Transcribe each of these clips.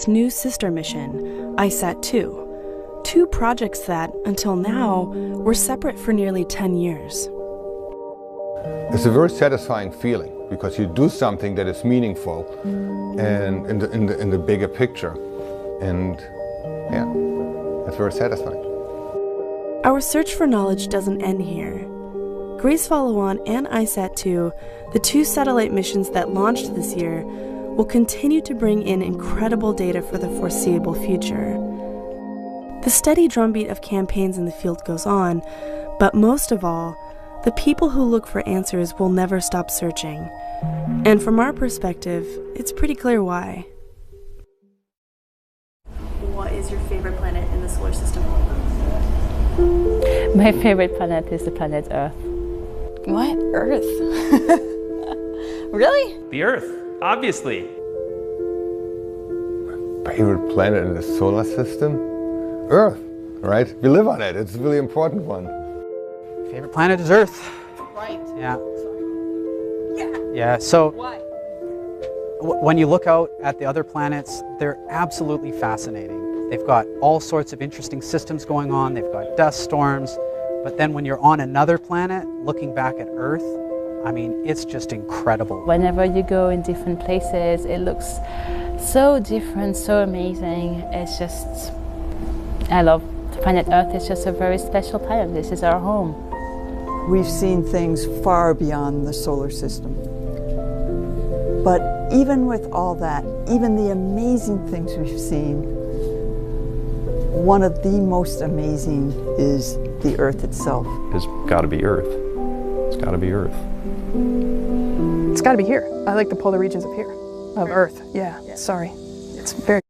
its new sister mission, ISAT-2, two projects that, until now, were separate for nearly 10 years. It's a very satisfying feeling because you do something that is meaningful and in the bigger picture, and yeah, it's very satisfying. Our search for knowledge doesn't end here. Grace Follow-On and ISAT-2, the two satellite missions that launched this year, will continue to bring in incredible data for the foreseeable future. The steady drumbeat of campaigns in the field goes on, but most of all, the people who look for answers will never stop searching. And from our perspective, it's pretty clear why. What is your favorite planet in the solar system? My favorite planet is the planet Earth. What? Earth? Really? The Earth, obviously. My favorite planet in the solar system? Earth, right? We live on it. It's a really important one. Favorite planet is Earth. Right. Yeah. Yeah. Yeah, so Why? When you look out at the other planets, they're absolutely fascinating. They've got all sorts of interesting systems going on. They've got dust storms. But then when you're on another planet, looking back at Earth, I mean, it's just incredible. Whenever you go in different places, it looks so different, so amazing. It's just, I love planet Earth. It's just a very special planet. This is our home. We've seen things far beyond the solar system. But even with all that, even the amazing things we've seen, one of the most amazing is the Earth itself. It's got to be Earth. It's got to be Earth. It's got to be here. I like the polar regions up here. Of Earth. Yeah. Sorry. It's very.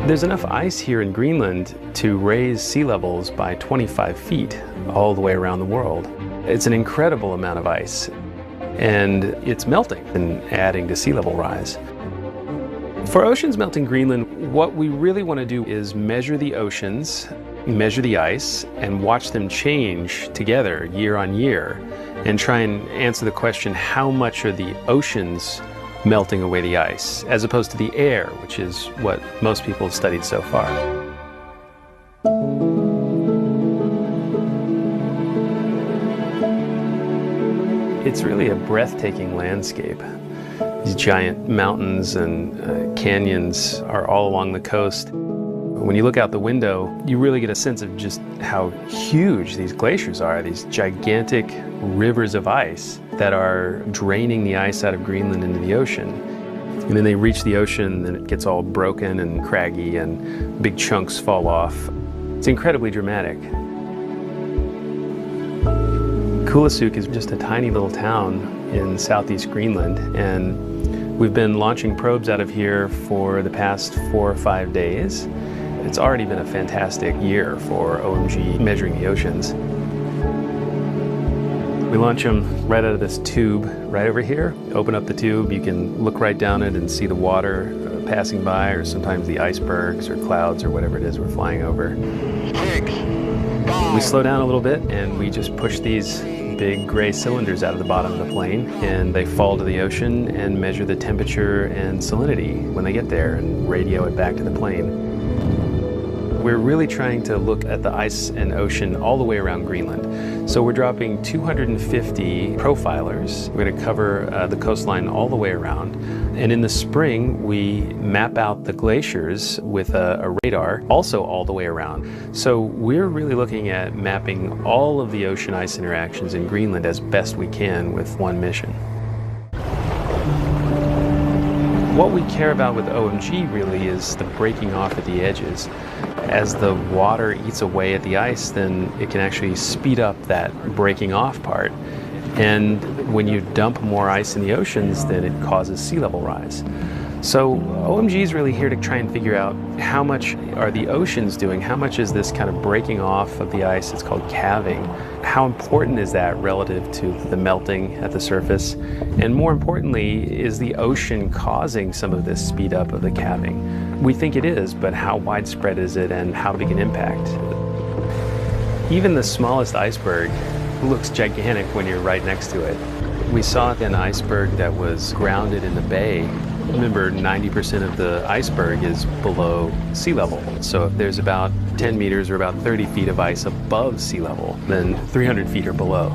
There's enough ice here in Greenland to raise sea levels by 25 feet all the way around the world. It's an incredible amount of ice, and it's melting and adding to sea level rise. For oceans melting Greenland, what we really want to do is measure the oceans, measure the ice, and watch them change together year on year, and try and answer the question, how much are the oceans melting away the ice, as opposed to the air, which is what most people have studied so far. It's really a breathtaking landscape. These giant mountains and canyons are all along the coast. When you look out the window, you really get a sense of just how huge these glaciers are, these gigantic rivers of ice that are draining the ice out of Greenland into the ocean. And then they reach the ocean and it gets all broken and craggy and big chunks fall off. It's incredibly dramatic. Kulasuk is just a tiny little town in southeast Greenland, and we've been launching probes out of here for the past 4 or 5 days. It's already been a fantastic year for OMG measuring the oceans. We launch them right out of this tube right over here. Open up the tube, you can look right down it and see the water passing by, or sometimes the icebergs or clouds or whatever it is we're flying over. 6, 5. We slow down a little bit and we just push these big gray cylinders out of the bottom of the plane, and they fall to the ocean and measure the temperature and salinity when they get there and radio it back to the plane. We're really trying to look at the ice and ocean all the way around Greenland. So we're dropping 250 profilers. We're going to cover the coastline all the way around. And in the spring, we map out the glaciers with a radar, also all the way around. So we're really looking at mapping all of the ocean ice interactions in Greenland as best we can with one mission. What we care about with OMG really is the breaking off at the edges. As the water eats away at the ice, then it can actually speed up that breaking off part. And when you dump more ice in the oceans, then it causes sea level rise. So OMG is really here to try and figure out how much are the oceans doing, how much is this kind of breaking off of the ice, it's called calving. How important is that relative to the melting at the surface? And more importantly, is the ocean causing some of this speed up of the calving? We think it is, but how widespread is it and how big an impact? Even the smallest iceberg looks gigantic when you're right next to it. We saw an iceberg that was grounded in the bay. Remember, 90% of the iceberg is below sea level. So if there's about 10 meters or about 30 feet of ice above sea level, then 300 feet are below.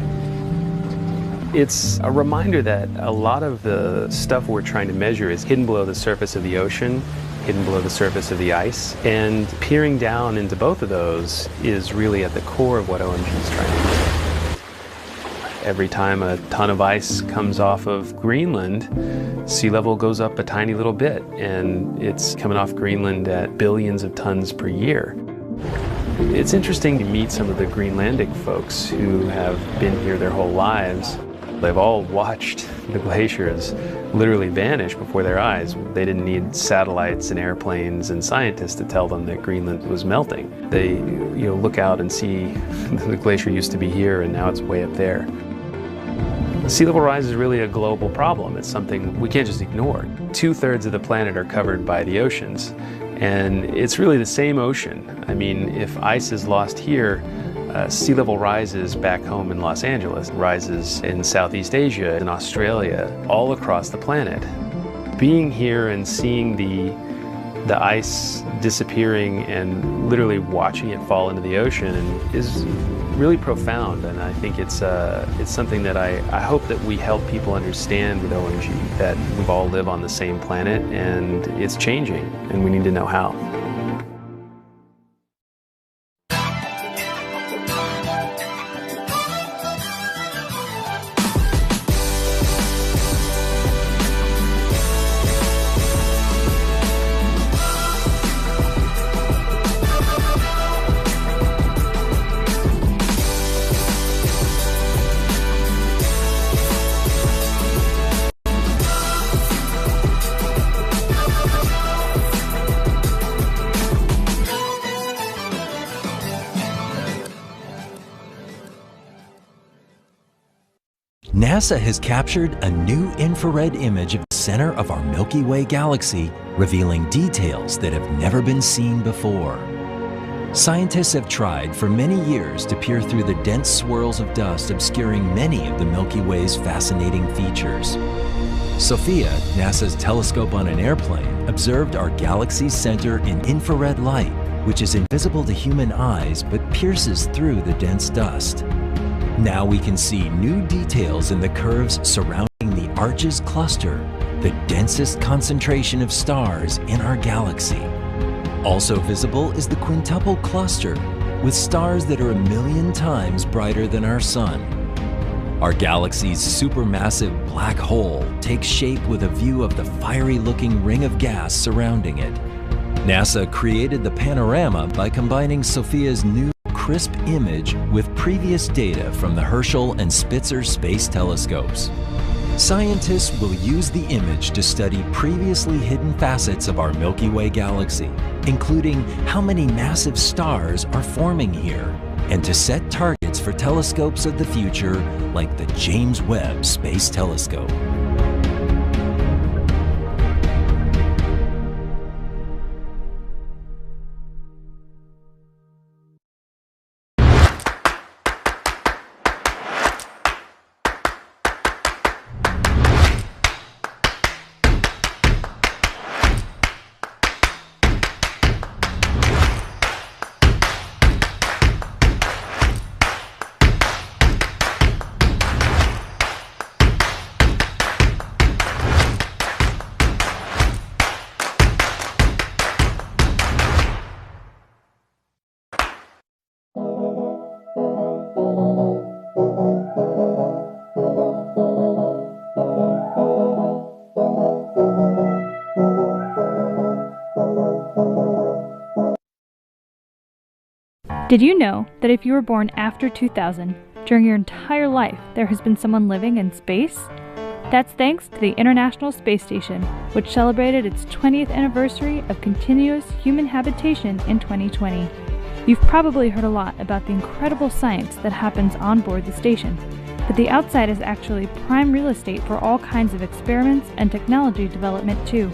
It's a reminder that a lot of the stuff we're trying to measure is hidden below the surface of the ocean, hidden below the surface of the ice, and peering down into both of those is really at the core of what OMG is trying to do. Every time a ton of ice comes off of Greenland, sea level goes up a tiny little bit, and it's coming off Greenland at billions of tons per year. It's interesting to meet some of the Greenlandic folks who have been here their whole lives. They've all watched the glaciers literally vanish before their eyes. They didn't need satellites and airplanes and scientists to tell them that Greenland was melting. They look out and see the glacier used to be here and now it's way up there. Sea level rise is really a global problem. It's something we can't just ignore. 2/3 of the planet are covered by the oceans, and it's really the same ocean. I mean, if ice is lost here, sea level rises back home in Los Angeles, rises in Southeast Asia, in Australia, all across the planet. Being here and seeing the ice disappearing and literally watching it fall into the ocean is really profound, and I think it's something that I hope that we help people understand with OMG, that we all live on the same planet and it's changing and we need to know how. NASA has captured a new infrared image of the center of our Milky Way galaxy, revealing details that have never been seen before. Scientists have tried for many years to peer through the dense swirls of dust obscuring many of the Milky Way's fascinating features. SOFIA, NASA's telescope on an airplane, observed our galaxy's center in infrared light, which is invisible to human eyes but pierces through the dense dust. Now we can see new details in the curves surrounding the Arches cluster, the densest concentration of stars in our galaxy. Also visible is the Quintuple cluster, with stars that are 1 million times brighter than our Sun. Our galaxy's supermassive black hole takes shape with a view of the fiery-looking ring of gas surrounding it. NASA created the panorama by combining SOFIA's new crisp image with previous data from the Herschel and Spitzer space telescopes. Scientists will use the image to study previously hidden facets of our Milky Way galaxy, including how many massive stars are forming here, and to set targets for telescopes of the future like the James Webb Space Telescope. Did you know that if you were born after 2000, during your entire life there has been someone living in space? That's thanks to the International Space Station, which celebrated its 20th anniversary of continuous human habitation in 2020. You've probably heard a lot about the incredible science that happens on board the station, but the outside is actually prime real estate for all kinds of experiments and technology development too.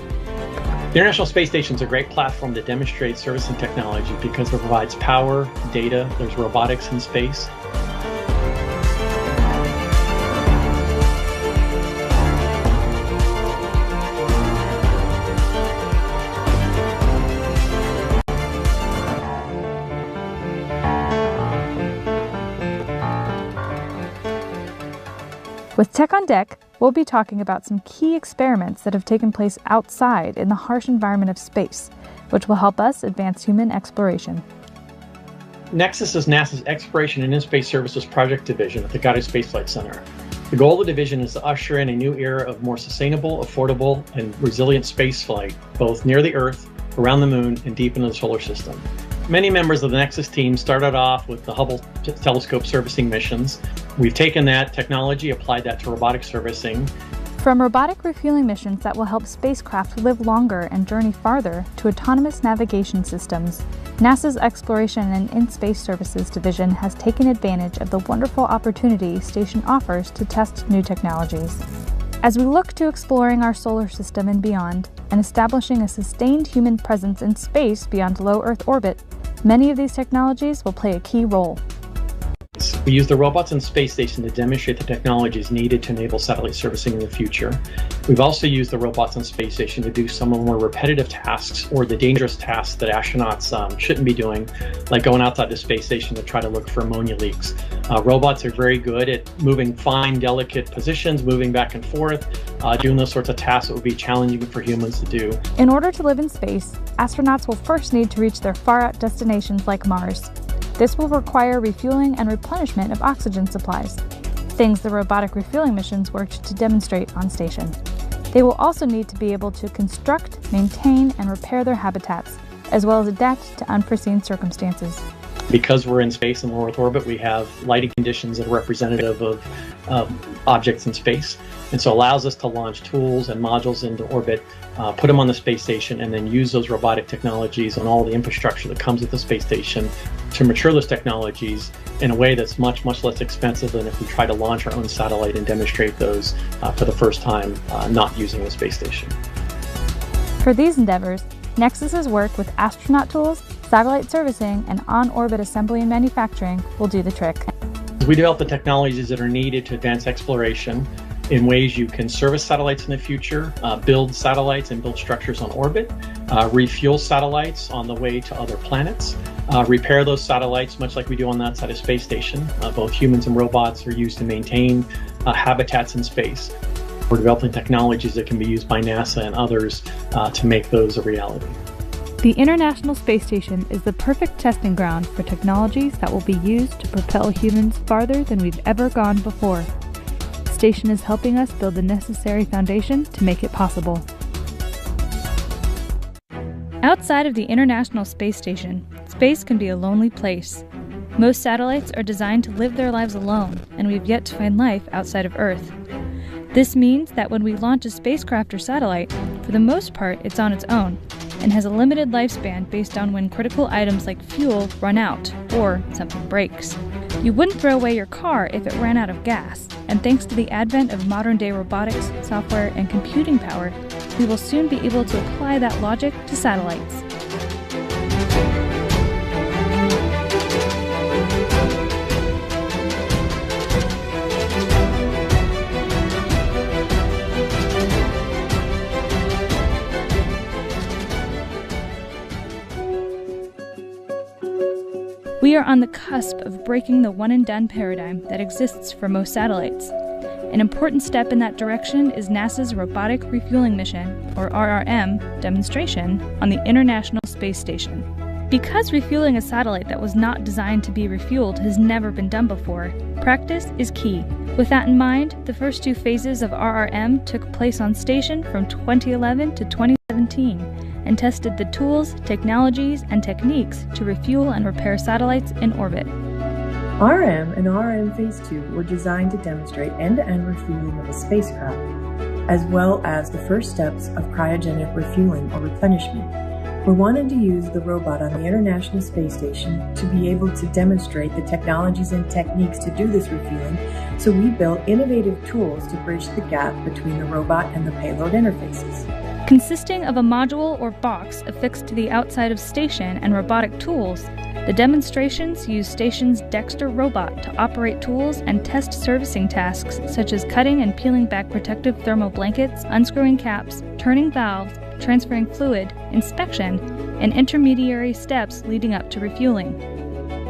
The International Space Station is a great platform to demonstrate service and technology because it provides power, data, there's robotics in space. With Tech on Deck, we'll be talking about some key experiments that have taken place outside in the harsh environment of space, which will help us advance human exploration. Nexus is NASA's Exploration and In-Space Services Project Division at the Goddard Space Flight Center. The goal of the division is to usher in a new era of more sustainable, affordable, and resilient spaceflight, both near the Earth, around the Moon, and deep into the solar system. Many members of the Nexus team started off with the Hubble telescope servicing missions. We've taken that technology, applied that to robotic servicing. From robotic refueling missions that will help spacecraft live longer and journey farther to autonomous navigation systems, NASA's Exploration and In-Space Services Division has taken advantage of the wonderful opportunity station offers to test new technologies. As we look to exploring our solar system and beyond, and establishing a sustained human presence in space beyond low Earth orbit, many of these technologies will play a key role. We use the robots in Space Station to demonstrate the technologies needed to enable satellite servicing in the future. We've also used the robots on Space Station to do some of the more repetitive tasks or the dangerous tasks that astronauts shouldn't be doing, like going outside the Space Station to try to look for ammonia leaks. Robots are very good at moving fine, delicate positions, moving back and forth, doing those sorts of tasks that would be challenging for humans to do. In order to live in space, astronauts will first need to reach their far-out destinations like Mars. This will require refueling and replenishment of oxygen supplies, things the robotic refueling missions worked to demonstrate on station. They will also need to be able to construct, maintain, and repair their habitats, as well as adapt to unforeseen circumstances. Because we're in space in low Earth orbit, we have lighting conditions that are representative of objects in space. And so it allows us to launch tools and modules into orbit, put them on the space station, and then use those robotic technologies and all the infrastructure that comes with the space station to mature those technologies in a way that's much, much less expensive than if we try to launch our own satellite and demonstrate those for the first time, not using the space station. For these endeavors, Nexus's work with astronaut tools, satellite servicing, and on-orbit assembly and manufacturing will do the trick. We develop the technologies that are needed to advance exploration in ways you can service satellites in the future, build satellites and build structures on orbit, refuel satellites on the way to other planets, repair those satellites much like we do on that side of space station. Both humans and robots are used to maintain habitats in space. We're developing technologies that can be used by NASA and others to make those a reality. The International Space Station is the perfect testing ground for technologies that will be used to propel humans farther than we've ever gone before. The station is helping us build the necessary foundation to make it possible. Outside of the International Space Station, space can be a lonely place. Most satellites are designed to live their lives alone, and we've yet to find life outside of Earth. This means that when we launch a spacecraft or satellite, for the most part it's on its own and has a limited lifespan based on when critical items like fuel run out or something breaks. You wouldn't throw away your car if it ran out of gas, and thanks to the advent of modern-day robotics, software, and computing power, we will soon be able to apply that logic to satellites. We are on the cusp of breaking the one-and-done paradigm that exists for most satellites. An important step in that direction is NASA's Robotic Refueling Mission, or RRM, demonstration on the International Space Station. Because refueling a satellite that was not designed to be refueled has never been done before, practice is key. With that in mind, the first 2 phases of RRM took place on station from 2011 to 2017. And tested the tools, technologies, and techniques to refuel and repair satellites in orbit. RM and RM Phase 2 were designed to demonstrate end-to-end refueling of a spacecraft, as well as the first steps of cryogenic refueling or replenishment. We wanted to use the robot on the International Space Station to be able to demonstrate the technologies and techniques to do this refueling, so we built innovative tools to bridge the gap between the robot and the payload interfaces. Consisting of a module or box affixed to the outside of station and robotic tools, the demonstrations use station's Dexter robot to operate tools and test servicing tasks such as cutting and peeling back protective thermal blankets, unscrewing caps, turning valves, transferring fluid, inspection, and intermediary steps leading up to refueling.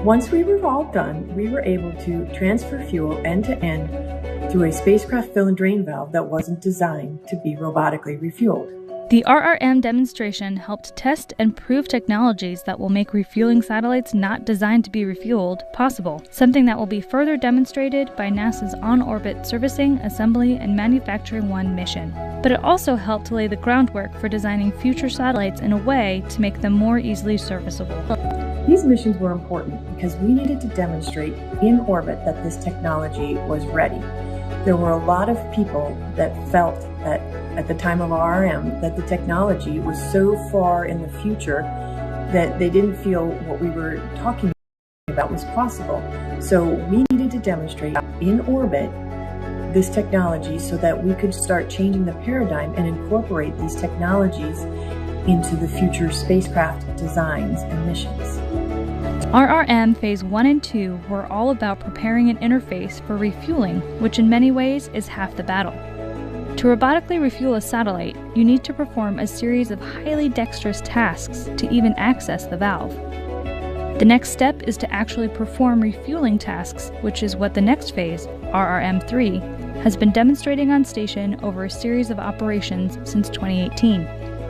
Once we were all done, we were able to transfer fuel end-to-end through a spacecraft fill and drain valve that wasn't designed to be robotically refueled. The RRM demonstration helped test and prove technologies that will make refueling satellites not designed to be refueled possible, something that will be further demonstrated by NASA's On-Orbit Servicing, Assembly, and Manufacturing 1 mission. But it also helped to lay the groundwork for designing future satellites in a way to make them more easily serviceable. These missions were important because we needed to demonstrate in orbit that this technology was ready. There were a lot of people that felt that at the time of RRM that the technology was so far in the future that they didn't feel what we were talking about was possible. So we needed to demonstrate in orbit this technology so that we could start changing the paradigm and incorporate these technologies into the future spacecraft designs and missions. RRM Phase 1 and 2 were all about preparing an interface for refueling, which in many ways is half the battle. To robotically refuel a satellite, you need to perform a series of highly dexterous tasks to even access the valve. The next step is to actually perform refueling tasks, which is what the next phase, RRM3, has been demonstrating on station over a series of operations since 2018.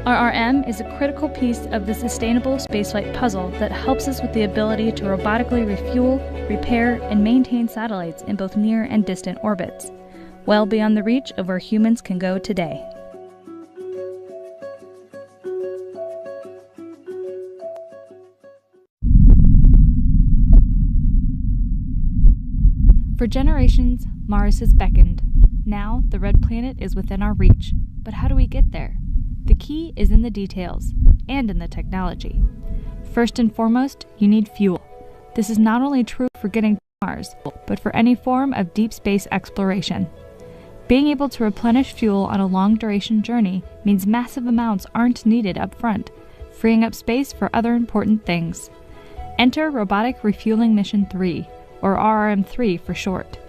RRM is a critical piece of the sustainable spaceflight puzzle that helps us with the ability to robotically refuel, repair, and maintain satellites in both near and distant orbits, well beyond the reach of where humans can go today. For generations, Mars has beckoned. Now, the red planet is within our reach. But how do we get there? The key is in the details, and in the technology. First and foremost, you need fuel. This is not only true for getting to Mars, but for any form of deep space exploration. Being able to replenish fuel on a long-duration journey means massive amounts aren't needed up front, freeing up space for other important things. Enter Robotic Refueling Mission 3, or RRM3 for short.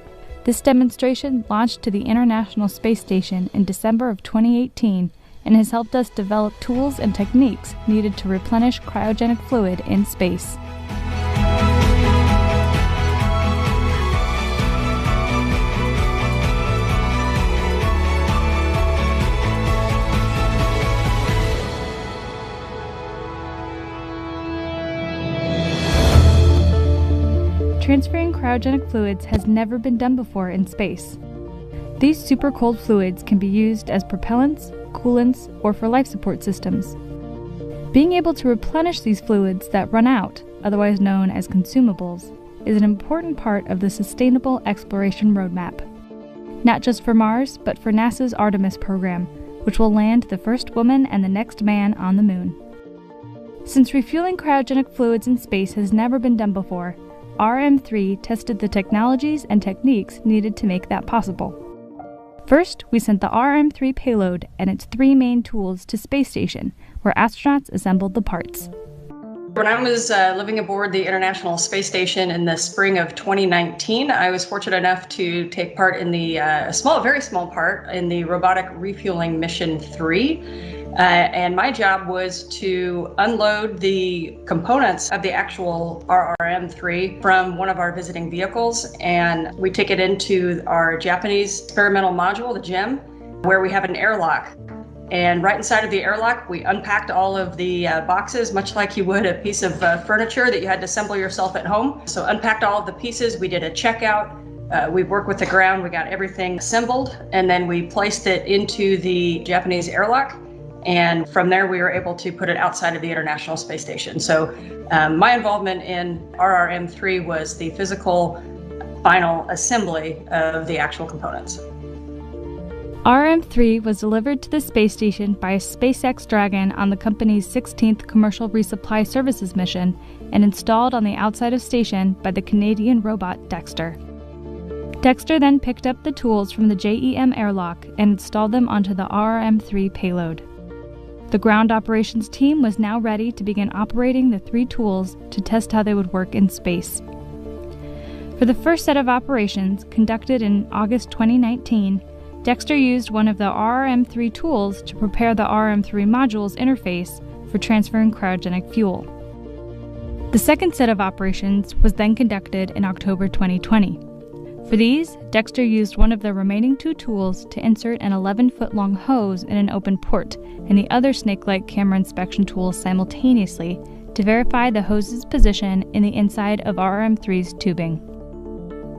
This demonstration launched to the International Space Station in December of 2018 and has helped us develop tools and techniques needed to replenish cryogenic fluid in space. Transferring cryogenic fluids has never been done before in space. These super cold fluids can be used as propellants, coolants, or for life support systems. Being able to replenish these fluids that run out, otherwise known as consumables, is an important part of the sustainable exploration roadmap. not just for Mars, but for NASA's Artemis program, which will land the first woman and the next man on the moon. Since refueling cryogenic fluids in space has never been done before, RM3 tested the technologies and techniques needed to make that possible. First, we sent the RM3 payload and its 3 main tools to space station, where astronauts assembled the parts. When I was living aboard the International Space Station in the spring of 2019, I was fortunate enough to take part in the very small part in the robotic refueling mission 3. And my job was to unload the components of the actual RM3 from one of our visiting vehicles, and we take it into our Japanese experimental module, the GEM, where we have an airlock. And right inside of the airlock, we unpacked all of the boxes, much like you would a piece of furniture that you had to assemble yourself at home. So unpacked all of the pieces, we did a checkout. We worked with the ground, we got everything assembled, and then we placed it into the Japanese airlock. And from there, we were able to put it outside of the International Space Station. So my involvement in RRM3 was the physical final assembly of the actual components. RM3 was delivered to the space station by a SpaceX Dragon on the company's 16th Commercial Resupply Services mission and installed on the outside of station by the Canadian robot Dexter. Dexter then picked up the tools from the JEM airlock and installed them onto the RM3 payload. The ground operations team was now ready to begin operating the 3 tools to test how they would work in space. For the first set of operations, conducted in August 2019, Dexter used one of the RM3 tools to prepare the RM3 module's interface for transferring cryogenic fuel. The second set of operations was then conducted in October 2020. For these, Dexter used one of the remaining 2 tools to insert an 11-foot-long hose in an open port and the other snake-like camera inspection tool simultaneously to verify the hose's position in the inside of RM3's tubing.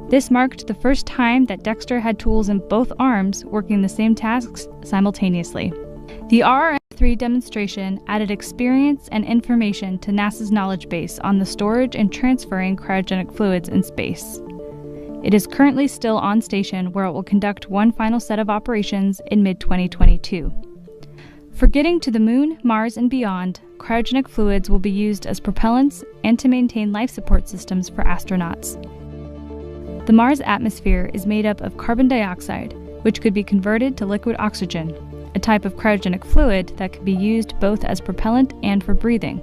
This marked the first time that Dexter had tools in both arms working the same tasks simultaneously. The RM3 demonstration added experience and information to NASA's knowledge base on the storage and transferring cryogenic fluids in space. It is currently still on station, where it will conduct one final set of operations in mid-2022. For getting to the Moon, Mars, and beyond, cryogenic fluids will be used as propellants and to maintain life support systems for astronauts. The Mars atmosphere is made up of carbon dioxide, which could be converted to liquid oxygen, a type of cryogenic fluid that could be used both as propellant and for breathing.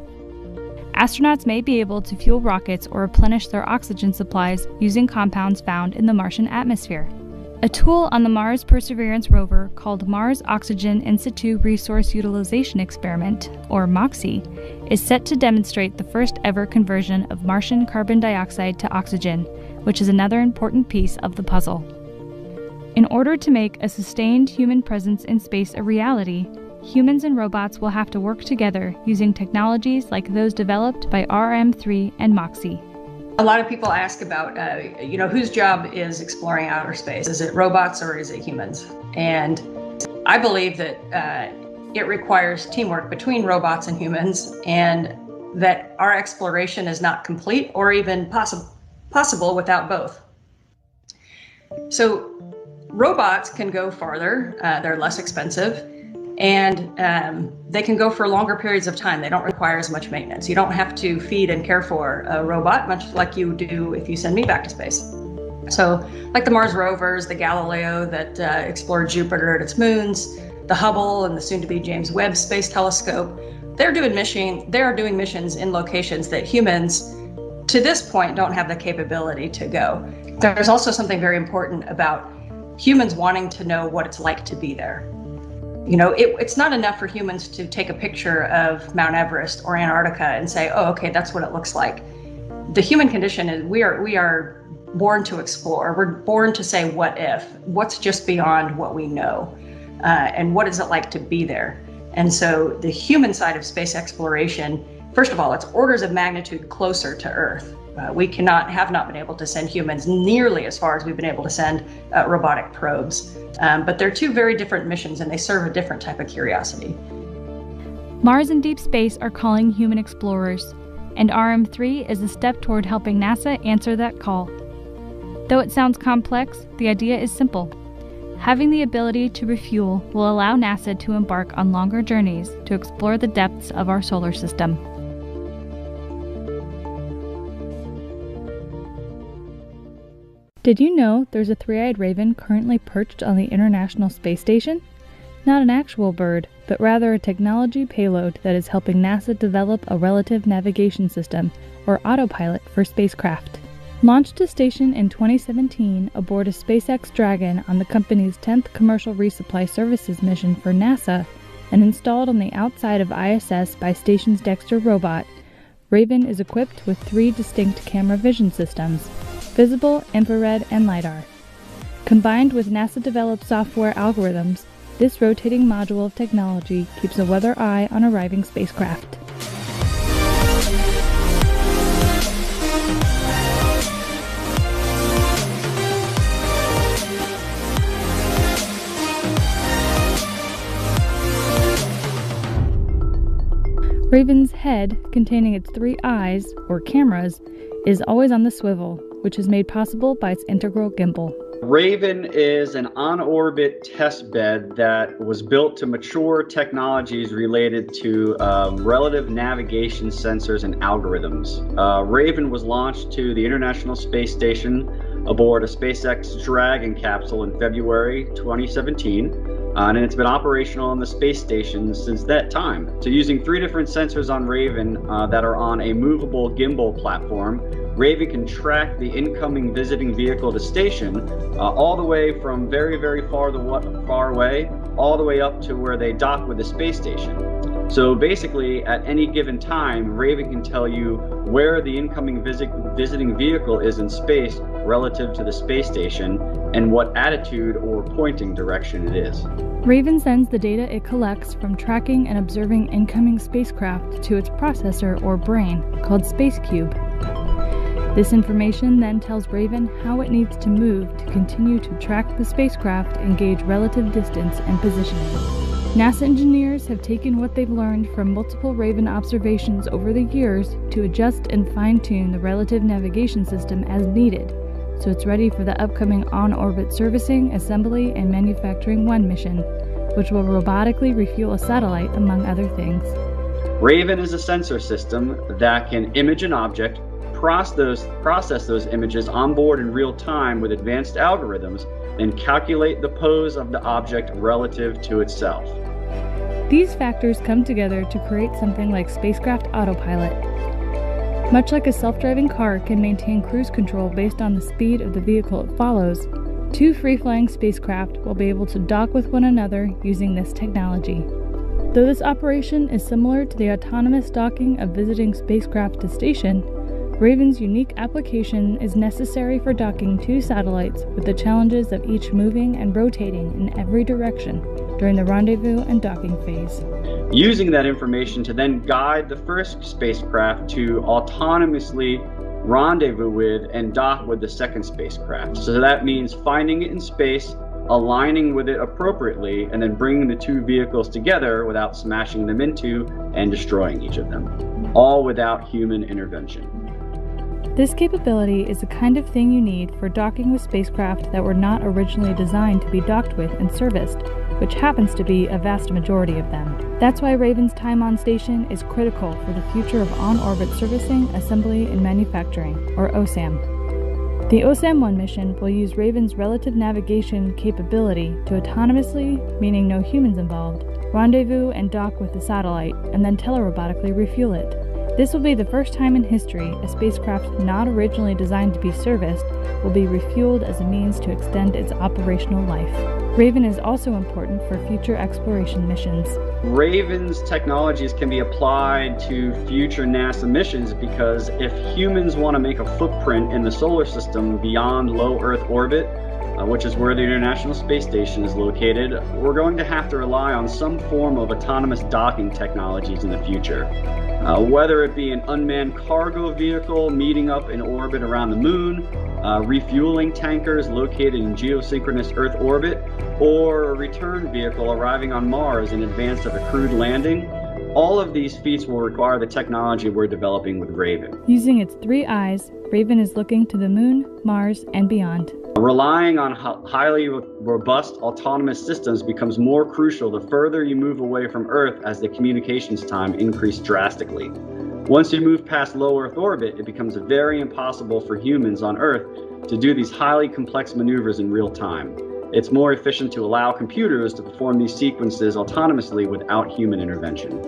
Astronauts may be able to fuel rockets or replenish their oxygen supplies using compounds found in the Martian atmosphere. A tool on the Mars Perseverance rover called Mars Oxygen In Situ Resource Utilization Experiment, or MOXIE, is set to demonstrate the first ever conversion of Martian carbon dioxide to oxygen, which is another important piece of the puzzle. In order to make a sustained human presence in space a reality, humans and robots will have to work together using technologies like those developed by RM3 and MOXIE. A lot of people ask about, whose job is exploring outer space? Is it robots or is it humans? And I believe that it requires teamwork between robots and humans, and that our exploration is not complete or even possible without both. So robots can go farther, they're less expensive, and they can go for longer periods of time. They don't require as much maintenance. You don't have to feed and care for a robot, much like you do if you send me back to space. So like the Mars rovers, the Galileo that explored Jupiter and its moons, the Hubble and the soon-to-be James Webb Space Telescope, they are doing missions in locations that humans, to this point, don't have the capability to go. There's also something very important about humans wanting to know what it's like to be there. It's not enough for humans to take a picture of Mount Everest or Antarctica and say, oh, okay, that's what it looks like. The human condition is we are born to explore. We're born to say, what if? What's just beyond what we know? And what is it like to be there? And so the human side of space exploration, first of all, it's orders of magnitude closer to Earth. We have not been able to send humans nearly as far as we've been able to send robotic probes. But they're 2 very different missions, and they serve a different type of curiosity. Mars and deep space are calling human explorers, and RM3 is a step toward helping NASA answer that call. Though it sounds complex, the idea is simple. Having the ability to refuel will allow NASA to embark on longer journeys to explore the depths of our solar system. Did you know there's a three-eyed raven currently perched on the International Space Station? Not an actual bird, but rather a technology payload that is helping NASA develop a relative navigation system, or autopilot, for spacecraft. Launched to station in 2017 aboard a SpaceX Dragon on the company's 10th commercial resupply services mission for NASA, and installed on the outside of ISS by station's Dexter robot, Raven is equipped with 3 distinct camera vision systems: visible, infrared, and LiDAR. Combined with NASA-developed software algorithms, this rotating module of technology keeps a weather eye on arriving spacecraft. Raven's head, containing its 3 eyes, or cameras, is always on the swivel, which is made possible by its integral gimbal. Raven is an on-orbit test bed that was built to mature technologies related to relative navigation sensors and algorithms. Raven was launched to the International Space Station aboard a SpaceX Dragon capsule in February 2017. And it's been operational on the space station since that time. So using 3 different sensors on Raven that are on a movable gimbal platform, Raven can track the incoming visiting vehicle to station all the way from very far away, all the way up to where they dock with the space station. So basically, at any given time, Raven can tell you where the incoming visiting vehicle is in space relative to the space station and what attitude or pointing direction it is. Raven sends the data it collects from tracking and observing incoming spacecraft to its processor or brain, called SpaceCube. This information then tells Raven how it needs to move to continue to track the spacecraft and gauge relative distance and positioning. NASA engineers have taken what they've learned from multiple Raven observations over the years to adjust and fine-tune the relative navigation system as needed, so it's ready for the upcoming on-orbit servicing, assembly, and manufacturing 1 mission, which will robotically refuel a satellite, among other things. Raven is a sensor system that can image an object, process those images on board in real time with advanced algorithms, and calculate the pose of the object relative to itself. These factors come together to create something like spacecraft autopilot. Much like a self-driving car can maintain cruise control based on the speed of the vehicle it follows, 2 free-flying spacecraft will be able to dock with one another using this technology. Though this operation is similar to the autonomous docking of visiting spacecraft to station, Raven's unique application is necessary for docking 2 satellites with the challenges of each moving and rotating in every direction during the rendezvous and docking phase. Using that information to then guide the first spacecraft to autonomously rendezvous with and dock with the second spacecraft. So that means finding it in space, aligning with it appropriately, and then bringing the 2 vehicles together without smashing them into and destroying each of them, all without human intervention. This capability is the kind of thing you need for docking with spacecraft that were not originally designed to be docked with and serviced, which happens to be a vast majority of them. That's why Raven's time on station is critical for the future of on-orbit servicing, assembly, and manufacturing, or OSAM. The OSAM-1 mission will use Raven's relative navigation capability to autonomously, meaning no humans involved, rendezvous and dock with the satellite, and then telerobotically refuel it. This will be the first time in history a spacecraft not originally designed to be serviced will be refueled as a means to extend its operational life. Raven is also important for future exploration missions. Raven's technologies can be applied to future NASA missions because if humans want to make a footprint in the solar system beyond low Earth orbit, which is where the International Space Station is located, we're going to have to rely on some form of autonomous docking technologies in the future. Whether it be an unmanned cargo vehicle meeting up in orbit around the moon, refueling tankers located in geosynchronous Earth orbit, or a return vehicle arriving on Mars in advance of a crewed landing, all of these feats will require the technology we're developing with Raven. Using its 3 eyes, Raven is looking to the moon, Mars, and beyond. Relying on highly robust autonomous systems becomes more crucial the further you move away from Earth, as the communications time increases drastically. Once you move past low Earth orbit, it becomes very impossible for humans on Earth to do these highly complex maneuvers in real time. It's more efficient to allow computers to perform these sequences autonomously without human intervention.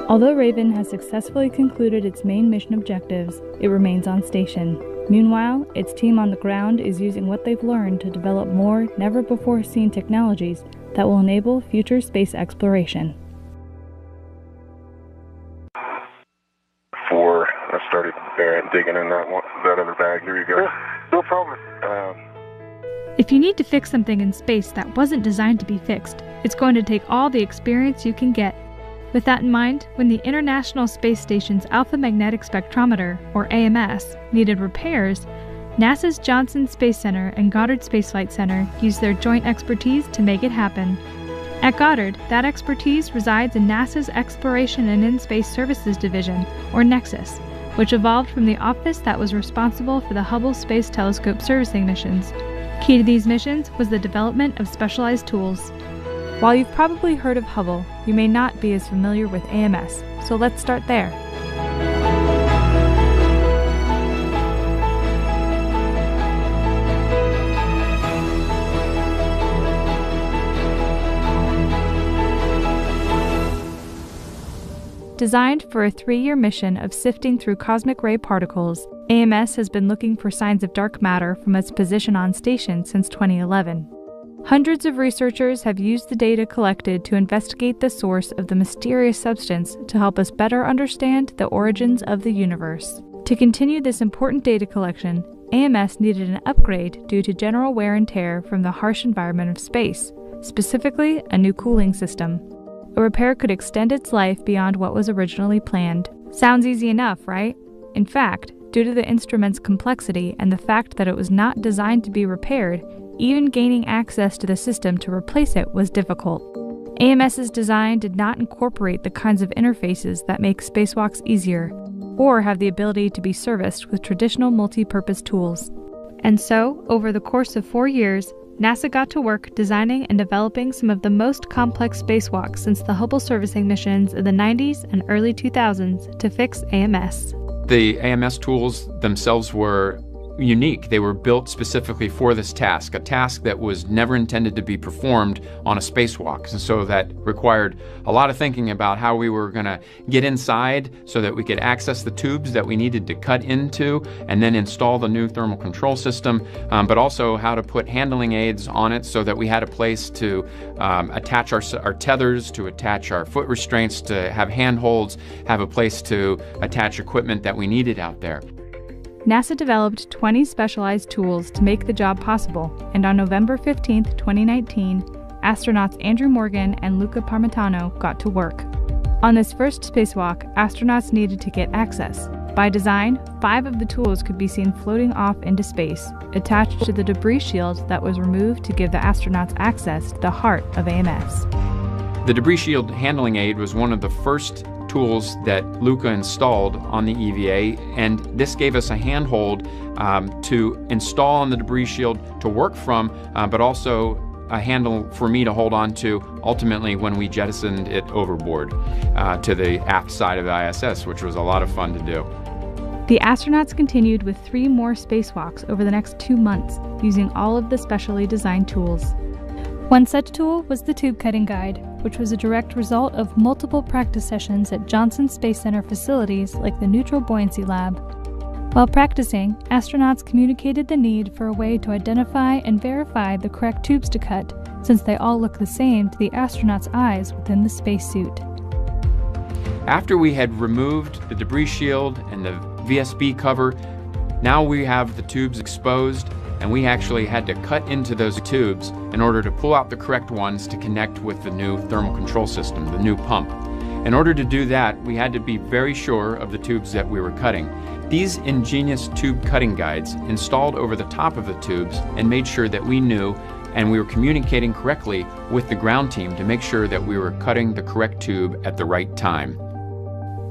Although Raven has successfully concluded its main mission objectives, it remains on station. Meanwhile, its team on the ground is using what they've learned to develop more never-before-seen technologies that will enable future space exploration. I started digging in that other bag. Here you go. No problem. If you need to fix something in space that wasn't designed to be fixed, it's going to take all the experience you can get. With that in mind, when the International Space Station's Alpha Magnetic Spectrometer, or AMS, needed repairs, NASA's Johnson Space Center and Goddard Space Flight Center used their joint expertise to make it happen. At Goddard, that expertise resides in NASA's Exploration and In-Space Services Division, or NEXUS, which evolved from the office that was responsible for the Hubble Space Telescope servicing missions. Key to these missions was the development of specialized tools. While you've probably heard of Hubble, you may not be as familiar with AMS, so let's start there. Designed for a 3-year mission of sifting through cosmic ray particles, AMS has been looking for signs of dark matter from its position on station since 2011. Hundreds of researchers have used the data collected to investigate the source of the mysterious substance to help us better understand the origins of the universe. To continue this important data collection, AMS needed an upgrade due to general wear and tear from the harsh environment of space, specifically a new cooling system. A repair could extend its life beyond what was originally planned. Sounds easy enough, right? In fact, due to the instrument's complexity and the fact that it was not designed to be repaired, even gaining access to the system to replace it was difficult. AMS's design did not incorporate the kinds of interfaces that make spacewalks easier, or have the ability to be serviced with traditional multi-purpose tools. And so, over the course of 4 years, NASA got to work designing and developing some of the most complex spacewalks since the Hubble servicing missions in the 90s and early 2000s to fix AMS. The AMS tools themselves were unique. They were built specifically for this task, a task that was never intended to be performed on a spacewalk. And so that required a lot of thinking about how we were going to get inside so that we could access the tubes that we needed to cut into and then install the new thermal control system, but also how to put handling aids on it so that we had a place to attach our tethers, to attach our foot restraints, to have handholds, have a place to attach equipment that we needed out there. NASA developed 20 specialized tools to make the job possible, and on November 15, 2019, astronauts Andrew Morgan and Luca Parmitano got to work. On this first spacewalk, astronauts needed to get access. By design, 5 of the tools could be seen floating off into space, attached to the debris shield that was removed to give the astronauts access to the heart of AMS. The debris shield handling aid was one of the first tools that Luca installed on the EVA, and this gave us a handhold to install on the debris shield to work from, but also a handle for me to hold on to ultimately when we jettisoned it overboard to the aft side of the ISS, which was a lot of fun to do. The astronauts continued with 3 more spacewalks over the next 2 months, using all of the specially designed tools. One such tool was the tube cutting guide, which was a direct result of multiple practice sessions at Johnson Space Center facilities like the Neutral Buoyancy Lab. While practicing, astronauts communicated the need for a way to identify and verify the correct tubes to cut, since they all look the same to the astronauts' eyes within the spacesuit. After we had removed the debris shield and the VSB cover, now we have the tubes exposed, and we actually had to cut into those tubes in order to pull out the correct ones to connect with the new thermal control system, the new pump. In order to do that, we had to be very sure of the tubes that we were cutting. These ingenious tube cutting guides installed over the top of the tubes and made sure that we knew and we were communicating correctly with the ground team to make sure that we were cutting the correct tube at the right time.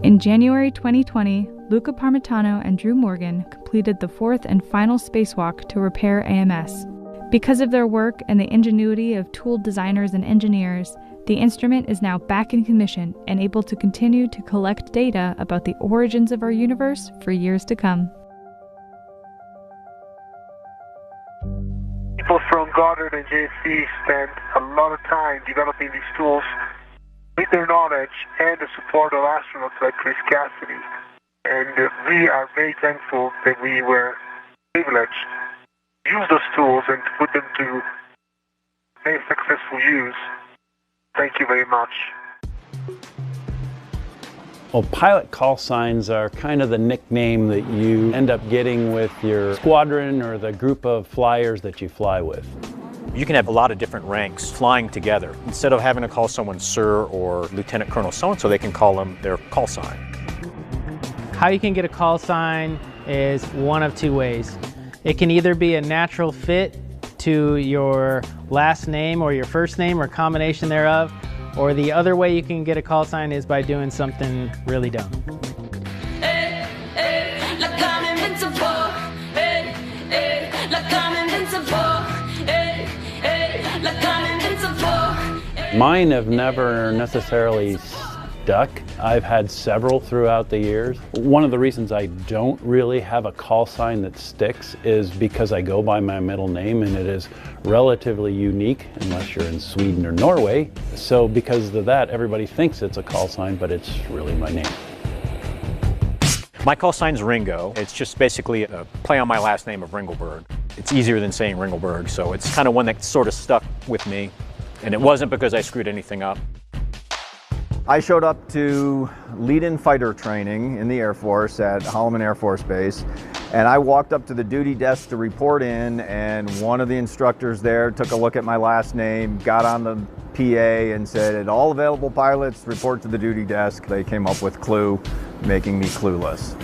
In January 2020, Luca Parmitano and Drew Morgan completed the fourth and final spacewalk to repair AMS. Because of their work and the ingenuity of tool designers and engineers, the instrument is now back in commission and able to continue to collect data about the origins of our universe for years to come. People from Goddard and JC spend a lot of time developing these tools with their knowledge and the support of astronauts like Chris Cassidy. And we are very thankful that we were privileged to use those tools and to put them to very successful use. Thank you very much. Well, pilot call signs are kind of the nickname that you end up getting with your squadron or the group of flyers that you fly with. You can have a lot of different ranks flying together. Instead of having to call someone Sir or Lieutenant Colonel so-and-so, they can call them their call sign. How you can get a call sign is one of two ways. It can either be a natural fit to your last name or your first name or combination thereof, or the other way you can get a call sign is by doing something really dumb. Mine have never necessarily stuck. I've had several throughout the years. One of the reasons I don't really have a call sign that sticks is because I go by my middle name and it is relatively unique unless you're in Sweden or Norway. So because of that, everybody thinks it's a call sign, but it's really my name. My call sign's Ringo. It's just basically a play on my last name of Ringelberg. It's easier than saying Ringelberg, so it's kind of one that sort of stuck with me. And it wasn't because I screwed anything up. I showed up to lead-in fighter training in the Air Force at Holloman Air Force Base, and I walked up to the duty desk to report in, and one of the instructors there took a look at my last name, got on the PA and said, all available pilots report to the duty desk. They came up with Clue, making me clueless.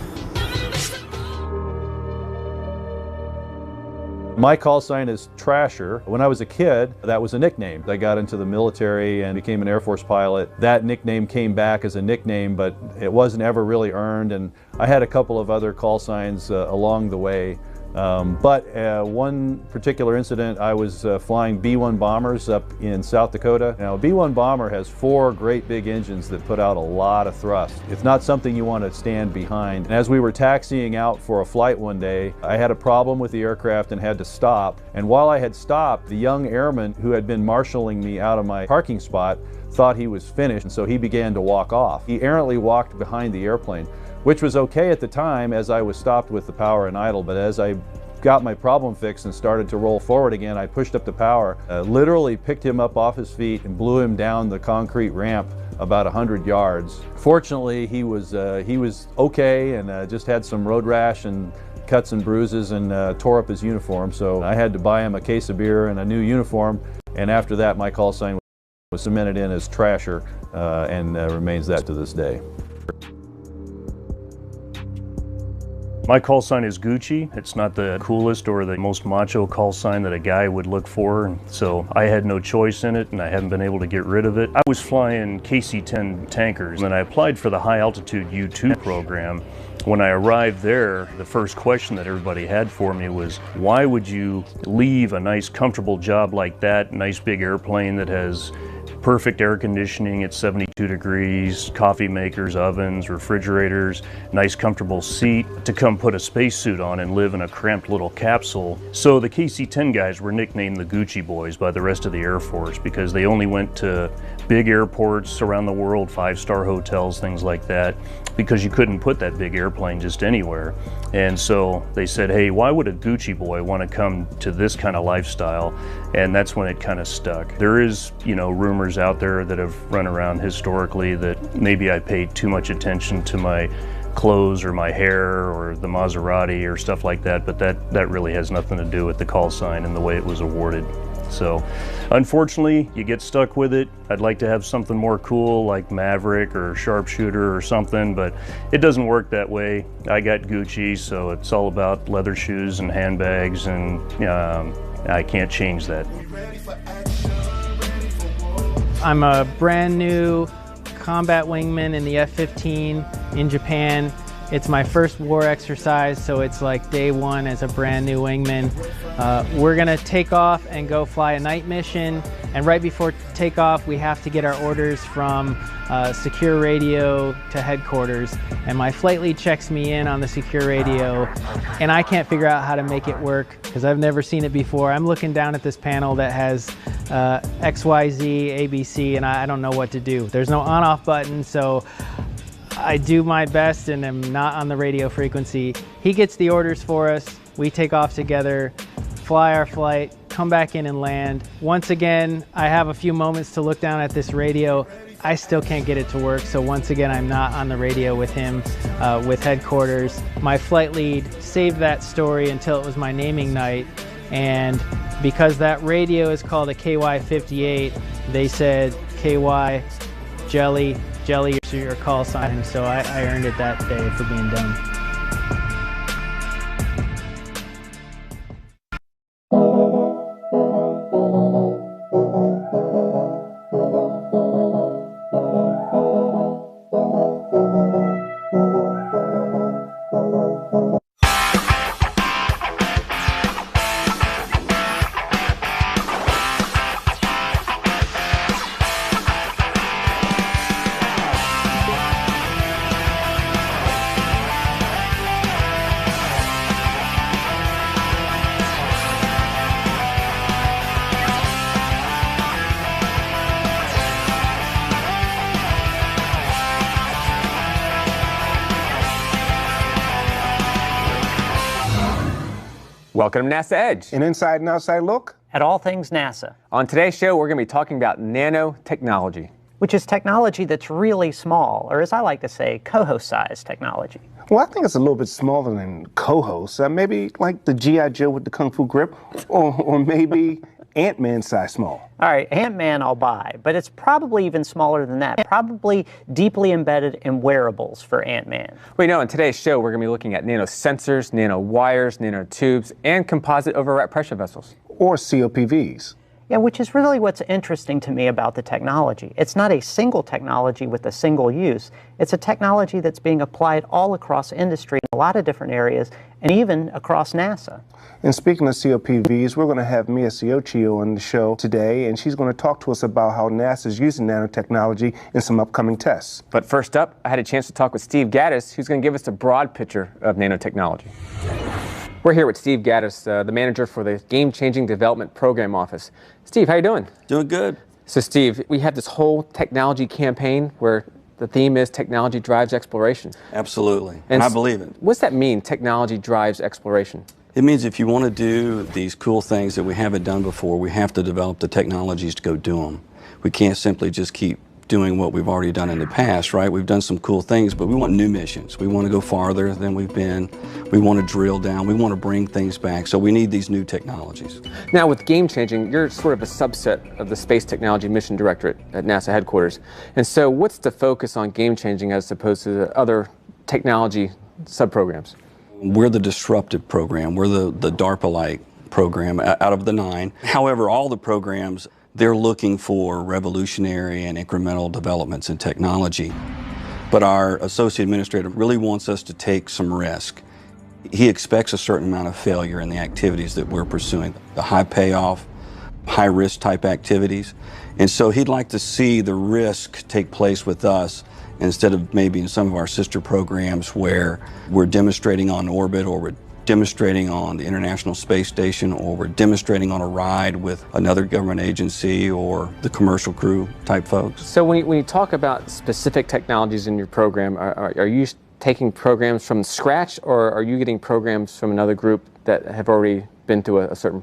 My call sign is Trasher. When I was a kid, that was a nickname. I got into the military and became an Air Force pilot. That nickname came back as a nickname, but it wasn't ever really earned, and I had a couple of other call signs along the way. But one particular incident, I was flying B-1 bombers up in South Dakota. Now, a B-1 bomber has 4 great big engines that put out a lot of thrust. It's not something you want to stand behind. And as we were taxiing out for a flight one day, I had a problem with the aircraft and had to stop. And while I had stopped, the young airman who had been marshaling me out of my parking spot thought he was finished, and so he began to walk off. He errantly walked behind the airplane, which was okay at the time as I was stopped with the power and idle, but as I got my problem fixed and started to roll forward again, I pushed up the power, literally picked him up off his feet and blew him down the concrete ramp about 100 yards. Fortunately, he was okay and just had some road rash and cuts and bruises and tore up his uniform, so I had to buy him a case of beer and a new uniform, and after that my call sign was cemented in as Trasher and remains that to this day. My call sign is Gucci. It's not the coolest or the most macho call sign that a guy would look for, so I had no choice in it and I haven't been able to get rid of it. I was flying KC-10 tankers and I applied for the high altitude U2 program. When I arrived there, the first question that everybody had for me was, why would you leave a nice comfortable job like that, nice big airplane that has perfect air conditioning at 72 degrees, coffee makers, ovens, refrigerators, nice comfortable seat, to come put a spacesuit on and live in a cramped little capsule. So the KC-10 guys were nicknamed the Gucci Boys by the rest of the Air Force because they only went to big airports around the world, 5-star hotels, things like that, because you couldn't put that big airplane just anywhere. And so they said, hey, why would a Gucci boy want to come to this kind of lifestyle? And that's when it kind of stuck. There is, rumors out there that have run around historically that maybe I paid too much attention to my clothes or my hair or the Maserati or stuff like that, but that really has nothing to do with the call sign and the way it was awarded. So unfortunately, you get stuck with it. I'd like to have something more cool like Maverick or Sharpshooter or something, but it doesn't work that way. I got Gucci, so it's all about leather shoes and handbags, and I can't change that. I'm a brand new combat wingman in the F-15. in Japan. It's my first war exercise, so it's like day one as a brand new wingman. We're gonna take off and go fly a night mission, and right before takeoff we have to get our orders from secure radio to headquarters, and my flight lead checks me in on the secure radio, and I can't figure out how to make it work because I've never seen it before. I'm looking down at this panel that has XYZ, ABC, and I don't know what to do. There's no on-off button, so I do my best and am not on the radio frequency. He gets the orders for us. We take off together, fly our flight, come back in and land. Once again, I have a few moments to look down at this radio. I still can't get it to work, so once again, I'm not on the radio with him, with headquarters. My flight lead saved that story until it was my naming night, and because that radio is called a KY58, they said, KY, Jelly is your call sign, so I earned it that day for being dumb. Welcome to NASA Edge. An inside and outside look at all things NASA. On today's show, we're going to be talking about nanotechnology, which is technology that's really small, or as I like to say, coho-sized technology. Well, I think it's a little bit smaller than cohos. Maybe like the G.I. Joe with the Kung Fu grip, or maybe Ant-Man size small. All right, Ant-Man I'll buy, but it's probably even smaller than that. Probably deeply embedded in wearables for Ant-Man. Well, you know, in today's show, we're going to be looking at nanosensors, nanowires, nanotubes, and composite overwrap pressure vessels. Or COPVs. Yeah, which is really what's interesting to me about the technology. It's not a single technology with a single use. It's a technology that's being applied all across industry in a lot of different areas, and even across NASA. And speaking of COPVs, we're going to have Mia Siochio on the show today, and she's going to talk to us about how NASA is using nanotechnology in some upcoming tests. But first up, I had a chance to talk with Steve Gaddis, who's going to give us a broad picture of nanotechnology. We're here with Steve Gaddis, the manager for the Game Changing Development Program Office. Steve, how you doing? Doing good. So Steve, we have this whole technology campaign where the theme is technology drives exploration. Absolutely, and I believe it. What's that mean, technology drives exploration? It means if you want to do these cool things that we haven't done before, we have to develop the technologies to go do them. We can't simply just keep doing what we've already done in the past, right? We've done some cool things, but we want new missions. We want to go farther than we've been. We want to drill down. We want to bring things back. So we need these new technologies. Now with Game Changing, you're sort of a subset of the Space Technology Mission Directorate at NASA headquarters. And so what's the focus on Game Changing as opposed to the other technology subprograms? We're the disruptive program. We're the DARPA-like program out of the 9. However, all the programs, they're looking for revolutionary and incremental developments in technology. But our associate administrator really wants us to take some risk. He expects a certain amount of failure in the activities that we're pursuing, the high payoff, high risk type activities. And so he'd like to see the risk take place with us instead of maybe in some of our sister programs where we're demonstrating on orbit, or we're demonstrating on the International Space Station, or we're demonstrating on a ride with another government agency or the commercial crew type folks. So when you talk about specific technologies in your program, are you taking programs from scratch, or are you getting programs from another group that have already been through a certain,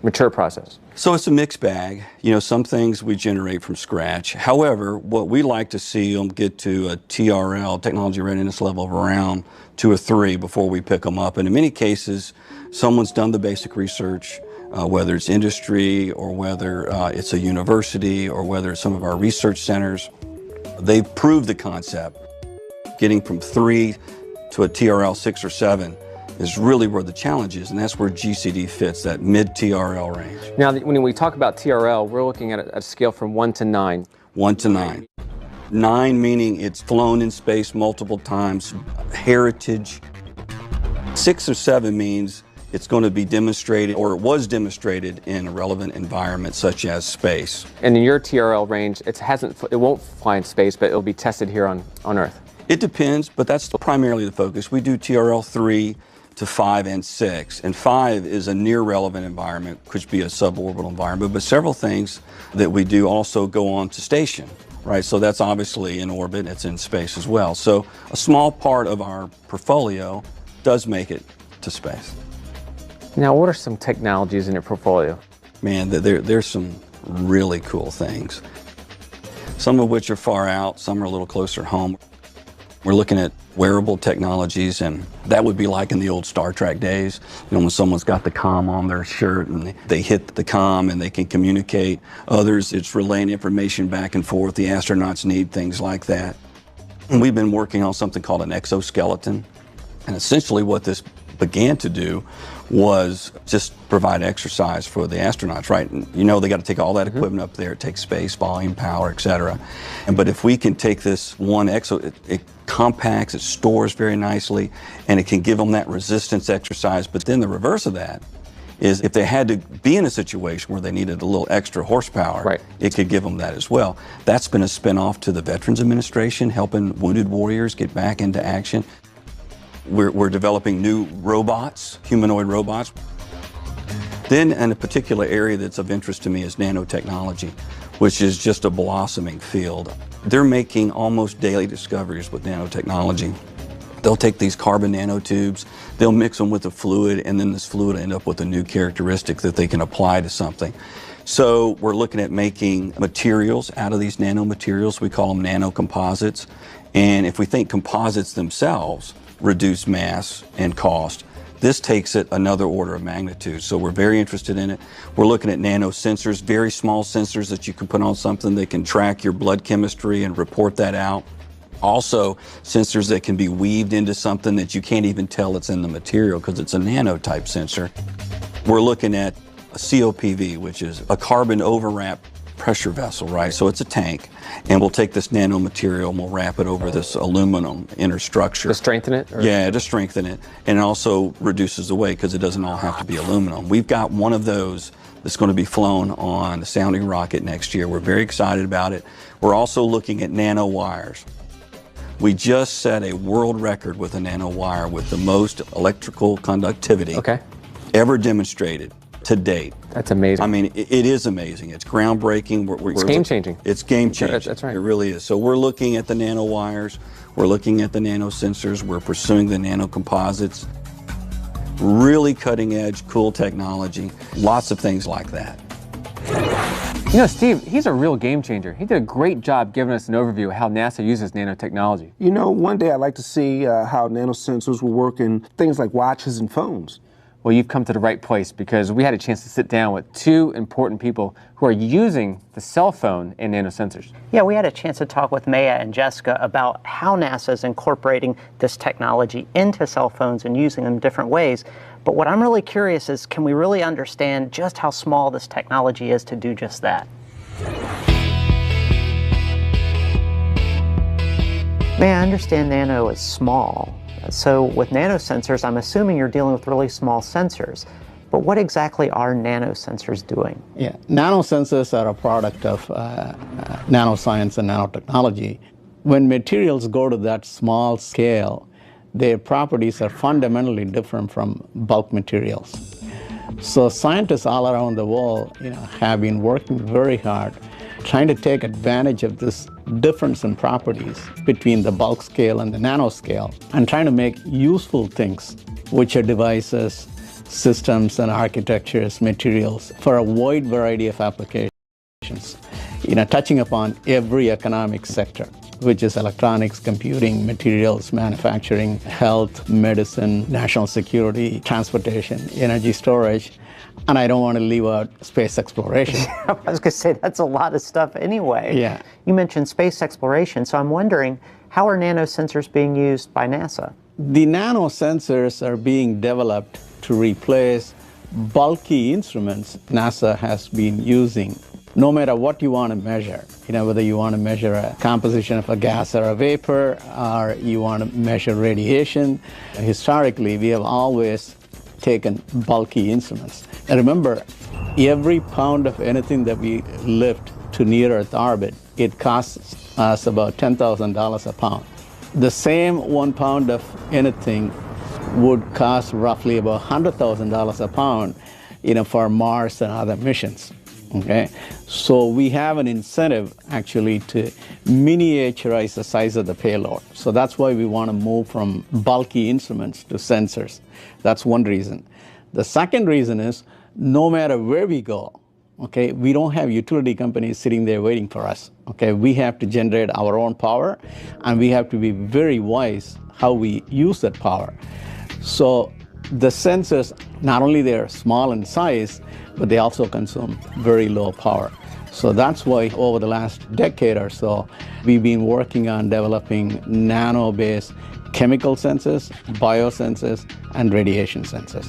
mature process? So it's a mixed bag. Some things we generate from scratch. However, what we like to see them get to a TRL, technology readiness level, of around 2 or 3 before we pick them up. And in many cases, someone's done the basic research, whether it's industry or whether it's a university or whether it's some of our research centers. They've proved the concept. Getting from 3 to a TRL 6 or 7 is really where the challenge is, and that's where GCD fits, that mid-TRL range. Now, when we talk about TRL, we're looking at a scale from 1 to 9. 1 to 9. 9 meaning it's flown in space multiple times, heritage. 6 or 7 means it's going to be demonstrated, or it was demonstrated, in a relevant environment such as space. And in your TRL range, it won't fly in space, but it'll be tested here on Earth. It depends, but that's primarily the focus. We do TRL 3 to 5 and 6, and 5 is a near relevant environment, could be a suborbital environment, but several things that we do also go on to station, right? So that's obviously in orbit, it's in space as well. So a small part of our portfolio does make it to space. Now, what are some technologies in your portfolio? Man, there's some really cool things. Some of which are far out, some are a little closer home. We're looking at wearable technologies, and that would be like in the old Star Trek days, you know, when someone's got the comm on their shirt and they hit the comm and they can communicate. Others, it's relaying information back and forth. The astronauts need things like that. And we've been working on something called an exoskeleton. And essentially what this began to do was just provide exercise for the astronauts, right? And you know, they got to take all that equipment up there. It takes space, volume, power, etc. But if we can take this one it compacts, it stores very nicely, and it can give them that resistance exercise. But then the reverse of that is if they had to be in a situation where they needed a little extra horsepower, right, it could give them that as well. That's been a spin-off to the Veterans Administration, helping wounded warriors get back into action. We're developing new robots, humanoid robots. Then, in a particular area that's of interest to me is nanotechnology, which is just a blossoming field. They're making almost daily discoveries with nanotechnology. They'll take these carbon nanotubes, they'll mix them with a fluid, and then this fluid will end up with a new characteristic that they can apply to something. So we're looking at making materials out of these nanomaterials. We call them nanocomposites. And if we think composites themselves reduce mass and cost, this takes it another order of magnitude. So we're very interested in it. We're looking at nanosensors, very small sensors that you can put on something that can track your blood chemistry and report that out. Also, sensors that can be weaved into something that you can't even tell it's in the material because it's a nano-type sensor. We're looking at a COPV, which is a carbon overwrap pressure vessel, right? So it's a tank, and we'll take this nanomaterial and we'll wrap it over this aluminum inner structure. To strengthen it? Or? Yeah, to strengthen it. And it also reduces the weight because it doesn't all have to be aluminum. We've got one of those that's going to be flown on the sounding rocket next year. We're very excited about it. We're also looking at nanowires. We just set a world record with a nanowire with the most electrical conductivity ever demonstrated to date. That's amazing. I mean, it is amazing. It's groundbreaking. It's game-changing. It's game-changing. That's right. It really is. So we're looking at the nanowires. We're looking at the nanosensors. We're pursuing the nanocomposites. Really cutting-edge, cool technology. Lots of things like that. You know, Steve, he's a real game changer. He did a great job giving us an overview of how NASA uses nanotechnology. You know, one day I'd like to see how nanosensors will work in things like watches and phones. Well, you've come to the right place because we had a chance to sit down with two important people who are using the cell phone and nanosensors. Yeah, we had a chance to talk with Maya and Jessica about how NASA is incorporating this technology into cell phones and using them in different ways. But what I'm really curious is, can we really understand just how small this technology is to do just that? May I understand nano is small. So with nanosensors, I'm assuming you're dealing with really small sensors. But what exactly are nanosensors doing? Yeah, nanosensors are a product of nanoscience and nanotechnology. When materials go to that small scale, their properties are fundamentally different from bulk materials. So scientists all around the world, have been working very hard trying to take advantage of this difference in properties between the bulk scale and the nanoscale and trying to make useful things, which are devices, systems and architectures, materials for a wide variety of applications, touching upon every economic sector, which is electronics, computing, materials, manufacturing, health, medicine, national security, transportation, energy storage. And I don't want to leave out space exploration. I was going to say, that's a lot of stuff anyway. Yeah. You mentioned space exploration, so I'm wondering, how are nanosensors being used by NASA? The nanosensors are being developed to replace bulky instruments NASA has been using no matter what you want to measure, whether you want to measure a composition of a gas or a vapor, or you want to measure radiation, historically we have always taken bulky instruments. And remember, every pound of anything that we lift to near Earth orbit, it costs us about $10,000 a pound. The same 1 pound of anything would cost roughly about $100,000 a pound, for Mars and other missions. Okay, so we have an incentive actually to miniaturize the size of the payload. So that's why we want to move from bulky instruments to sensors. That's one reason. The second reason is no matter where we go, okay, we don't have utility companies sitting there waiting for us. Okay, we have to generate our own power, and we have to be very wise how we use that power. So the sensors, not only they're small in size, but they also consume very low power. So that's why over the last decade or so, we've been working on developing nano-based chemical sensors, biosensors, and radiation sensors.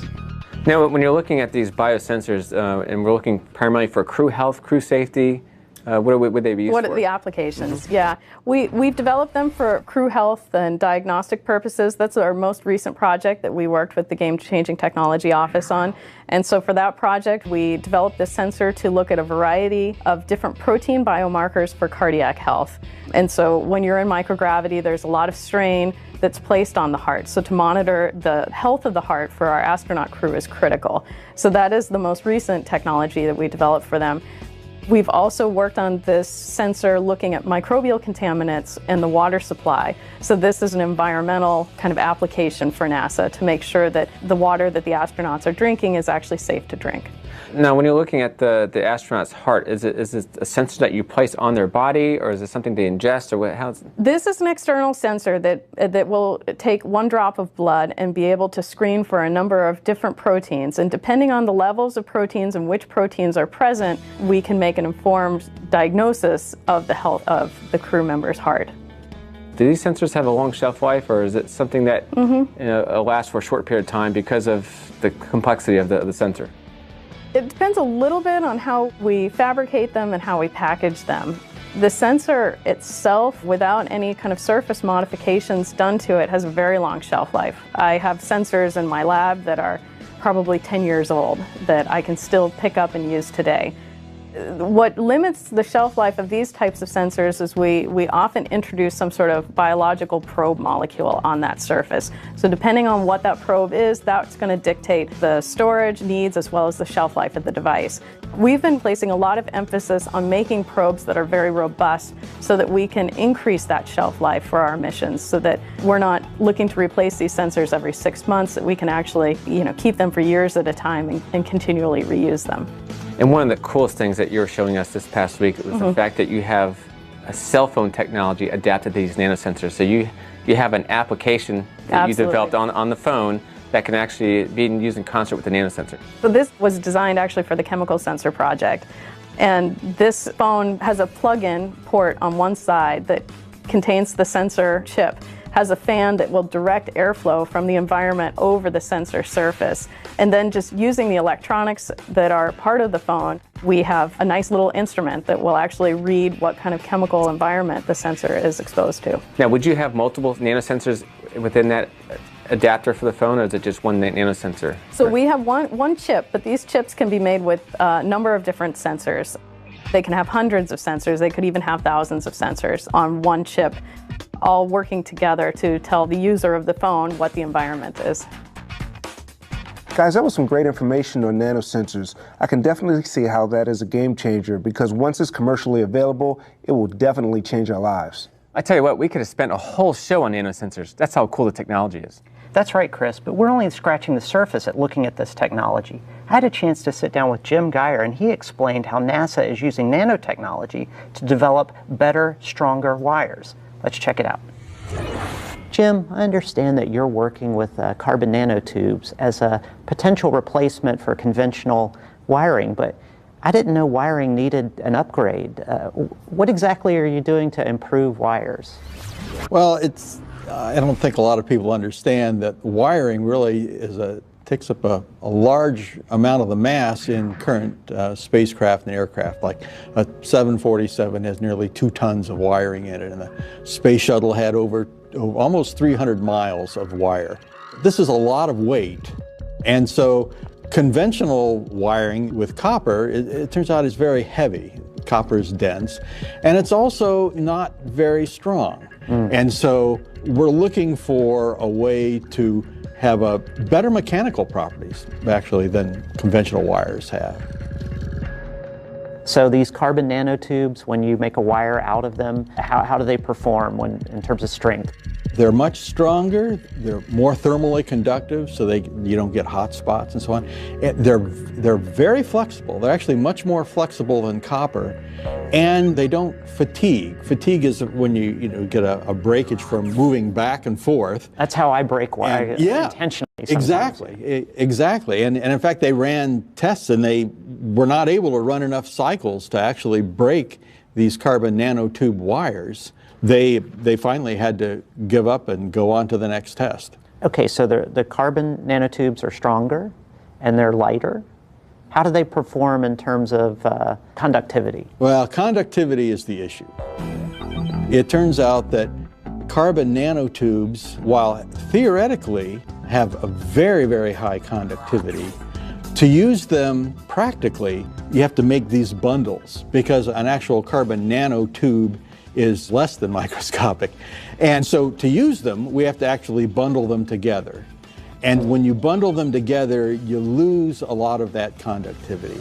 Now, when you're looking at these biosensors, and we're looking primarily for crew health, crew safety, what would they be used for? What are the applications? Yeah, we've developed them for crew health and diagnostic purposes. That's our most recent project that we worked with the Game Changing Technology Office on. And so for that project, we developed this sensor to look at a variety of different protein biomarkers for cardiac health. And so when you're in microgravity, there's a lot of strain that's placed on the heart. So to monitor the health of the heart for our astronaut crew is critical. So that is the most recent technology that we developed for them. We've also worked on this sensor looking at microbial contaminants in the water supply. So this is an environmental kind of application for NASA to make sure that the water that the astronauts are drinking is actually safe to drink. Now, when you're looking at the astronaut's heart, is it a sensor that you place on their body, or is it something they ingest, or what? How's it? This is an external sensor that will take 1 drop of blood and be able to screen for a number of different proteins. And depending on the levels of proteins and which proteins are present, we can make an informed diagnosis of the health of the crew member's heart. Do these sensors have a long shelf life, or is it something that lasts for a short period of time because of the complexity of the sensor? It depends a little bit on how we fabricate them and how we package them. The sensor itself, without any kind of surface modifications done to it, has a very long shelf life. I have sensors in my lab that are probably 10 years old that I can still pick up and use today. What limits the shelf life of these types of sensors is we often introduce some sort of biological probe molecule on that surface. So depending on what that probe is, that's going to dictate the storage needs as well as the shelf life of the device. We've been placing a lot of emphasis on making probes that are very robust so that we can increase that shelf life for our missions, so that we're not looking to replace these sensors every 6 months, that we can actually keep them for years at a time and continually reuse them. And one of the coolest things that you were showing us this past week was the fact that you have a cell phone technology adapted to these nanosensors. So you have an application that you developed on the phone that can actually be used in concert with the nanosensor. So this was designed actually for the chemical sensor project. And this phone has a plug-in port on one side that contains the sensor chip, has a fan that will direct airflow from the environment over the sensor surface. And then just using the electronics that are part of the phone, we have a nice little instrument that will actually read what kind of chemical environment the sensor is exposed to. Now, would you have multiple nanosensors within that adapter for the phone, or is it just one nanosensor? So we have one chip, but these chips can be made with a number of different sensors. They can have hundreds of sensors. They could even have thousands of sensors on one chip, all working together to tell the user of the phone what the environment is. Guys, that was some great information on nanosensors. I can definitely see how that is a game changer, because once it's commercially available, it will definitely change our lives. I tell you what, we could have spent a whole show on nanosensors. That's how cool the technology is. That's right, Chris, but we're only scratching the surface at looking at this technology. I had a chance to sit down with Jim Geyer, and he explained how NASA is using nanotechnology to develop better, stronger wires. Let's check it out. Jim, I understand that you're working with carbon nanotubes as a potential replacement for conventional wiring, but I didn't know wiring needed an upgrade. What exactly are you doing to improve wires? Well, I don't think a lot of people understand that wiring really is a takes up a large amount of the mass in current spacecraft and aircraft. Like a 747 has nearly 2 tons of wiring in it, and the space shuttle had almost 300 miles of wire. This is a lot of weight, and so conventional wiring with copper, it turns out, is very heavy. Copper is dense, and it's also not very strong. And so we're looking for a way to have a better mechanical properties, actually, than conventional wires have. So these carbon nanotubes, when you make a wire out of them, how do they perform in terms of strength? They're much stronger, they're more thermally conductive, so you don't get hot spots and so on. They're very flexible. They're actually much more flexible than copper, and they don't fatigue. Fatigue is when you get a breakage from moving back and forth. That's how I break wire, intentionally sometimes. Exactly. And in fact, they ran tests, and they were not able to run enough cycles to actually break these carbon nanotube wires. They finally had to give up and go on to the next test. Okay, so the carbon nanotubes are stronger and they're lighter. How do they perform in terms of conductivity? Well, conductivity is the issue. It turns out that carbon nanotubes, while theoretically have a very, very high conductivity, to use them practically, you have to make these bundles, because an actual carbon nanotube is less than microscopic. And so to use them, we have to actually bundle them together. And when you bundle them together, you lose a lot of that conductivity.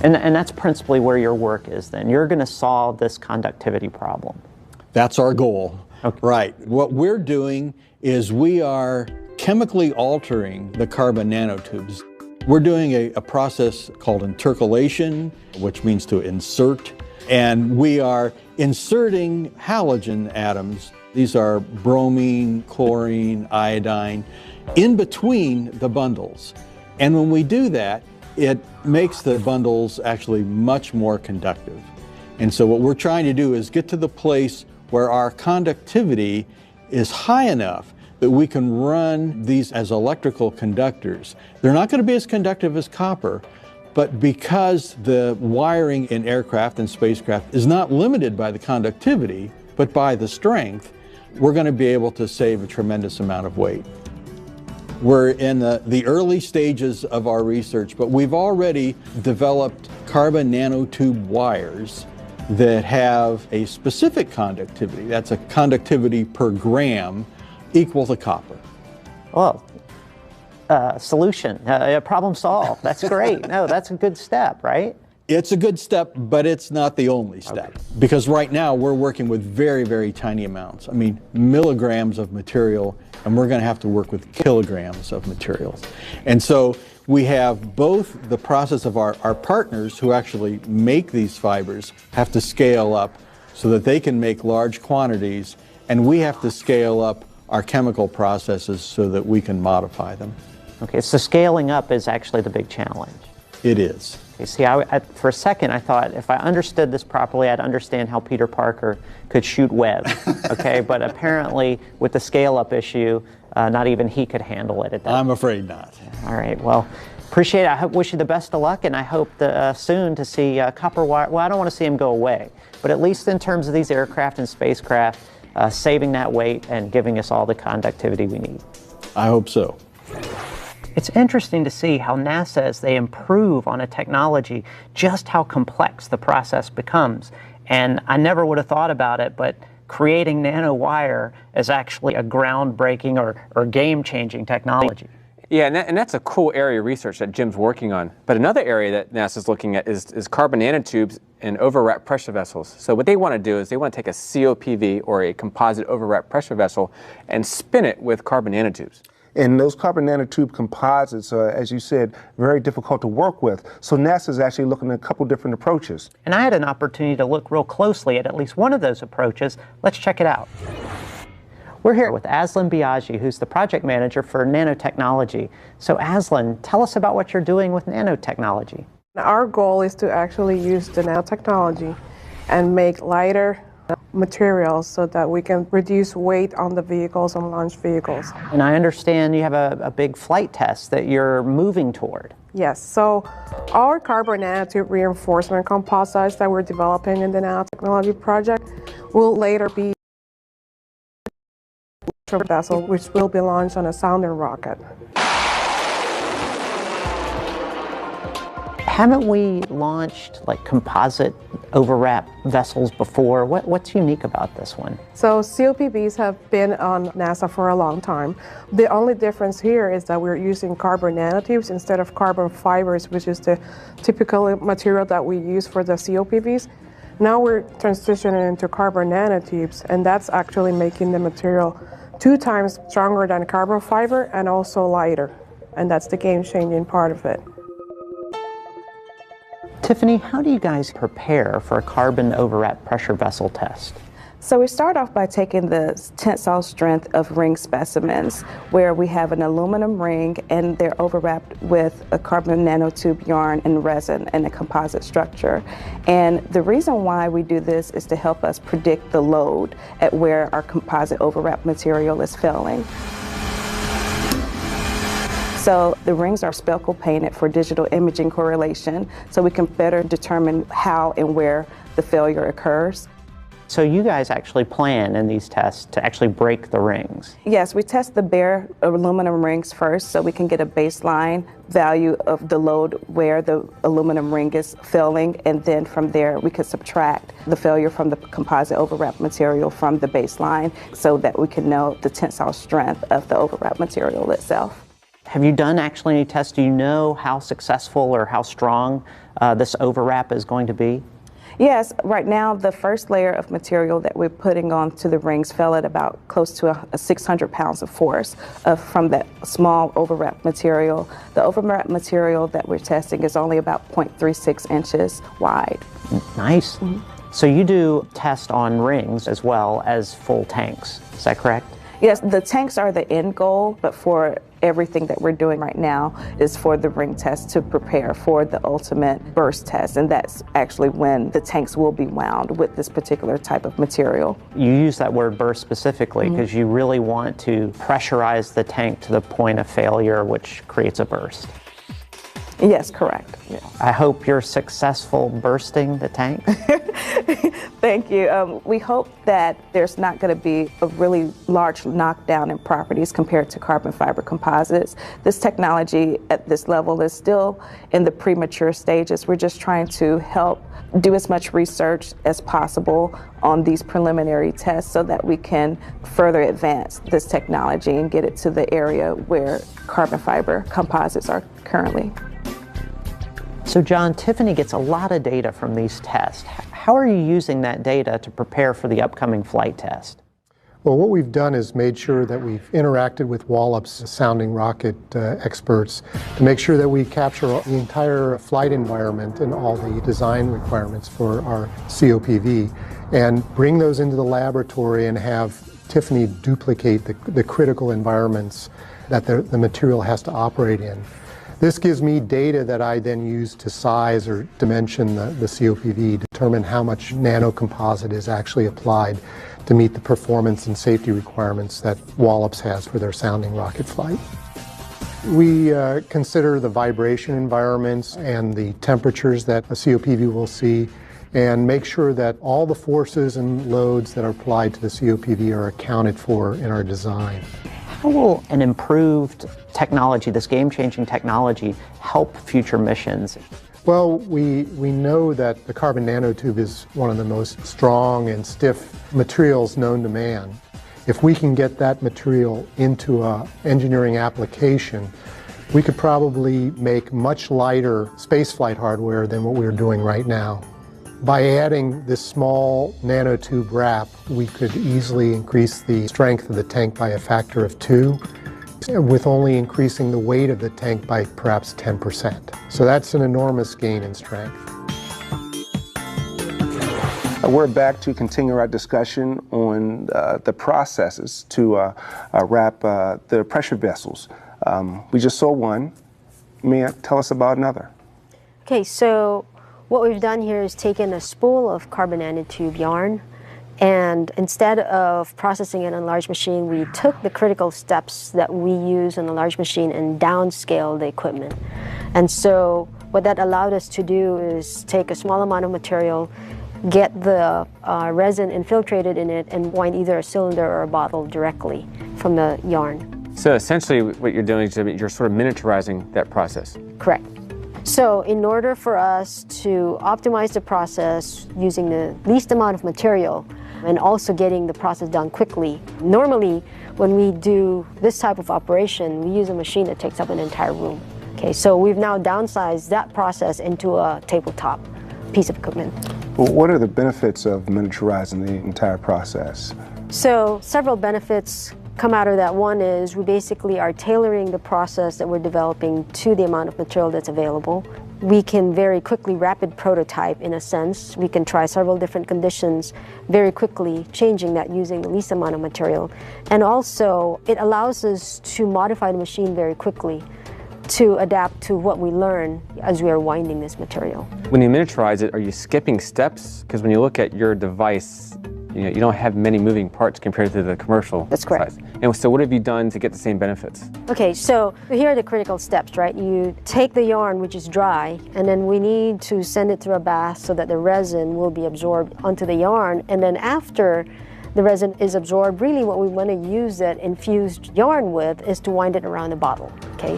And that's principally where your work is then. You're going to solve this conductivity problem. That's our goal. Okay. Right. What we're doing is we are chemically altering the carbon nanotubes. We're doing a process called intercalation, which means to insert. And we are inserting halogen atoms. These are bromine, chlorine, iodine, in between the bundles. And when we do that, it makes the bundles actually much more conductive. And so what we're trying to do is get to the place where our conductivity is high enough that we can run these as electrical conductors. They're not going to be as conductive as copper, but because the wiring in aircraft and spacecraft is not limited by the conductivity, but by the strength, we're going to be able to save a tremendous amount of weight. We're in the early stages of our research, but we've already developed carbon nanotube wires that have a specific conductivity. That's a conductivity per gram equal to copper. Well, solution, problem solved. That's great. No, that's a good step, right? It's a good step, but it's not the only step. Okay. Because right now we're working with very, very tiny amounts. I mean, milligrams of material, and we're going to have to work with kilograms of materials. And so we have both the process of our partners who actually make these fibers have to scale up so that they can make large quantities, and we have to scale up our chemical processes so that we can modify them. Okay, so scaling up is actually the big challenge. It is. Okay, see, for a second I thought if I understood this properly, I'd understand how Peter Parker could shoot web. Okay, but apparently with the scale-up issue, not even he could handle it at that. I'm afraid not. All right, well, appreciate it. I wish you the best of luck, and I hope soon to see copper wire. Well, I don't want to see them go away, but at least in terms of these aircraft and spacecraft, saving that weight and giving us all the conductivity we need. I hope so. It's interesting to see how NASA, as they improve on a technology, just how complex the process becomes. And I never would have thought about it, but creating nanowire is actually a groundbreaking or game-changing technology. Yeah, and that's a cool area of research that Jim's working on. But another area that NASA's looking at is carbon nanotubes and overwrap pressure vessels. So what they want to do is they want to take a COPV, or a composite overwrap pressure vessel, and spin it with carbon nanotubes. And those carbon nanotube composites are, as you said, very difficult to work with. So NASA is actually looking at a couple different approaches. And I had an opportunity to look real closely at least one of those approaches. Let's check it out. We're here with Aslan Biagi, who's the project manager for nanotechnology. So Aslan, tell us about what you're doing with nanotechnology. Our goal is to actually use the nanotechnology and make lighter, materials so that we can reduce weight on the vehicles and launch vehicles. And I understand you have a big flight test that you're moving toward. Yes, so our carbon nanotube reinforcement composites that we're developing in the nanotechnology project will later be a vessel which will be launched on a sounding rocket. Haven't we launched like composite overwrap vessels before? What's unique about this one? So COPVs have been on NASA for a long time. The only difference here is that we're using carbon nanotubes instead of carbon fibers, which is the typical material that we use for the COPVs. Now we're transitioning into carbon nanotubes, and that's actually making the material 2 times stronger than carbon fiber and also lighter. And that's the game-changing part of it. Tiffany, how do you guys prepare for a carbon overwrap pressure vessel test? So we start off by taking the tensile strength of ring specimens, where we have an aluminum ring and they're overwrapped with a carbon nanotube yarn and resin and a composite structure. And the reason why we do this is to help us predict the load at where our composite overwrap material is failing. So the rings are speckle painted for digital imaging correlation, so we can better determine how and where the failure occurs. So you guys actually plan in these tests to actually break the rings? Yes, we test the bare aluminum rings first so we can get a baseline value of the load where the aluminum ring is failing, and then from there we can subtract the failure from the composite overwrap material from the baseline so that we can know the tensile strength of the overwrap material itself. Have you done actually any tests? Do you know how successful or how strong this overwrap is going to be? Yes, right now the first layer of material that we're putting onto the rings fell at about close to 600 pounds of force from that small overwrap material. The overwrap material that we're testing is only about 0.36 inches wide. Nice. Mm-hmm. So you do test on rings as well as full tanks, is that correct? Yes, the tanks are the end goal, but for everything that we're doing right now is for the ring test to prepare for the ultimate burst test, and that's actually when the tanks will be wound with this particular type of material. You use that word burst specifically because you really want to pressurize the tank to the point of failure, which creates a burst. Yes, correct. Yeah. I hope you're successful bursting the tank. Thank you. We hope that there's not going to be a really large knockdown in properties compared to carbon fiber composites. This technology at this level is still in the premature stages. We're just trying to help do as much research as possible on these preliminary tests so that we can further advance this technology and get it to the area where carbon fiber composites are currently. So John, Tiffany gets a lot of data from these tests. How are you using that data to prepare for the upcoming flight test? Well, what we've done is made sure that we've interacted with Wallop's sounding rocket experts to make sure that we capture the entire flight environment and all the design requirements for our COPV and bring those into the laboratory and have Tiffany duplicate the critical environments that the material has to operate in. This gives me data that I then use to size or dimension the COPV, determine how much nanocomposite is actually applied to meet the performance and safety requirements that Wallops has for their sounding rocket flight. We consider the vibration environments and the temperatures that a COPV will see and make sure that all the forces and loads that are applied to the COPV are accounted for in our design. How will an improved technology, this game-changing technology, help future missions? Well, we know that the carbon nanotube is one of the most strong and stiff materials known to man. If we can get that material into an engineering application, we could probably make much lighter spaceflight hardware than what we're doing right now. By adding this small nanotube wrap, we could easily increase the strength of the tank by a factor of 2, with only increasing the weight of the tank by perhaps 10%. So that's an enormous gain in strength. We're back to continue our discussion on the processes to wrap the pressure vessels. We just saw one. May you tell us about another? Okay, so what we've done here is taken a spool of carbon nanotube yarn And instead of processing it in a large machine, we took the critical steps that we use in a large machine and downscaled the equipment. And so what that allowed us to do is take a small amount of material, get the resin infiltrated in it, and wind either a cylinder or a bottle directly from the yarn. So essentially what you're doing is you're sort of miniaturizing that process. Correct. So in order for us to optimize the process using the least amount of material and also getting the process done quickly, normally when we do this type of operation, we use a machine that takes up an entire room. Okay, so we've now downsized that process into a tabletop piece of equipment. Well, what are the benefits of miniaturizing the entire process? So several benefits come out of that. One is we basically are tailoring the process that we're developing to the amount of material that's available. We can very quickly rapid prototype in a sense. We can try several different conditions very quickly, changing that using the least amount of material. And also it allows us to modify the machine very quickly to adapt to what we learn as we are winding this material. When you miniaturize it, are you skipping steps? Because when you look at your device, you don't have many moving parts compared to the commercial That's correct. size. And so what have you done to get the same benefits? Okay, so here are the critical steps, right? You take the yarn, which is dry, and then we need to send it through a bath so that the resin will be absorbed onto the yarn. And then after the resin is absorbed, really what we want to use that infused yarn with is to wind it around the bottle, okay?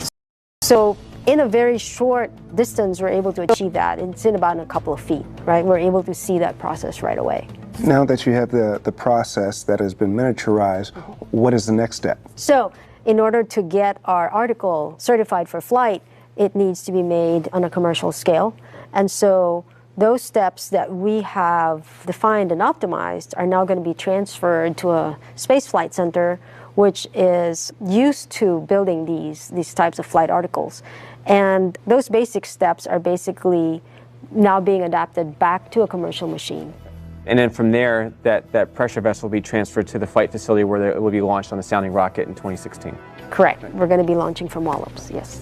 So in a very short distance, we're able to achieve that. It's in about a couple of feet, right? We're able to see that process right away. Now that you have the process that has been miniaturized, what is the next step? So in order to get our article certified for flight, it needs to be made on a commercial scale. And so those steps that we have defined and optimized are now going to be transferred to a space flight center, which is used to building these types of flight articles. And those basic steps are basically now being adapted back to a commercial machine. And then from there, that pressure vessel will be transferred to the flight facility where it will be launched on the sounding rocket in 2016. Correct. We're going to be launching from Wallops, yes.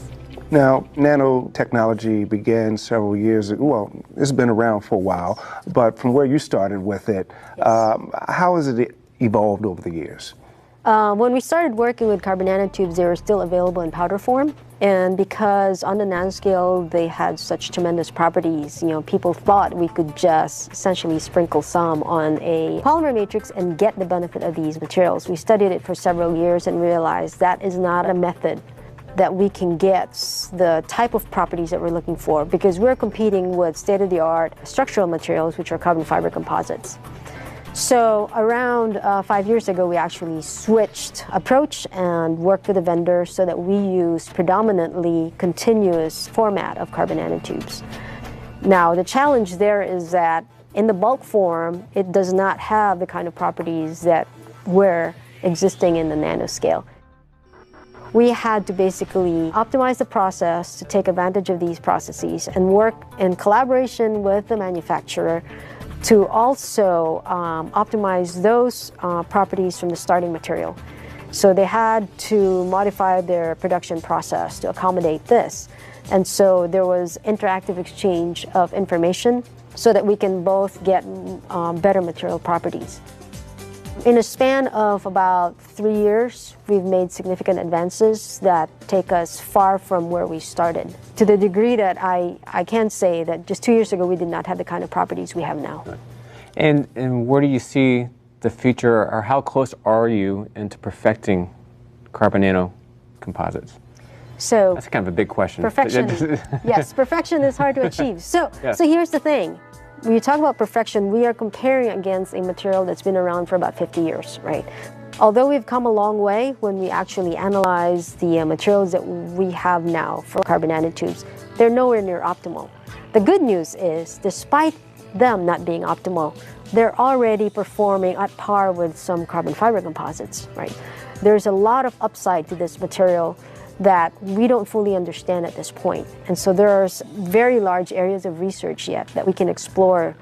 Now, nanotechnology began several years ago. Well, it's been around for a while, but from where you started with it, yes. How has it evolved over the years? When we started working with carbon nanotubes, they were still available in powder form. And because on the nanoscale they had such tremendous properties, people thought we could just essentially sprinkle some on a polymer matrix and get the benefit of these materials. We studied it for several years and realized that is not a method that we can get the type of properties that we're looking for, because we're competing with state-of-the-art structural materials, which are carbon fiber composites. So around 5 years ago, we actually switched approach and worked with a vendor so that we use predominantly continuous format of carbon nanotubes. Now, the challenge there is that in the bulk form, it does not have the kind of properties that were existing in the nanoscale. We had to basically optimize the process to take advantage of these processes and work in collaboration with the manufacturer to also optimize those properties from the starting material. So they had to modify their production process to accommodate this. And so there was interactive exchange of information so that we can both get better material properties. In a span of about 3 years, we've made significant advances that take us far from where we started, to the degree that I can say that just 2 years ago we did not have the kind of properties we have now. And where do you see the future, or how close are you into perfecting carbon nano composites? So that's kind of a big question. Perfection, yes, perfection is hard to achieve. So here's the thing. When you talk about perfection, we are comparing against a material that's been around for about 50 years, right? Although we've come a long way when we actually analyze the materials that we have now for carbon nanotubes, they're nowhere near optimal. The good news is, despite them not being optimal, they're already performing at par with some carbon fiber composites, right? There's a lot of upside to this material that we don't fully understand at this point. And so there's very large areas of research yet that we can explore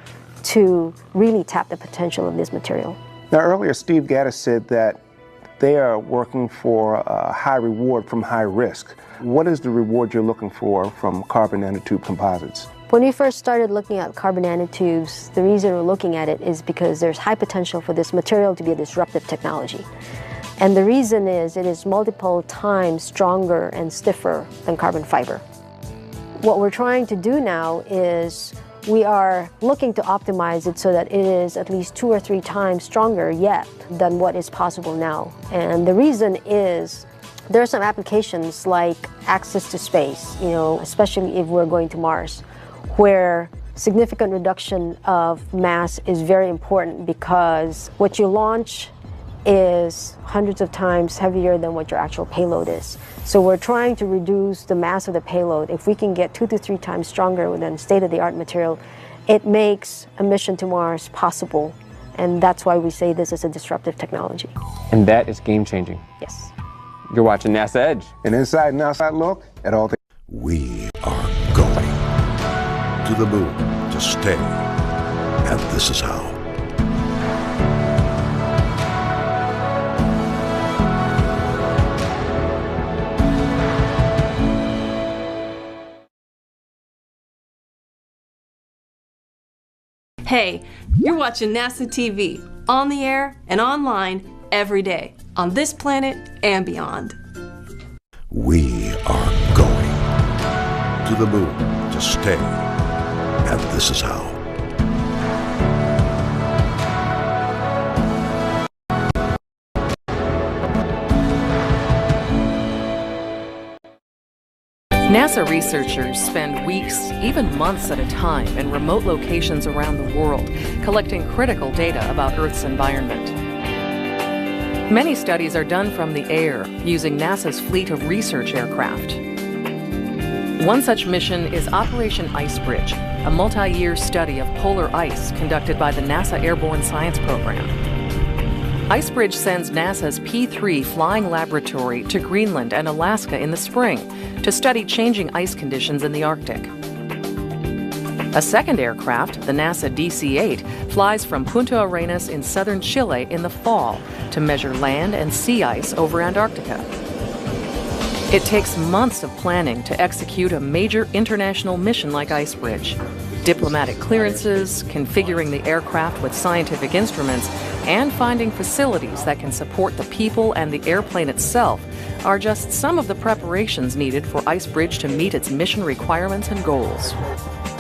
to really tap the potential of this material. Now, earlier Steve Gaddis said that they are working for a high reward from high risk. What is the reward you're looking for from carbon nanotube composites? When we first started looking at carbon nanotubes, the reason we're looking at it is because there's high potential for this material to be a disruptive technology. And the reason is it is multiple times stronger and stiffer than carbon fiber. What we're trying to do now is we are looking to optimize it so that it is at least 2 or 3 times stronger yet than what is possible now. And the reason is there are some applications like access to space, especially if we're going to Mars, where significant reduction of mass is very important because what you launch is hundreds of times heavier than what your actual payload is. So we're trying to reduce the mass of the payload. If we can get 2 to 3 times stronger than state-of-the-art material, it makes a mission to Mars possible. And that's why we say this is a disruptive technology. And that is game-changing. Yes. You're watching NASA Edge. And inside NASA look at all the... We are going to the moon to stay. And this is how. Hey, you're watching NASA TV, on the air and online every day, on this planet and beyond. We are going to the moon to stay. And this is how. NASA researchers spend weeks, even months at a time, in remote locations around the world, collecting critical data about Earth's environment. Many studies are done from the air, using NASA's fleet of research aircraft. One such mission is Operation Icebridge, a multi-year study of polar ice conducted by the NASA Airborne Science Program. Icebridge sends NASA's P3 flying laboratory to Greenland and Alaska in the spring to study changing ice conditions in the Arctic. A second aircraft, the NASA DC-8, flies from Punta Arenas in southern Chile in the fall to measure land and sea ice over Antarctica. It takes months of planning to execute a major international mission like Icebridge. Diplomatic clearances, configuring the aircraft with scientific instruments, and finding facilities that can support the people and the airplane itself are just some of the preparations needed for Icebridge to meet its mission requirements and goals.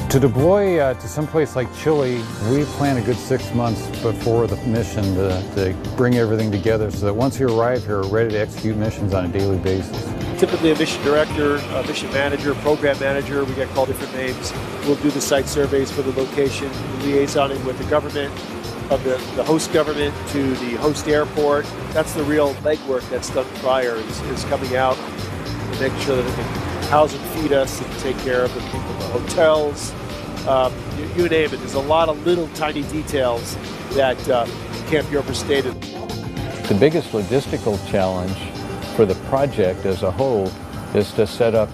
To deploy to someplace like Chile, we plan a good 6 months before the mission to bring everything together so that once you arrive here, we're ready to execute missions on a daily basis. Typically a mission director, a mission manager, program manager, we get called different names. We'll do the site surveys for the location, liaisoning with the government, of the host government to the host airport. That's the real legwork that's done prior, is coming out and making sure that they can house and feed us and take care of the people in the hotels. You name it. There's a lot of little tiny details that can't be overstated. The biggest logistical challenge for the project as a whole is to set up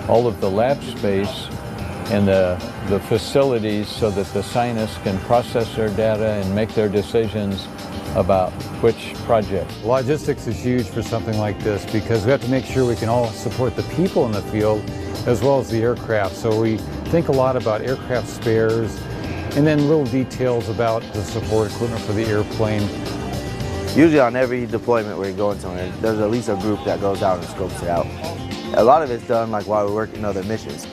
all of the lab space and the facilities so that the scientists can process their data and make their decisions about which project. Logistics is huge for something like this because we have to make sure we can all support the people in the field as well as the aircraft. So we think a lot about aircraft spares and then little details about the support equipment for the airplane. Usually on every deployment we're going somewhere, there's at least a group that goes out and scopes it out. A lot of it's done like while we're working other missions.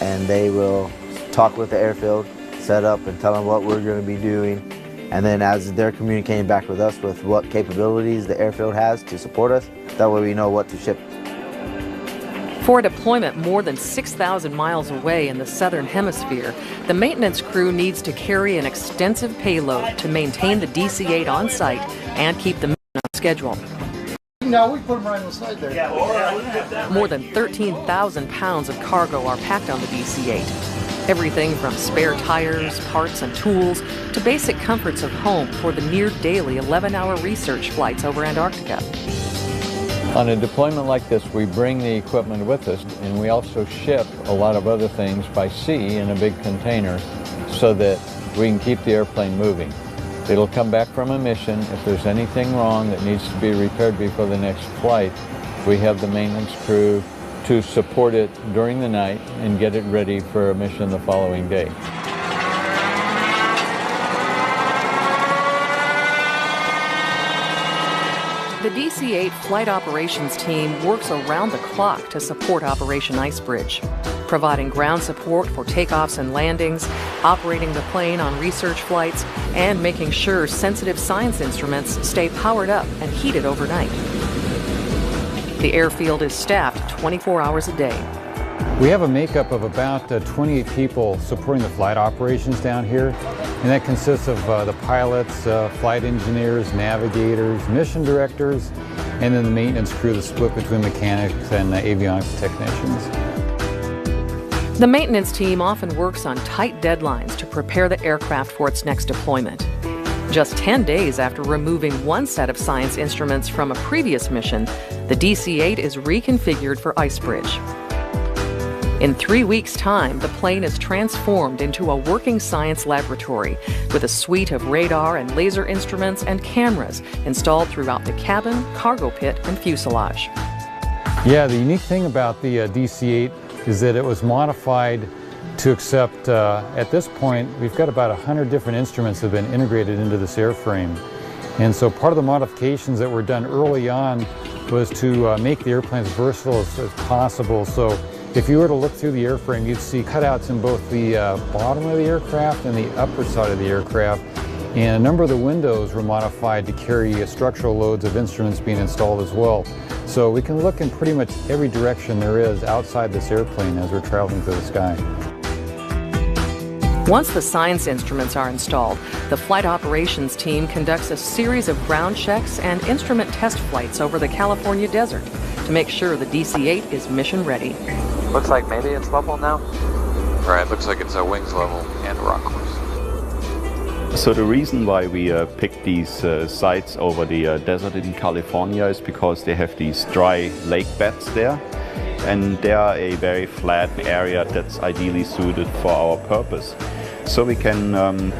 And they will talk with the airfield, set up and tell them what we're going to be doing. And then as they're communicating back with us with what capabilities the airfield has to support us, that way we know what to ship. For a deployment more than 6,000 miles away in the southern hemisphere, the maintenance crew needs to carry an extensive payload to maintain the DC-8 on site and keep the mission on schedule. No, we put them right on the side there. More than 13,000 pounds of cargo are packed on the DC-8. Everything from spare tires, parts, and tools to basic comforts of home for the near-daily 11-hour research flights over Antarctica. On a deployment like this, we bring the equipment with us, and we also ship a lot of other things by sea in a big container so that we can keep the airplane moving. It'll come back from a mission. If there's anything wrong that needs to be repaired before the next flight, we have the maintenance crew to support it during the night and get it ready for a mission the following day. The DC-8 flight operations team works around the clock to support Operation Icebridge, providing ground support for takeoffs and landings, operating the plane on research flights, and making sure sensitive science instruments stay powered up and heated overnight. The airfield is staffed 24 hours a day. We have a makeup of about 28 people supporting the flight operations down here, and that consists of the pilots, flight engineers, navigators, mission directors, and then the maintenance crew that's split between mechanics and avionics technicians. The maintenance team often works on tight deadlines to prepare the aircraft for its next deployment. Just 10 days after removing one set of science instruments from a previous mission, the DC-8 is reconfigured for Icebridge. In 3 weeks' time, the plane is transformed into a working science laboratory with a suite of radar and laser instruments and cameras installed throughout the cabin, cargo pit, and fuselage. Yeah, the unique thing about the DC-8 is that it was modified to accept, at this point, we've got about 100 different instruments that have been integrated into this airframe. And so part of the modifications that were done early on was to make the airplane as versatile as possible. So if you were to look through the airframe, you'd see cutouts in both the bottom of the aircraft and the upper side of the aircraft. And a number of the windows were modified to carry structural loads of instruments being installed as well. So we can look in pretty much every direction there is outside this airplane as we're traveling through the sky. Once the science instruments are installed, the flight operations team conducts a series of ground checks and instrument test flights over the California desert to make sure the DC-8 is mission ready. Looks like maybe it's level now. Right, looks like it's a wings level and rock course. So the reason why we picked these sites over the desert in California is because they have these dry lake beds there, and they are a very flat area that's ideally suited for our purpose. So we can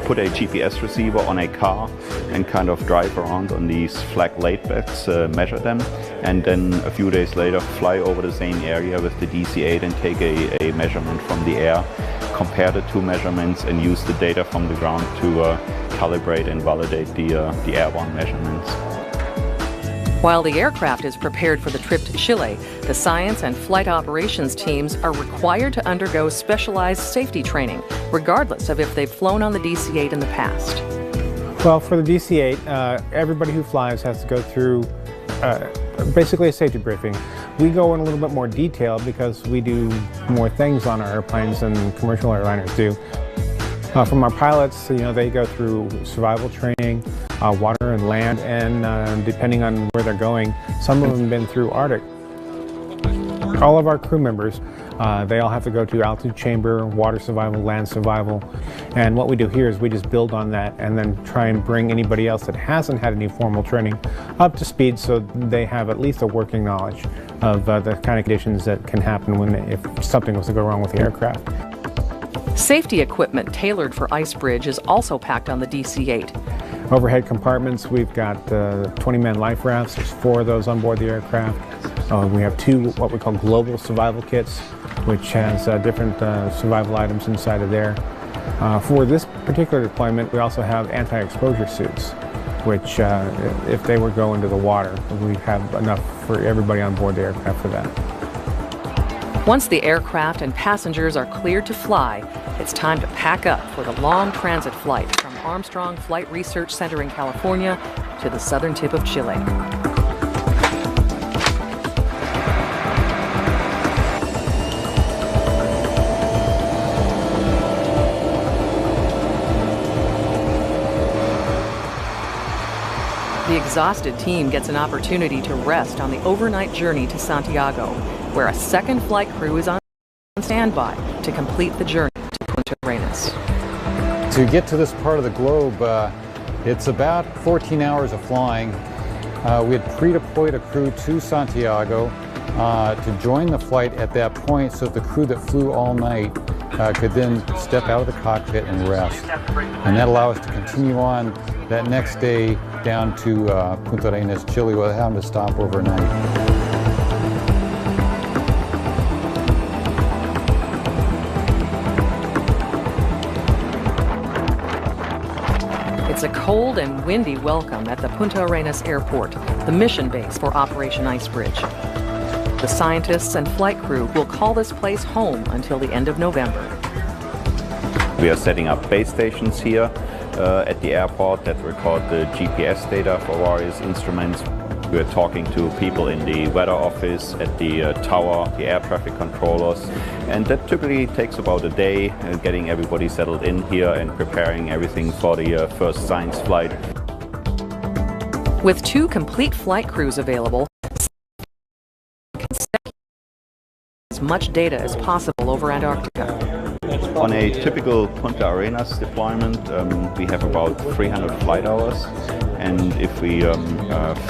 put a GPS receiver on a car and kind of drive around on these flat lake beds, measure them, and then a few days later fly over the same area with the DC-8 and take a measurement from the air, compare the two measurements and use the data from the ground to calibrate and validate the airborne measurements. While the aircraft is prepared for the trip to Chile, the science and flight operations teams are required to undergo specialized safety training, regardless of if they've flown on the DC-8 in the past. Well, for the DC-8, everybody who flies has to go through basically a safety briefing. We go in a little bit more detail because we do more things on our airplanes than commercial airliners do. From our pilots, they go through survival training, water and land, and depending on where they're going, some of them have been through Arctic. All of our crew members, they all have to go to altitude chamber, water survival, land survival, and what we do here is we just build on that and then try and bring anybody else that hasn't had any formal training up to speed so they have at least a working knowledge of the kind of conditions that can happen if something was to go wrong with the aircraft. Safety equipment tailored for Icebridge is also packed on the DC-8. Overhead compartments, we've got 20-man life rafts. There's 4 of those on board the aircraft. We have 2 what we call global survival kits, which has different survival items inside of there. For this particular deployment, we also have anti-exposure suits, which if they were to go into the water, we have enough for everybody on board the aircraft for that. Once the aircraft and passengers are cleared to fly, it's time to pack up for the long transit flight from Armstrong Flight Research Center in California to the southern tip of Chile. The exhausted team gets an opportunity to rest on the overnight journey to Santiago, where a second flight crew is on standby to complete the journey to Punta Arenas. To get to this part of the globe, it's about 14 hours of flying. We had pre-deployed a crew to Santiago to join the flight at that point so that the crew that flew all night could then step out of the cockpit and rest. And that allowed us to continue on that next day down to Punta Arenas, Chile, without having to stop overnight. a cold and windy welcome at the Punta Arenas Airport, the mission base for Operation Icebridge. The scientists and flight crew will call this place home until the end of November. We are setting up base stations here at the airport that record the GPS data for various instruments. We are talking to people in the weather office, at the tower, the air traffic controllers, and that typically takes about a day, getting everybody settled in here and preparing everything for the first science flight. With 2 complete flight crews available, as much data as possible over Antarctica. On a typical Punta Arenas deployment, we have about 300 flight hours, and if we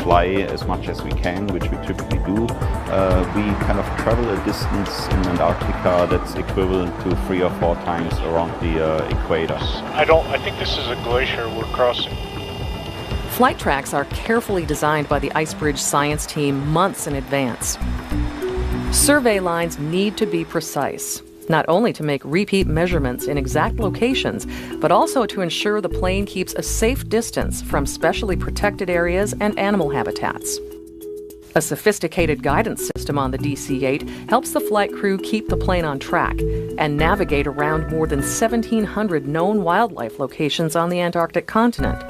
fly as much as we can, which we typically do, we kind of travel a distance in Antarctica that's equivalent to 3 or 4 times around the equator. I think this is a glacier we're crossing. Flight tracks are carefully designed by the Icebridge science team months in advance. Survey lines need to be precise, not only to make repeat measurements in exact locations, but also to ensure the plane keeps a safe distance from specially protected areas and animal habitats. A sophisticated guidance system on the DC-8 helps the flight crew keep the plane on track and navigate around more than 1,700 known wildlife locations on the Antarctic continent.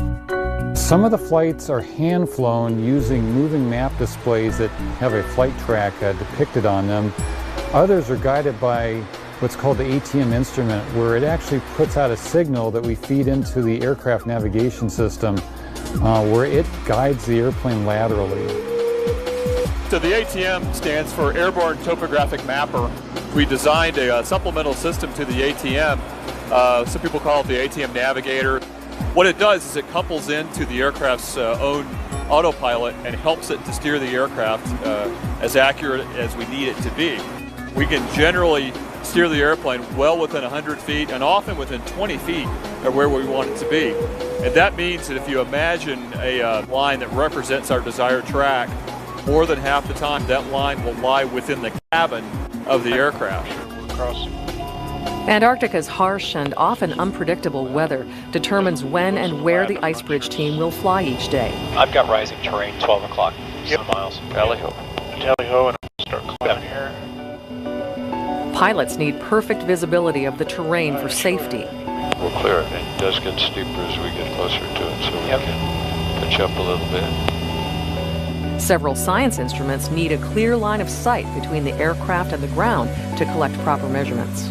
Some of the flights are hand-flown using moving map displays that have a flight track depicted on them. Others are guided by what's called the ATM instrument, where it actually puts out a signal that we feed into the aircraft navigation system, where it guides the airplane laterally. So the ATM stands for Airborne Topographic Mapper. We designed a supplemental system to the ATM. Some people call it the ATM Navigator. What it does is it couples into the aircraft's own autopilot and helps it to steer the aircraft as accurate as we need it to be. We can generally steer the airplane well within 100 feet and often within 20 feet of where we want it to be. And that means that if you imagine a line that represents our desired track, more than half the time that line will lie within the cabin of the aircraft. Antarctica's harsh and often unpredictable weather determines when and where the Icebridge team will fly each day. I've got rising terrain, 12 o'clock, 7 miles. Tally-ho. Tally-ho, and I'll start climbing here. Pilots need perfect visibility of the terrain for safety. We'll clear it. It does get steeper as we get closer to it, so we can pitch up a little bit. Several science instruments need a clear line of sight between the aircraft and the ground to collect proper measurements.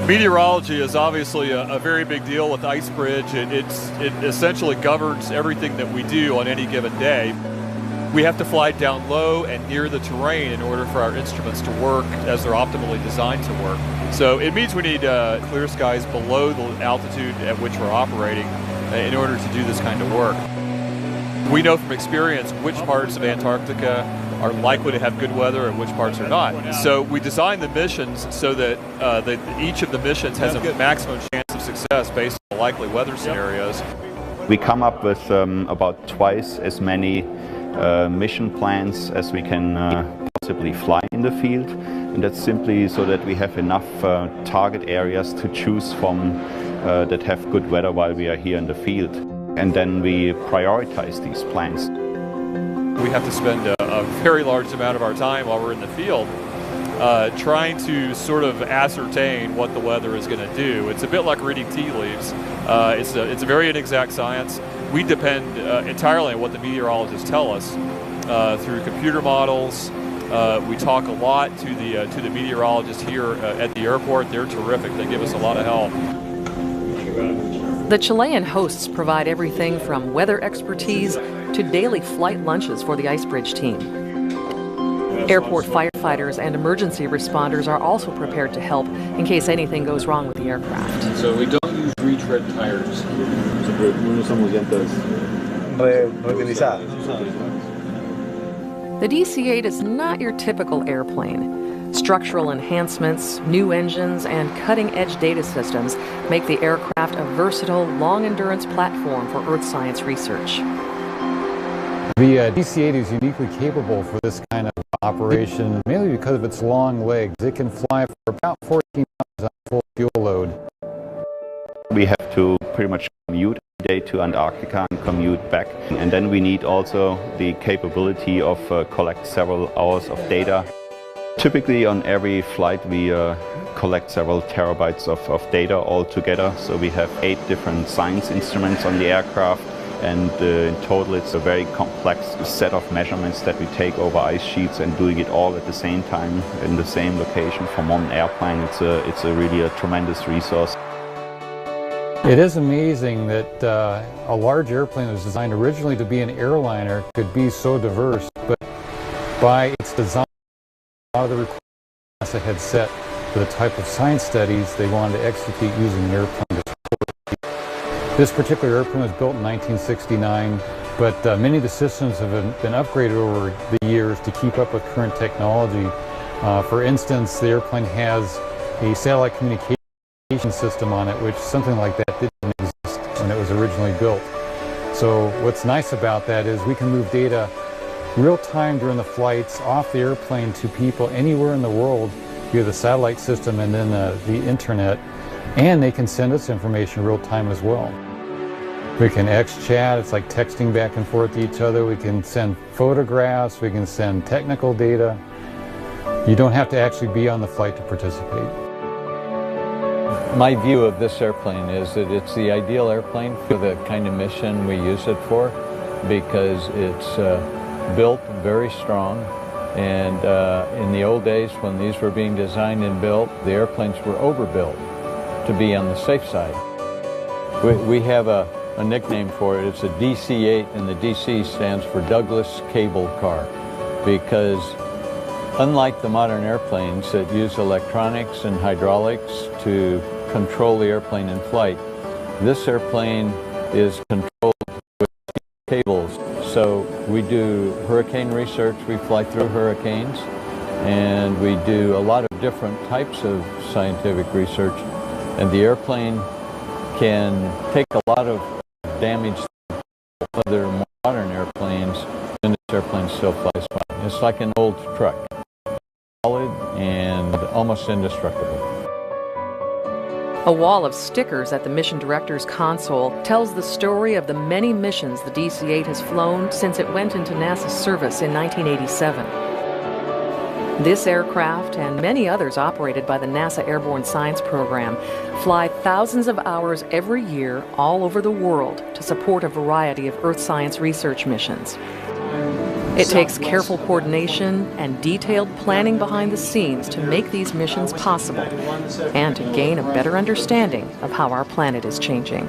Meteorology is obviously a very big deal with Icebridge. It essentially governs everything that we do on any given day. We have to fly down low and near the terrain in order for our instruments to work as they're optimally designed to work. So it means we need clear skies below the altitude at which we're operating in order to do this kind of work. We know from experience which parts of Antarctica are likely to have good weather and which parts are not. So we design the missions so that each of the missions has a maximum chance of success based on the likely weather scenarios. We come up with about twice as many mission plans as we can possibly fly in the field, and that's simply so that we have enough target areas to choose from that have good weather while we are here in the field. And then we prioritize these plans. We have to spend a very large amount of our time while we're in the field trying to sort of ascertain what the weather is going to do. It's a bit like reading tea leaves. It's a very inexact science. We depend entirely on what the meteorologists tell us through computer models. We talk a lot to the meteorologists here at the airport. They're terrific. They give us a lot of help. The Chilean hosts provide everything from weather expertise to daily flight lunches for the Icebridge team. Airport firefighters and emergency responders are also prepared to help in case anything goes wrong with the aircraft. So we don't use retread tires. The DC-8 is not your typical airplane. Structural enhancements, new engines, and cutting-edge data systems make the aircraft a versatile, long-endurance platform for Earth science research. The DC-8 is uniquely capable for this kind of operation, mainly because of its long legs. It can fly for about 14 hours on full fuel load. We have to pretty much commute day to Antarctica and commute back. And then we need also the capability of collect several hours of data. Typically on every flight we collect several terabytes of data all together. So we have 8 different science instruments on the aircraft, and in total it's a very complex set of measurements that we take over ice sheets, and doing it all at the same time in the same location from one airplane. It's really a tremendous resource. It is amazing that a large airplane that was designed originally to be an airliner could be so diverse, but by its design, a lot of the requirements NASA had set for the type of science studies they wanted to execute using an airplane to support. This particular airplane was built in 1969, but many of the systems have been upgraded over the years to keep up with current technology. For instance, the airplane has a satellite communication system on it, which something like that didn't exist when it was originally built. So what's nice about that is we can move data real time during the flights off the airplane to people anywhere in the world via the satellite system and then the internet, and they can send us information real time as well. We can X-chat, it's like texting back and forth to each other. We can send photographs, we can send technical data. You don't have to actually be on the flight to participate. My view of this airplane is that it's the ideal airplane for the kind of mission we use it for, because it's built very strong, and in the old days when these were being designed and built, the airplanes were overbuilt to be on the safe side. We have a nickname for it. It's a DC-8, and the DC stands for Douglas Cable Car, because unlike the modern airplanes that use electronics and hydraulics to control the airplane in flight, this airplane is controlled with cables. So we do hurricane research, we fly through hurricanes, and we do a lot of different types of scientific research, and the airplane can take a lot of damage to other modern airplanes, and this airplane still flies fine. It's like an old truck, solid and almost indestructible. A wall of stickers at the mission director's console tells the story of the many missions the DC-8 has flown since it went into NASA service in 1987. This aircraft and many others operated by the NASA Airborne Science Program fly thousands of hours every year all over the world to support a variety of Earth science research missions. It takes careful coordination and detailed planning behind the scenes to make these missions possible and to gain a better understanding of how our planet is changing.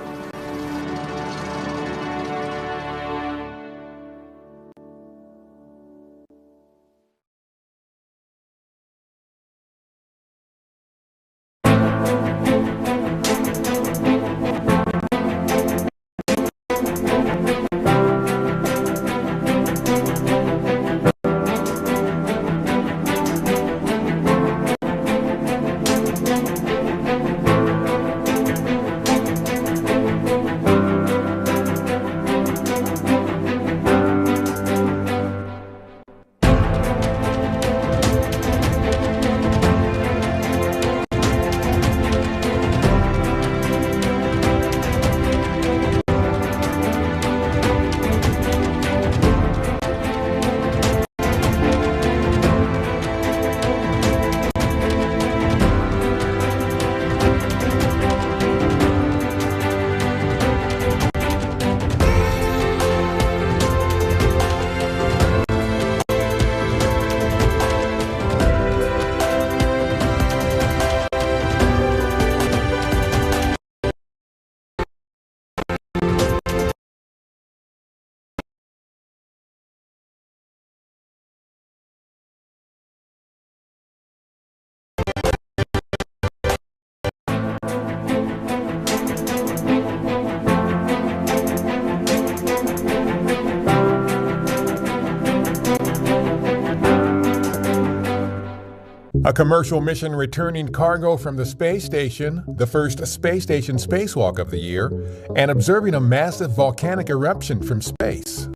A commercial mission returning cargo from the space station, the first space station spacewalk of the year, and observing a massive volcanic eruption from space.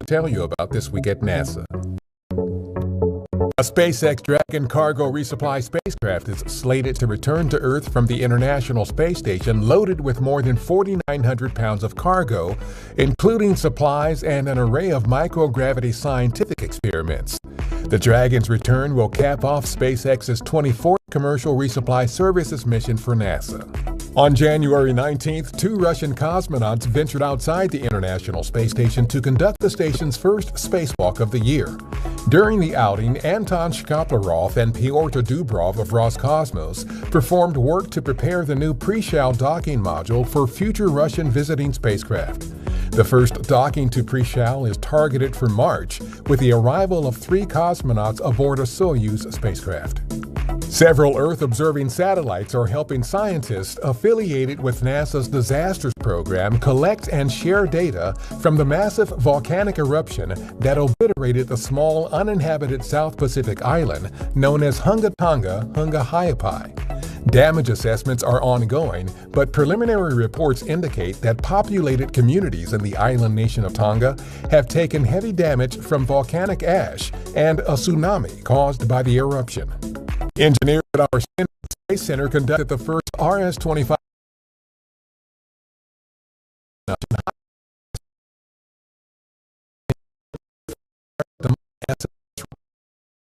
I'll tell you about this week at NASA. A SpaceX Dragon cargo resupply spacecraft is slated to return to Earth from the International Space Station loaded with more than 4,900 pounds of cargo, including supplies and an array of microgravity scientific experiments. The Dragon's return will cap off SpaceX's 24th commercial resupply services mission for NASA. On January 19th, 2 Russian cosmonauts ventured outside the International Space Station to conduct the station's first spacewalk of the year. During the outing, Anton Shkaplerov and Pyotr Dubrov of Roscosmos performed work to prepare the new pre-shell docking module for future Russian visiting spacecraft. The first docking to pre-shell is targeted for March, with the arrival of 3 cosmonauts aboard a Soyuz spacecraft. Several Earth-observing satellites are helping scientists affiliated with NASA's disasters program collect and share data from the massive volcanic eruption that obliterated the small uninhabited South Pacific island known as Hunga-Tonga Hunga-Ha'apai. Damage assessments are ongoing, but preliminary reports indicate that populated communities in the island nation of Tonga have taken heavy damage from volcanic ash and a tsunami caused by the eruption. Engineers at our Space Center conducted the first RS-25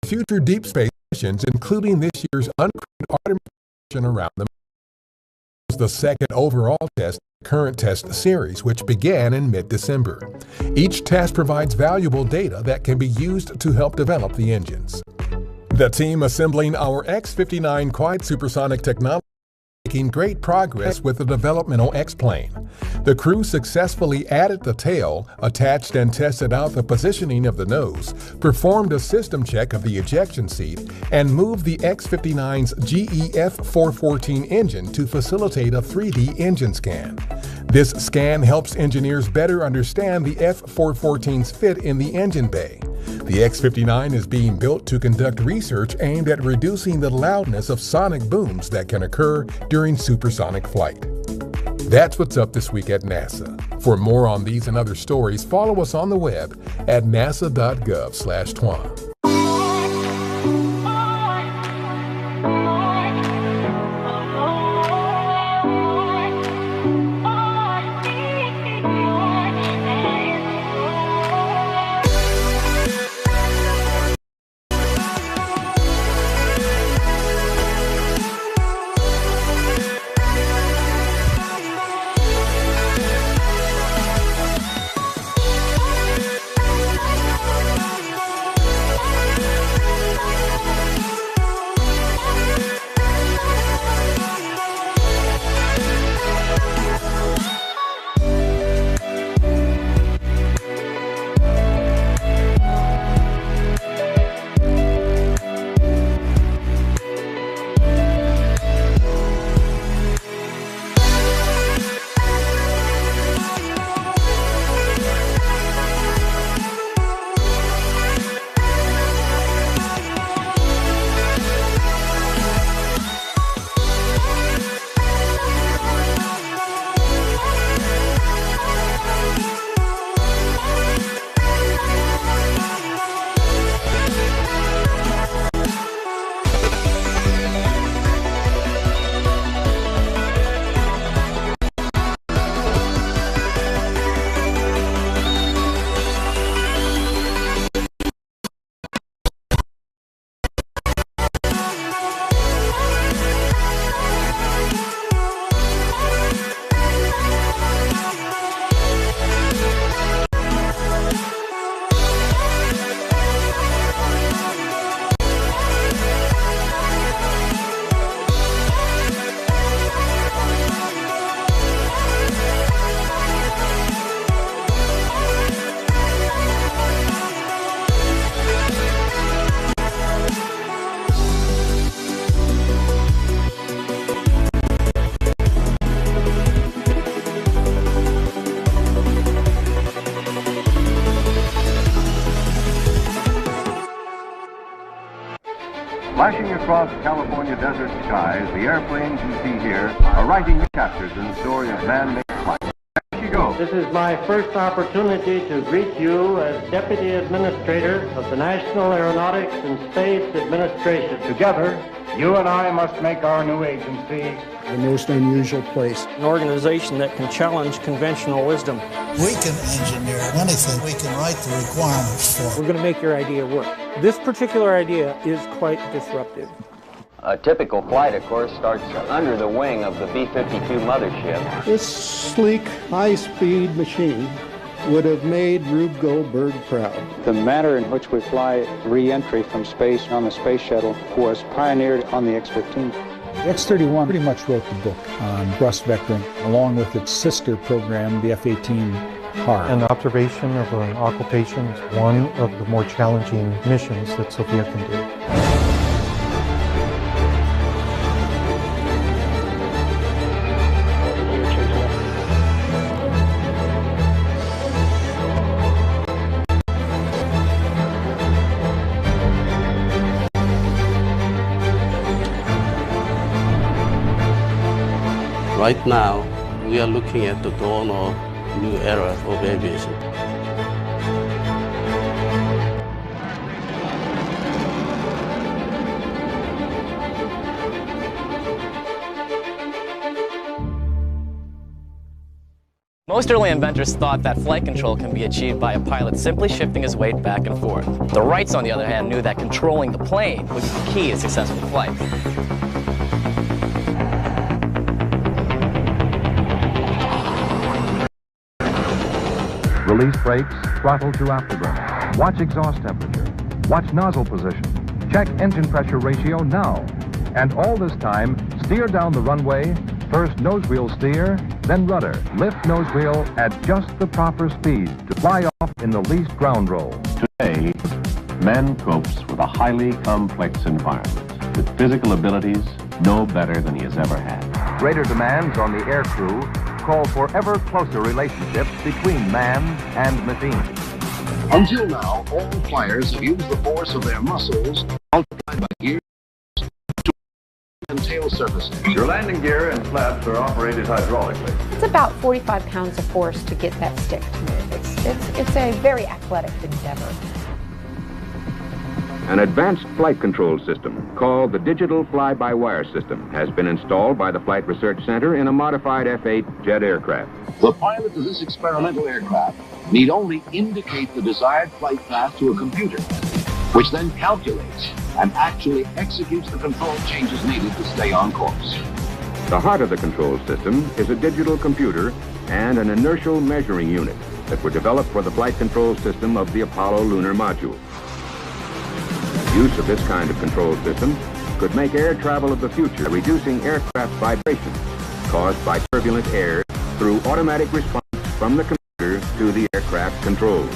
future deep space missions, including this year's uncrewed Artemis mission around the moon. This was the second overall test in the current test series, which began in mid-December. Each test provides valuable data that can be used to help develop the engines. The team assembling our X-59 quiet supersonic technology is making great progress with the developmental X-plane. The crew successfully added the tail, attached and tested out the positioning of the nose, performed a system check of the ejection seat, and moved the X-59's GEF-414 engine to facilitate a 3D engine scan. This scan helps engineers better understand the F-414's fit in the engine bay. The X-59 is being built to conduct research aimed at reducing the loudness of sonic booms that can occur during supersonic flight. That's what's up this week at NASA. For more on these and other stories, follow us on the web at nasa.gov/twan. Flashing across California desert skies, the airplanes you see here are writing the chapters in the story of man-made flight. There she goes. This is my first opportunity to greet you as Deputy Administrator of the National Aeronautics and Space Administration. Together, you and I must make our new agency the most unusual place. An organization that can challenge conventional wisdom. We can engineer anything we can write the requirements for. We're going to make your idea work. This particular idea is quite disruptive. A typical flight, of course, starts under the wing of the B-52 mothership. This sleek, high-speed machine would have made Rube Goldberg proud. The manner in which we fly re-entry from space on the space shuttle was pioneered on the X-15. The X-31 pretty much wrote the book on thrust vectoring, along with its sister program, the F-18 HAR. And the observation of an occultation is one of the more challenging missions that Sophia can do. Right now, we are looking at the dawn of a new era of aviation. Most early inventors thought that flight control can be achieved by a pilot simply shifting his weight back and forth. The Wrights, on the other hand, knew that controlling the plane would be the key to successful flight. Release brakes, throttle to afterburner. Watch exhaust temperature. Watch nozzle position. Check engine pressure ratio now. And all this time, steer down the runway, first nose wheel steer, then rudder. Lift nose wheel at just the proper speed to fly off in the least ground roll. Today, man copes with a highly complex environment with physical abilities no better than he has ever had. Greater demands on the air crew call for ever closer relationships between man and machine. Until now, all flyers have used the force of their muscles multiplied by gears and tail surfaces. Your landing gear and flaps are operated hydraulically. It's about 45 pounds of force to get that stick to move. It's a very athletic endeavor. An advanced flight control system called the Digital Fly-by-Wire System has been installed by the Flight Research Center in a modified F-8 jet aircraft. The pilot of this experimental aircraft need only indicate the desired flight path to a computer, which then calculates and actually executes the control changes needed to stay on course. The heart of the control system is a digital computer and an inertial measuring unit that were developed for the flight control system of the Apollo lunar module. Use of this kind of control system could make air travel of the future, reducing aircraft vibrations caused by turbulent air through automatic response from the computer to the aircraft controls.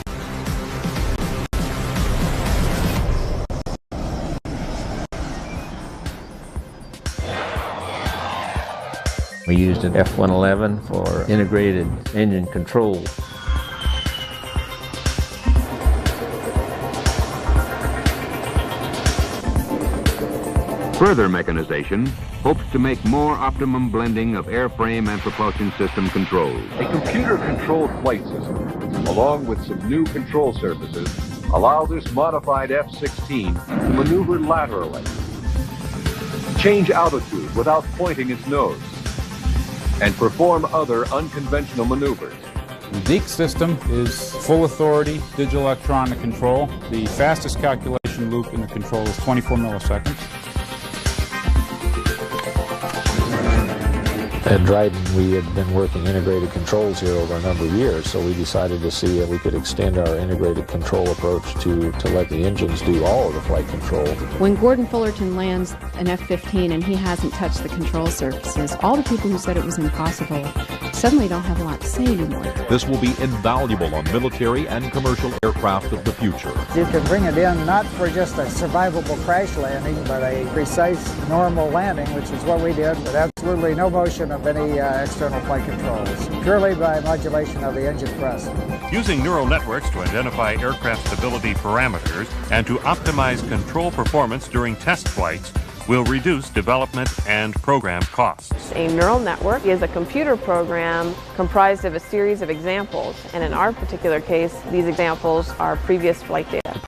We used an F-111 for integrated engine control. Further mechanization hopes to make more optimum blending of airframe and propulsion system controls. A computer-controlled flight system, along with some new control surfaces, allow this modified F-16 to maneuver laterally, change altitude without pointing its nose, and perform other unconventional maneuvers. The DEEC system is full authority digital electronic control. The fastest calculation loop in the control is 24 milliseconds. At Dryden, we had been working integrated controls here over a number of years, so we decided to see if we could extend our integrated control approach to let the engines do all of the flight control. When Gordon Fullerton lands an F-15 and he hasn't touched the control surfaces, all the people who said it was impossible suddenly don't have a lot to say anymore. This will be invaluable on military and commercial aircraft of the future. You can bring it in not for just a survivable crash landing, but a precise normal landing, which is what we did, with absolutely no motion of any external flight controls, purely by modulation of the engine thrust. Using neural networks to identify aircraft stability parameters and to optimize control performance during test flights, will reduce development and program costs. A neural network is a computer program comprised of a series of examples, and in our particular case, these examples are previous flight data.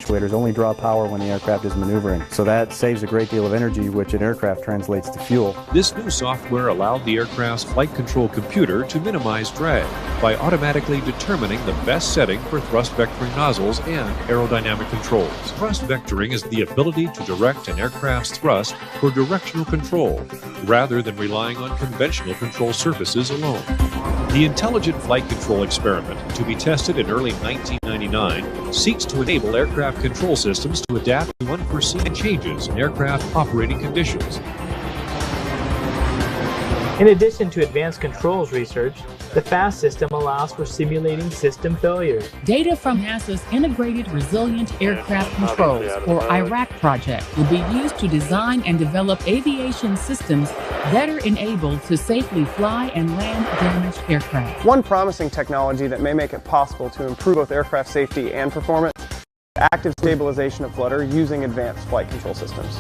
Actuators only draw power when the aircraft is maneuvering, so that saves a great deal of energy, which in aircraft translates to fuel. This new software allowed the aircraft's flight control computer to minimize drag by automatically determining the best setting for thrust vectoring nozzles and aerodynamic controls. Thrust vectoring is the ability to direct an aircraft's thrust for directional control, rather than relying on conventional control surfaces alone. The Intelligent Flight Control experiment, to be tested in early 1999, seeks to enable aircraft control systems to adapt to unforeseen changes in aircraft operating conditions. In addition to advanced controls research, the FAST system allows for simulating system failures. Data from NASA's Integrated Resilient Aircraft Controls, or IRAC project, will be used to design and develop aviation systems better enabled to safely fly and land damaged aircraft. One promising technology that may make it possible to improve both aircraft safety and performance is active stabilization of flutter using advanced flight control systems.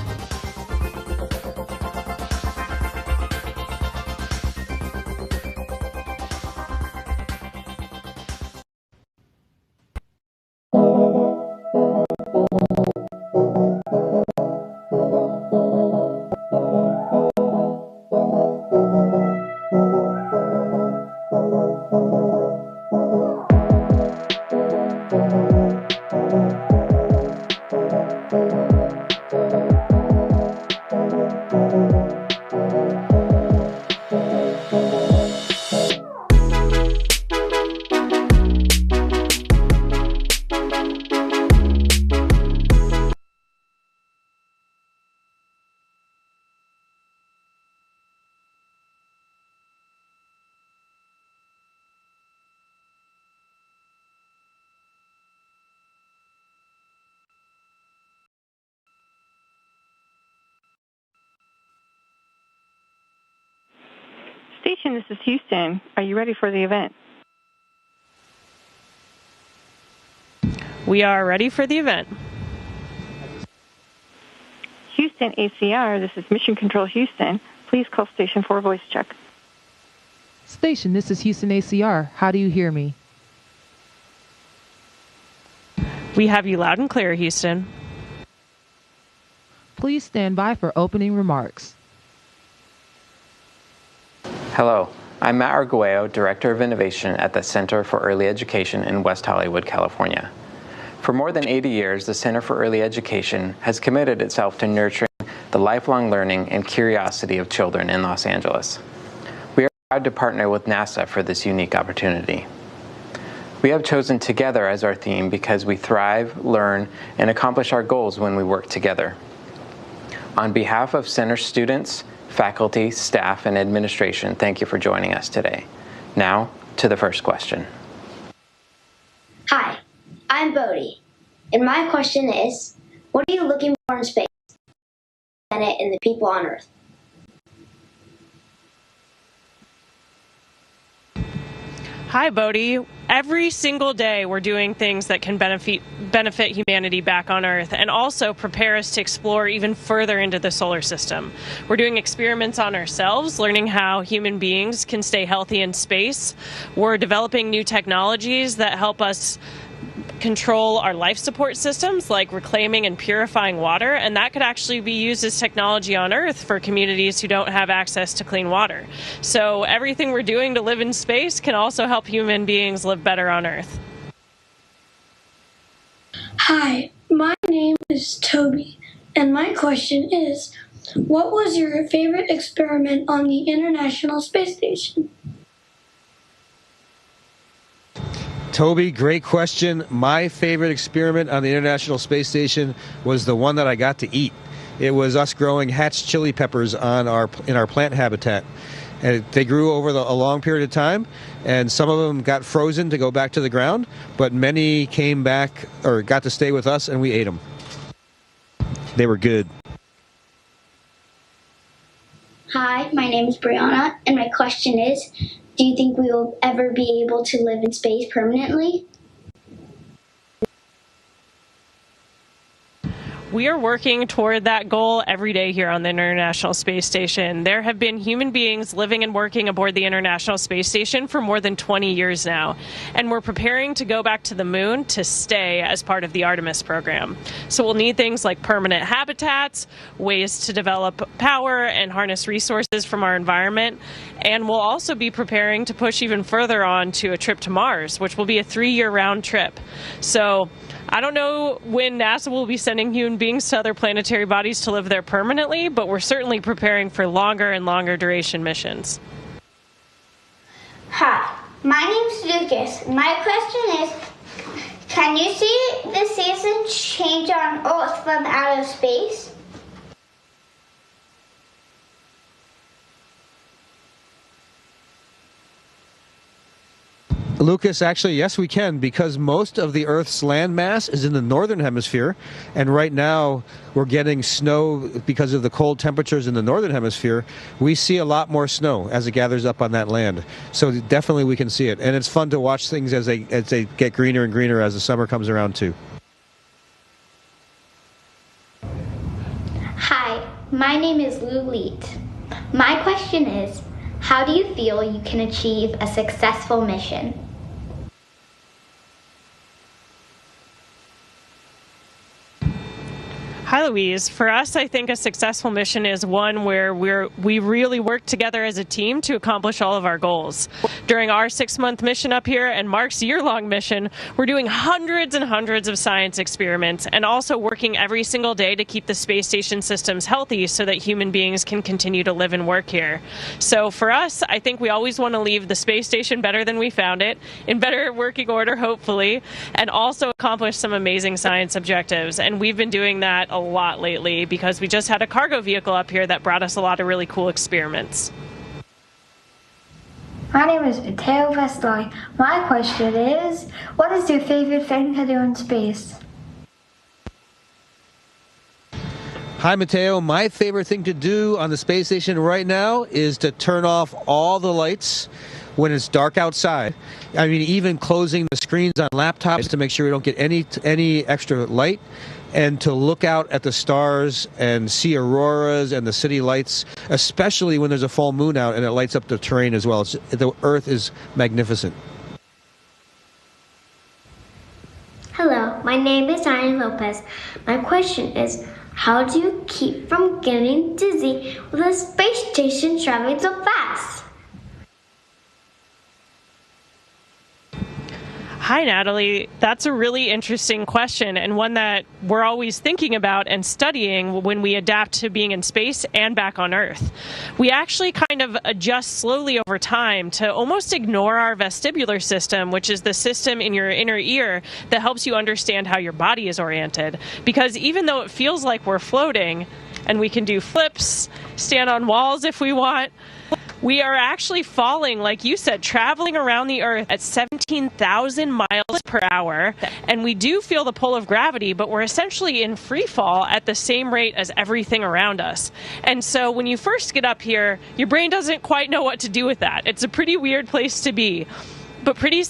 Station, this is Houston. Are you ready for the event? We are ready for the event. Houston ACR, this is Mission Control Houston. Please call station for a voice check. Station, this is Houston ACR. How do you hear me? We have you loud and clear, Houston. Please stand by for opening remarks. Hello, I'm Matt Arguello, Director of Innovation at the Center for Early Education in West Hollywood, California. For more than 80 years, the Center for Early Education has committed itself to nurturing the lifelong learning and curiosity of children in Los Angeles. We are proud to partner with NASA for this unique opportunity. We have chosen together as our theme because we thrive, learn, and accomplish our goals when we work together. On behalf of Center students, faculty, staff, and administration, thank you for joining us today. Now, to the first question. Hi, I'm Bodie, and my question is, what are you looking for in space, the planet, and the people on Earth? Hi, Bodie. Every single day we're doing things that can benefit humanity back on Earth and also prepare us to explore even further into the solar system. We're doing experiments on ourselves, learning how human beings can stay healthy in space. We're developing new technologies that help us control our life support systems, like reclaiming and purifying water, and that could actually be used as technology on Earth for communities who don't have access to clean water. So everything we're doing to live in space can also help human beings live better on Earth. Hi, my name is Toby, and my question is, what was your favorite experiment on the International Space Station? Toby, great question. My favorite experiment on the International Space Station was the one that I got to eat. It was us growing hatch chili peppers in our plant habitat. And they grew over a long period of time, and some of them got frozen to go back to the ground, but many came back or got to stay with us, and we ate them. They were good. Hi, my name is Brianna, and my question is, do you think we will ever be able to live in space permanently? We are working toward that goal every day here on the International Space Station. There have been human beings living and working aboard the International Space Station for more than 20 years now, and we're preparing to go back to the moon to stay as part of the Artemis program. So we'll need things like permanent habitats, ways to develop power and harness resources from our environment, and we'll also be preparing to push even further on to a trip to Mars, which will be a 3-year round trip. So I don't know when NASA will be sending human beings to other planetary bodies to live there permanently, but we're certainly preparing for longer and longer duration missions. Hi, my name's Lucas. My question is, can you see the seasons change on Earth from outer space? Lucas, actually, yes, we can, because most of the Earth's land mass is in the northern hemisphere, and right now we're getting snow because of the cold temperatures in the northern hemisphere. We see a lot more snow as it gathers up on that land, so definitely we can see it, and it's fun to watch things as they get greener and greener as the summer comes around too. Hi, my name is Lou Leet. My question is, how do you feel you can achieve a successful mission? Hi, Louise. For us, I think a successful mission is one where we really work together as a team to accomplish all of our goals. During our 6-month mission up here and Mark's year-long mission, we're doing hundreds and hundreds of science experiments and also working every single day to keep the space station systems healthy so that human beings can continue to live and work here. So for us, I think we always want to leave the space station better than we found it, in better working order, hopefully, and also accomplish some amazing science objectives. And we've been doing that a lot lately because we just had a cargo vehicle up here that brought us a lot of really cool experiments. My name is Mateo Vestoy. My question is, what is your favorite thing to do in space? Hi, Mateo. My favorite thing to do on the space station right now is to turn off all the lights when it's dark outside. I mean, even closing the screens on laptops to make sure we don't get any extra light, and to look out at the stars and see auroras and the city lights, especially when there's a full moon out and it lights up the terrain as well. The Earth is magnificent. Hello, my name is Ryan Lopez. My question is, how do you keep from getting dizzy with a space station traveling so fast? Hi, Natalie. That's a really interesting question and one that we're always thinking about and studying when we adapt to being in space and back on Earth. We actually kind of adjust slowly over time to almost ignore our vestibular system, which is the system in your inner ear that helps you understand how your body is oriented. Because even though it feels like we're floating and we can do flips, stand on walls if we want, we are actually falling, like you said, traveling around the Earth at 17,000 miles per hour. And we do feel the pull of gravity, but we're essentially in free fall at the same rate as everything around us. And so when you first get up here, your brain doesn't quite know what to do with that. It's a pretty weird place to be. But pretty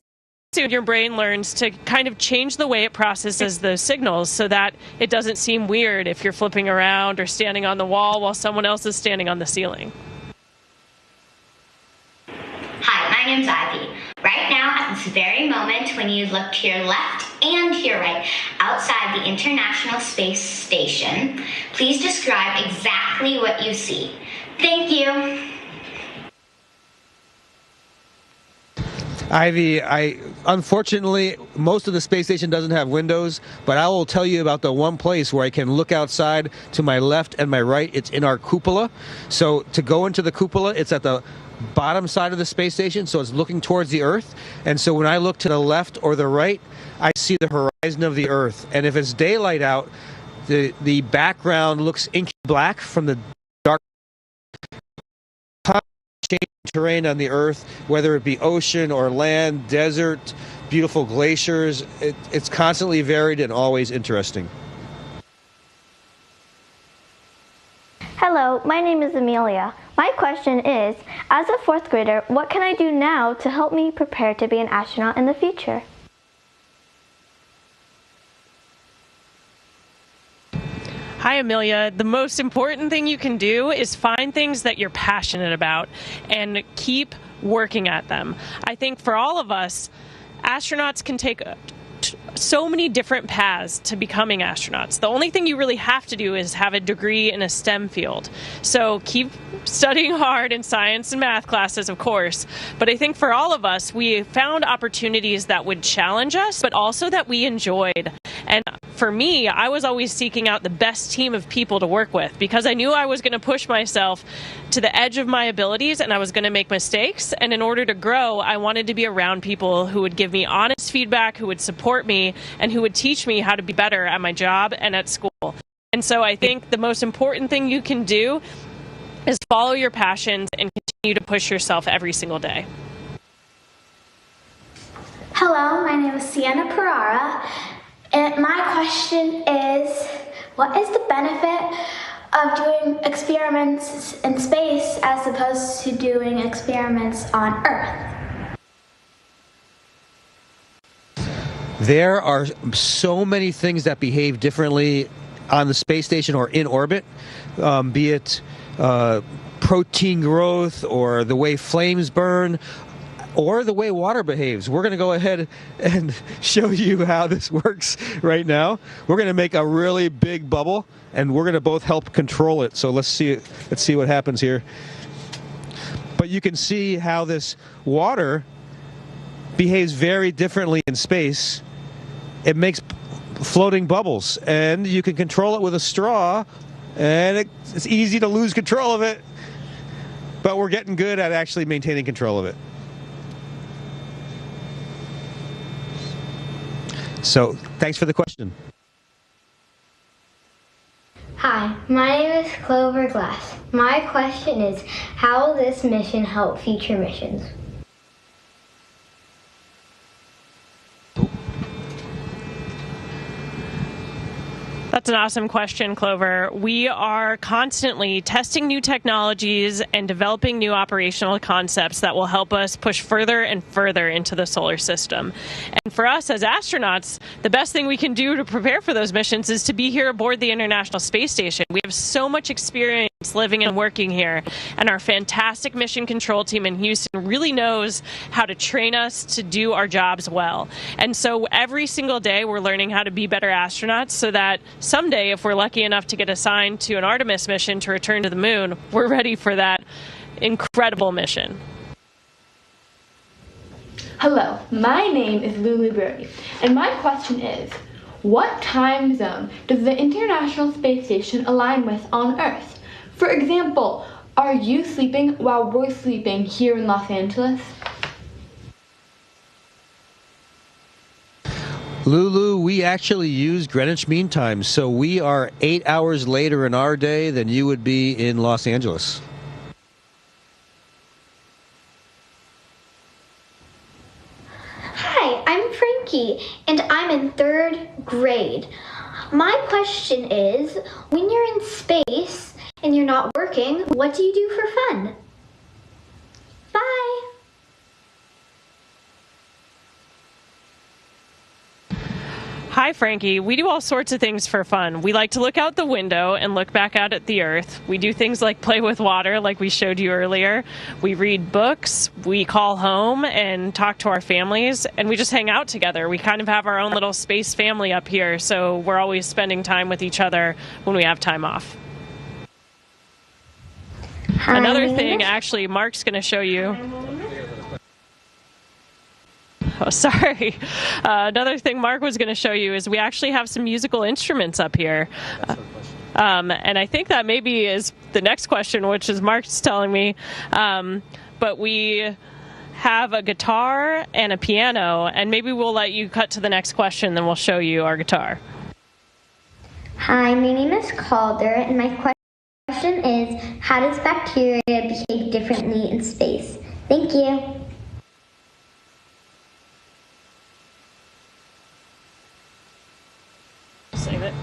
soon your brain learns to kind of change the way it processes those signals so that it doesn't seem weird if you're flipping around or standing on the wall while someone else is standing on the ceiling. Hi, my name's Ivy. Right now, at this very moment, when you look to your left and to your right, outside the International Space Station, please describe exactly what you see. Thank you. Ivy, unfortunately, most of the space station doesn't have windows, but I will tell you about the one place where I can look outside to my left and my right. It's in our cupola. So to go into the cupola, it's at the bottom side of the space station, so it's looking towards the Earth. And so when I look to the left or the right, I see the horizon of the Earth. And if it's daylight out, the background looks inky black from the dark changing terrain on the Earth, whether it be ocean or land, desert, beautiful glaciers. It's constantly varied and always interesting. Hello, my name is Amelia. My question is, as a 4th grader, what can I do now to help me prepare to be an astronaut in the future? Hi, Amelia. The most important thing you can do is find things that you're passionate about and keep working at them. I think for all of us, astronauts can take so many different paths to becoming astronauts. The only thing you really have to do is have a degree in a STEM field. So keep studying hard in science and math classes, of course. But I think for all of us, we found opportunities that would challenge us, but also that we enjoyed. And for me, I was always seeking out the best team of people to work with because I knew I was going to push myself to the edge of my abilities and I was going to make mistakes. And in order to grow, I wanted to be around people who would give me honest feedback, who would support me, and who would teach me how to be better at my job and at school. And so I think the most important thing you can do is follow your passions and continue to push yourself every single day. Hello, my name is Sienna Perara, and my question is, what is the benefit of doing experiments in space as opposed to doing experiments on Earth? There are so many things that behave differently on the space station or in orbit, be it protein growth or the way flames burn or the way water behaves. We're going to go ahead and show you how this works right now. We're going to make a really big bubble and we're going to both help control it. So let's see what happens here. But you can see how this water behaves very differently in space. It makes floating bubbles, and you can control it with a straw, and it's easy to lose control of it, but we're getting good at actually maintaining control of it. So, thanks for the question. Hi, my name is Clover Glass. My question is, how will this mission help future missions? That's an awesome question, Clover. We are constantly testing new technologies and developing new operational concepts that will help us push further and further into the solar system. And for us as astronauts, the best thing we can do to prepare for those missions is to be here aboard the International Space Station. We have so much experience living and working here, and our fantastic mission control team in Houston really knows how to train us to do our jobs well. And so every single day we're learning how to be better astronauts so that someday, if we're lucky enough to get assigned to an Artemis mission to return to the moon, we're ready for that incredible mission. Hello, my name is Lulu Brody, and my question is, what time zone does the International Space Station align with on Earth? For example, are you sleeping while we're sleeping here in Los Angeles? Lulu, we actually use Greenwich Mean Time, so we are 8 hours later in our day than you would be in Los Angeles. Hi, I'm Frankie, and I'm in 3rd grade. My question is, when you're in space and you're not working, what do you do for fun? Bye! Hi, Frankie. We do all sorts of things for fun. We like to look out the window and look back out at the Earth. We do things like play with water, like we showed you earlier. We read books. We call home and talk to our families, and we just hang out together. We kind of have our own little space family up here, so we're always spending time with each other when we have time off. Another thing, actually, Mark's going to show you. Oh, sorry. Another thing Mark was going to show you is we actually have some musical instruments up here. And I think that maybe is the next question, which is Mark's telling me. But we have a guitar and a piano, and maybe we'll let you cut to the next question, then we'll show you our guitar. Hi, my name is Calder, and my question is, how does bacteria behave differently in space? Thank you. Save it.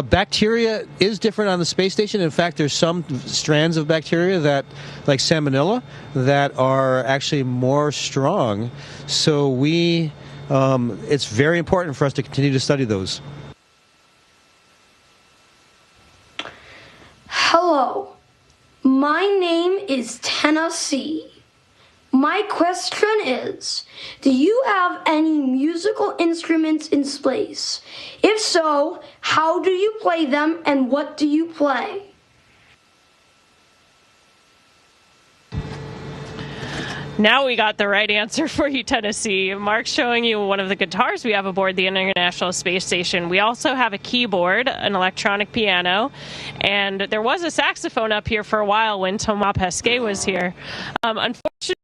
Bacteria is different on the space station. In fact, there's some strands of bacteria that, like Salmonella, that are actually more strong. So it's very important for us to continue to study those. Anna C. My question is, do you have any musical instruments in space? If so, how do you play them and what do you play? Now we got the right answer for you, Tennessee. Mark's showing you one of the guitars we have aboard the International Space Station. We also have a keyboard, an electronic piano, and there was a saxophone up here for a while when Thomas Pesquet was here. Unfortunately,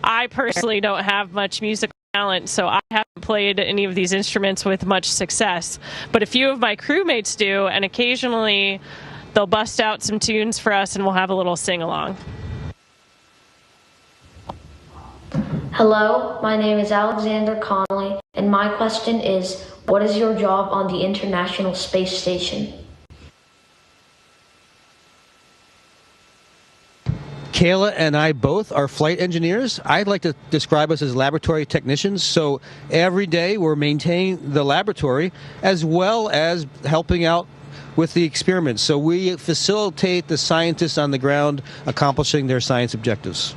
I personally don't have much musical talent, so I haven't played any of these instruments with much success. But a few of my crewmates do, and occasionally they'll bust out some tunes for us and we'll have a little sing-along. Hello, my name is Alexander Connolly, and my question is, what is your job on the International Space Station? Kayla and I both are flight engineers. I'd like to describe us as laboratory technicians. So every day we're maintaining the laboratory as well as helping out with the experiments. So we facilitate the scientists on the ground accomplishing their science objectives.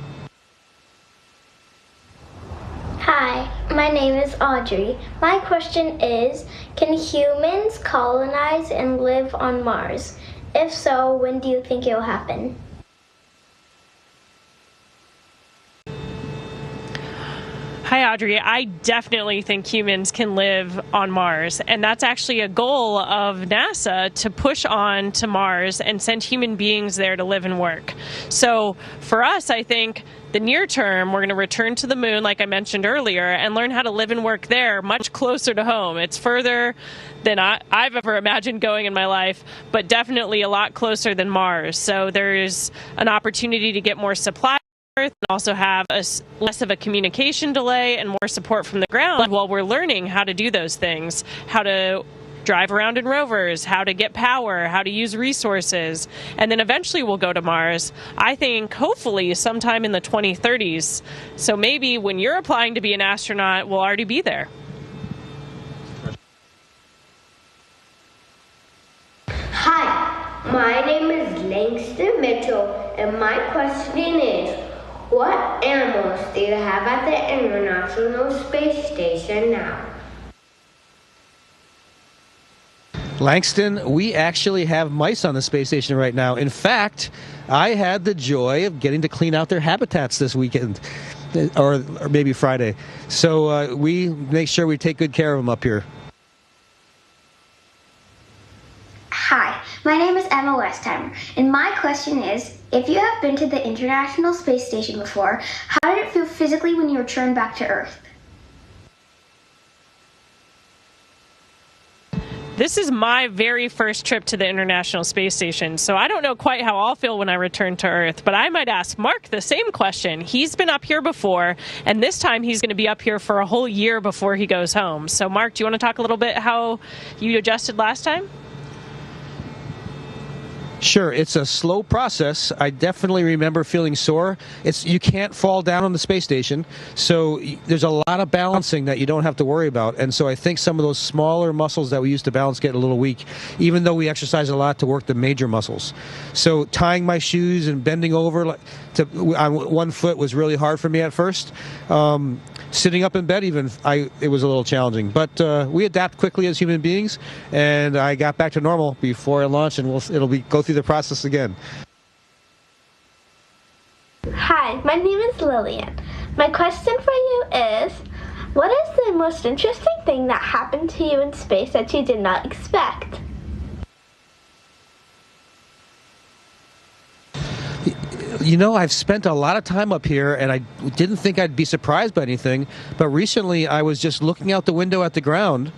Hi, my name is Audrey. My question is, can humans colonize and live on Mars? If so, when do you think it will happen? Hi, Audrey. I definitely think humans can live on Mars, and that's actually a goal of NASA, to push on to Mars and send human beings there to live and work. So for us, I think the near term, we're going to return to the moon, like I mentioned earlier, and learn how to live and work there much closer to home. It's further than I've ever imagined going in my life, but definitely a lot closer than Mars. So there's an opportunity to get more supply Earth and also have less of a communication delay and more support from the ground while we're learning how to do those things, how to drive around in rovers, how to get power, how to use resources, and then eventually we'll go to Mars. I think hopefully sometime in the 2030s. So maybe when you're applying to be an astronaut, we'll already be there. Hi, my name is Langston Mitchell, and my question is, what animals do you have at the International Space Station now? Langston, we actually have mice on the space station right now. In fact, I had the joy of getting to clean out their habitats this weekend, or maybe Friday. So we make sure we take good care of them up here. Hi, my name is Emma Westheimer, and my question is, if you have been to the International Space Station before, how did it feel physically when you returned back to Earth? This is my very first trip to the International Space Station, so I don't know quite how I'll feel when I return to Earth, but I might ask Mark the same question. He's been up here before, and this time he's going to be up here for a whole year before he goes home. So Mark, do you want to talk a little bit how you adjusted last time? Sure, it's a slow process. I definitely remember feeling sore. You can't fall down on the space station, so there's a lot of balancing that you don't have to worry about. And so I think some of those smaller muscles that we used to balance get a little weak, even though we exercise a lot to work the major muscles. So tying my shoes and bending over on one foot was really hard for me at first. Sitting up in bed even, it was a little challenging. But we adapt quickly as human beings, and I got back to normal before I launched, and it'll go through the process again. Hi, my name is Lillian. My question for you is, what is the most interesting thing that happened to you in space that you did not expect? You know, I've spent a lot of time up here, and I didn't think I'd be surprised by anything, but recently I was just looking out the window at the ground,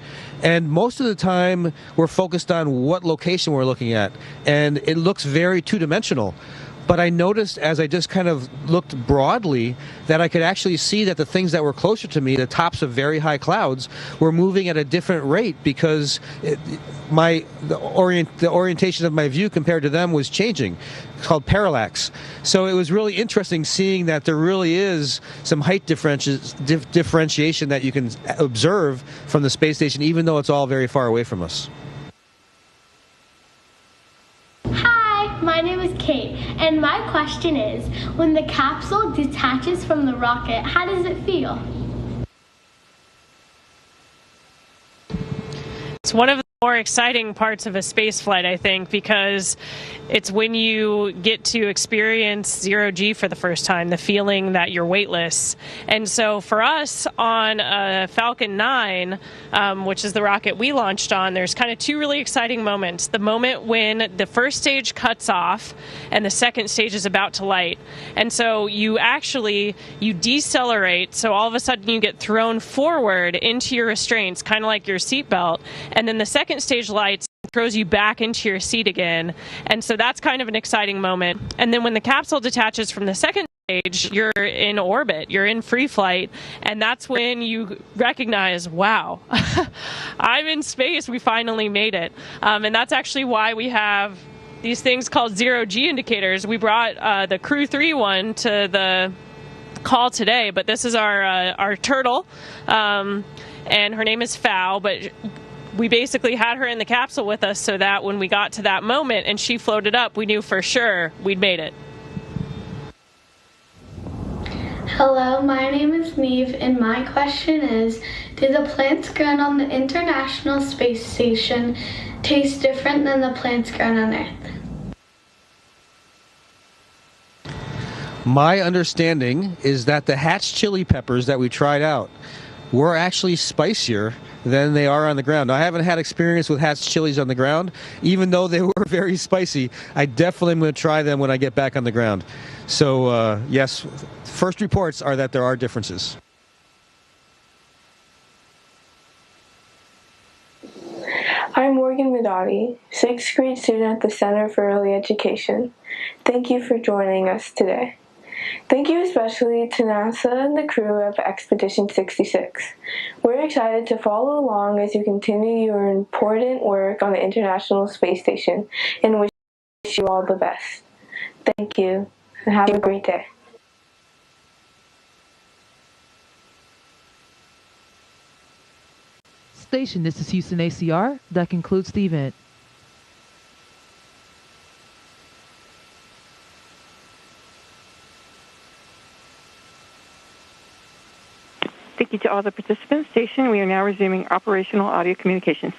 and most of the time we're focused on what location we're looking at, and it looks very two-dimensional. But I noticed as I just kind of looked broadly that I could actually see that the things that were closer to me, the tops of very high clouds, were moving at a different rate because the orientation of my view compared to them was changing. It's called parallax. So it was really interesting seeing that there really is some height differentiation that you can observe from the space station, even though it's all very far away from us. Hi, my name is Kate, and my question is, when the capsule detaches from the rocket, how does it feel? It's one of the more exciting parts of a space flight, I think, because it's when you get to experience zero G for the first time, the feeling that you're weightless. And so for us on Falcon 9, which is the rocket we launched on, there's kind of two really exciting moments. The moment when the first stage cuts off and the second stage is about to light. And so you decelerate, so all of a sudden you get thrown forward into your restraints, kind of like your seatbelt, and then the second stage lights, throws you back into your seat again. And so that's kind of an exciting moment. And then when the capsule detaches from the second stage, you're in orbit, you're in free flight, and that's when you recognize, wow, I'm in space, we finally made it. And that's actually why we have these things called zero G indicators. We brought the Crew 3 one to the call today, but this is our turtle, and her name is Fow, but we basically had her in the capsule with us so that when we got to that moment and she floated up, we knew for sure we'd made it. Hello, my name is Neve, and my question is, do the plants grown on the International Space Station taste different than the plants grown on Earth? My understanding is that the Hatch chili peppers that we tried out were actually spicier than they are on the ground. Now, I haven't had experience with Hatch chilies on the ground. Even though they were very spicy, I definitely am going to try them when I get back on the ground. So, yes, first reports are that there are differences. I'm Morgan Midati, 6th grade student at the Center for Early Education. Thank you for joining us today. Thank you especially to NASA and the crew of Expedition 66. We're excited to follow along as you continue your important work on the International Space Station and wish you all the best. Thank you, and have a great day. Station, this is Houston ACR. That concludes the event. Thank you to all the participants. Station, we are now resuming operational audio communications.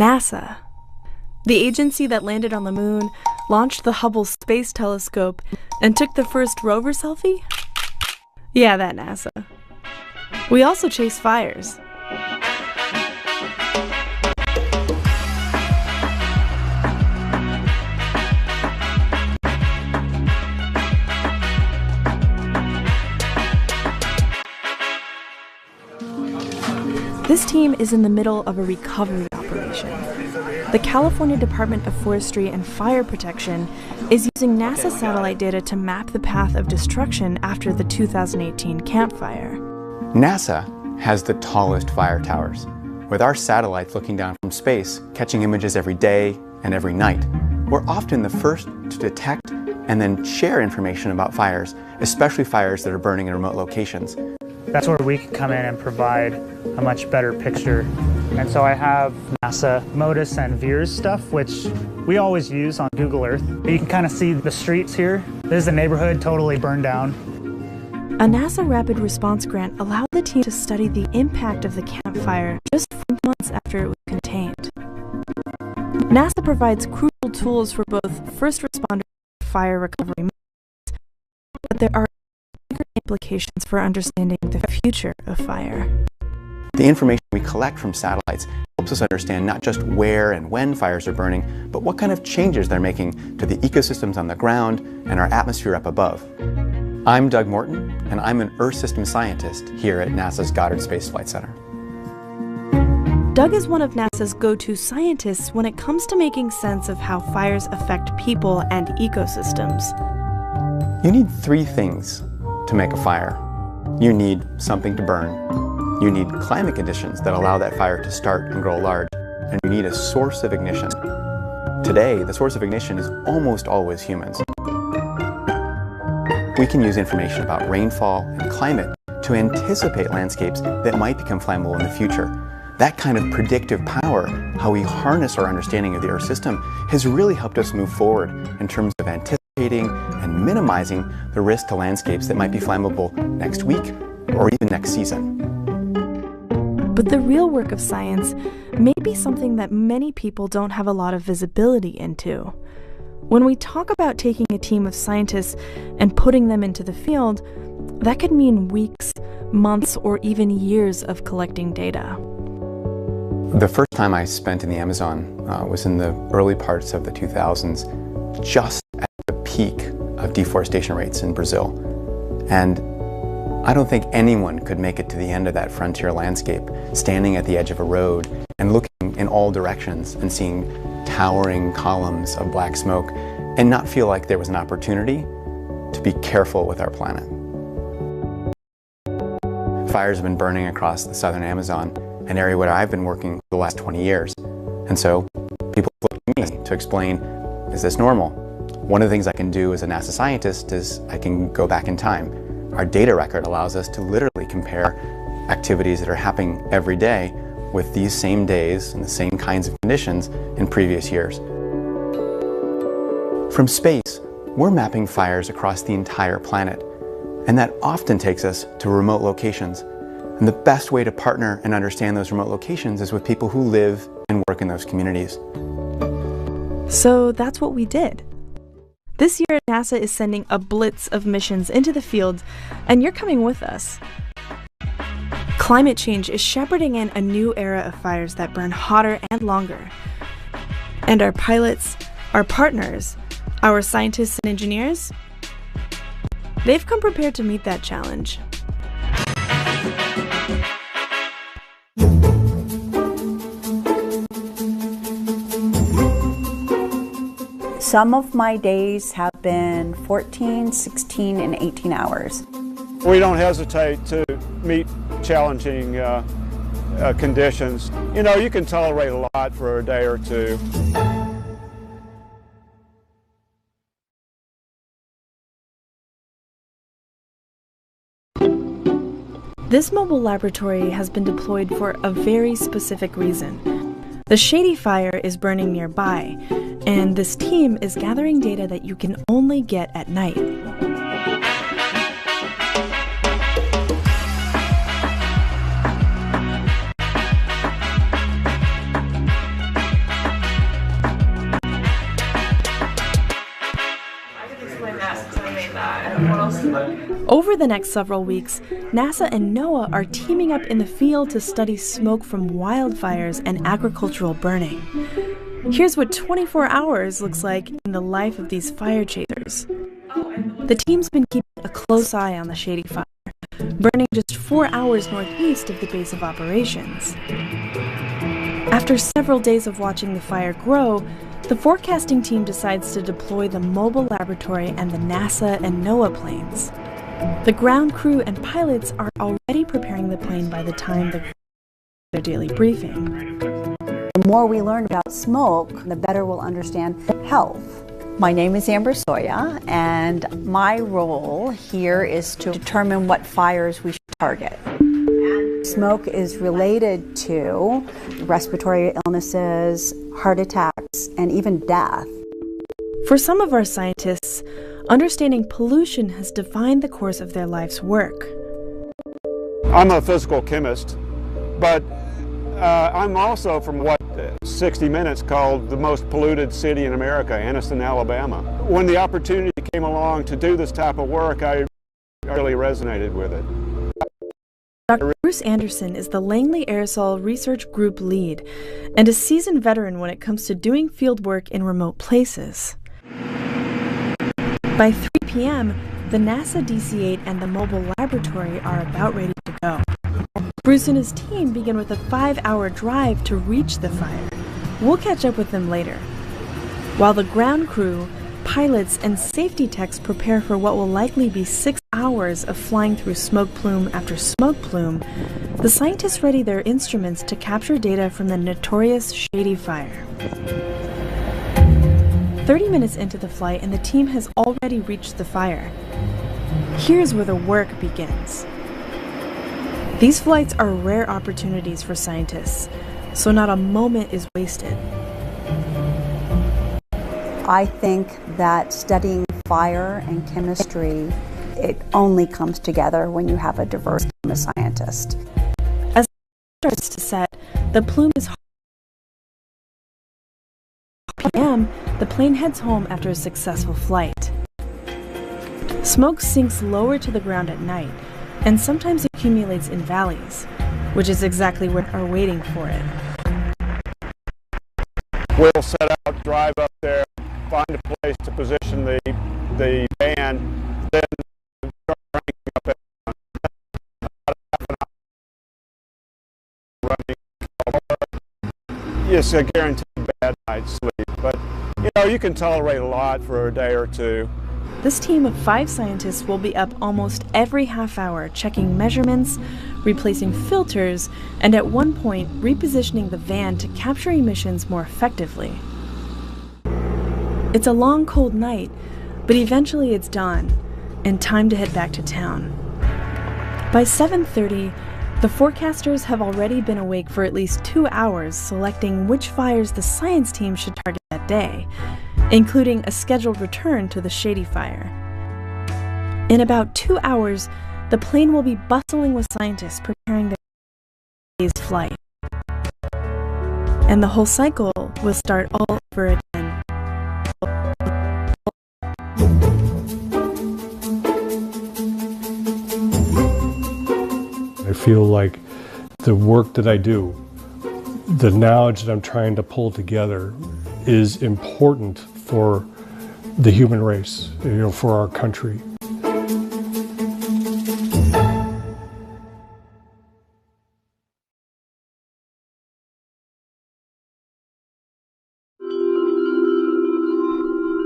NASA. The agency that landed on the moon, launched the Hubble Space Telescope, and took the first rover selfie? Yeah, that NASA. We also chase fires. This team is in the middle of a recovery operation. The California Department of Forestry and Fire Protection is using NASA satellite data to map the path of destruction after the 2018 Camp Fire. NASA has the tallest fire towers, with our satellites looking down from space, catching images every day and every night. We're often the first to detect and then share information about fires, especially fires that are burning in remote locations. That's where we can come in and provide a much better picture. And so I have NASA MODIS and VIIRS stuff, which we always use on Google Earth. You can kind of see the streets here. This is the neighborhood totally burned down. A NASA Rapid Response Grant allowed the team to study the impact of the Camp Fire just 5 months after it was contained. NASA provides crucial tools for both first responders and fire recovery, but there are bigger implications for understanding the future of fire. The information we collect from satellites helps us understand not just where and when fires are burning, but what kind of changes they're making to the ecosystems on the ground and our atmosphere up above. I'm Doug Morton, and I'm an Earth System Scientist here at NASA's Goddard Space Flight Center. Doug is one of NASA's go-to scientists when it comes to making sense of how fires affect people and ecosystems. You need 3 things to make a fire. You need something to burn. You need climate conditions that allow that fire to start and grow large, and you need a source of ignition. Today, the source of ignition is almost always humans. We can use information about rainfall and climate to anticipate landscapes that might become flammable in the future. That kind of predictive power, how we harness our understanding of the Earth system, has really helped us move forward in terms of anticipating and minimizing the risk to landscapes that might be flammable next week or even next season. But the real work of science may be something that many people don't have a lot of visibility into. When we talk about taking a team of scientists and putting them into the field, that could mean weeks, months, or even years of collecting data. The first time I spent in the Amazon was in the early parts of the 2000s, just at the peak of deforestation rates in Brazil. And I don't think anyone could make it to the end of that frontier landscape, standing at the edge of a road and looking in all directions and seeing towering columns of black smoke and not feel like there was an opportunity to be careful with our planet. Fires have been burning across the southern Amazon, an area where I've been working for the last 20 years. And so people look to me to explain, is this normal? One of the things I can do as a NASA scientist is I can go back in time. Our data record allows us to literally compare activities that are happening every day with these same days and the same kinds of conditions in previous years. From space, we're mapping fires across the entire planet, and that often takes us to remote locations. And the best way to partner and understand those remote locations is with people who live and work in those communities. So that's what we did. This year, NASA is sending a blitz of missions into the field, and you're coming with us. Climate change is shepherding in a new era of fires that burn hotter and longer. And our pilots, our partners, our scientists and engineers, they've come prepared to meet that challenge. Some of my days have been 14, 16, and 18 hours. We don't hesitate to meet challenging conditions. You know, you can tolerate a lot for a day or two. This mobile laboratory has been deployed for a very specific reason. The Shady Fire is burning nearby, and this team is gathering data that you can only get at night. Over the next several weeks, NASA and NOAA are teaming up in the field to study smoke from wildfires and agricultural burning. Here's what 24 hours looks like in the life of these fire chasers. The team's been keeping a close eye on the Shady Fire, burning just 4 hours northeast of the base of operations. After several days of watching the fire grow, the forecasting team decides to deploy the mobile laboratory and the NASA and NOAA planes. The ground crew and pilots are already preparing the plane by the time they their daily briefing. The more we learn about smoke, the better we'll understand health. My name is Amber Soya, and my role here is to determine what fires we should target. Smoke is related to respiratory illnesses, heart attacks, and even death. For some of our scientists, understanding pollution has defined the course of their life's work. I'm a physical chemist, but I'm also from what 60 Minutes called the most polluted city in America, Anniston, Alabama. When the opportunity came along to do this type of work, I really resonated with it. Dr. Bruce Anderson is the Langley Aerosol Research Group lead and a seasoned veteran when it comes to doing field work in remote places. By 3 p.m., the NASA DC-8 and the mobile laboratory are about ready to go. Bruce and his team begin with a 5-hour drive to reach the fire. We'll catch up with them later. While the ground crew, pilots, and safety techs prepare for what will likely be 6 hours of flying through smoke plume after smoke plume, the scientists ready their instruments to capture data from the notorious Shady Fire. 30 minutes into the flight and the team has already reached the fire. Here's where the work begins. These flights are rare opportunities for scientists, so not a moment is wasted. I think that studying fire and chemistry, it only comes together when you have a diverse team of scientists. As it starts to set, the plume is hard. At 4 p.m., the plane heads home after a successful flight. Smoke sinks lower to the ground at night, and sometimes accumulates in valleys, which is exactly what are waiting for it. We'll set out, drive up there, find a place to position the van, then start cranking up at about half an hour running. It's a guaranteed bad night's sleep, but you can tolerate a lot for a day or two. This team of 5 scientists will be up almost every half hour checking measurements, replacing filters, and at one point repositioning the van to capture emissions more effectively. It's a long, cold night, but eventually it's dawn, and time to head back to town. By 7:30, the forecasters have already been awake for at least 2 hours selecting which fires the science team should target that day, including a scheduled return to the Shady Fire. In about 2 hours, the plane will be bustling with scientists preparing their day's flight. And the whole cycle will start all over again. I feel like the work that I do, the knowledge that I'm trying to pull together is important for the human race, for our country.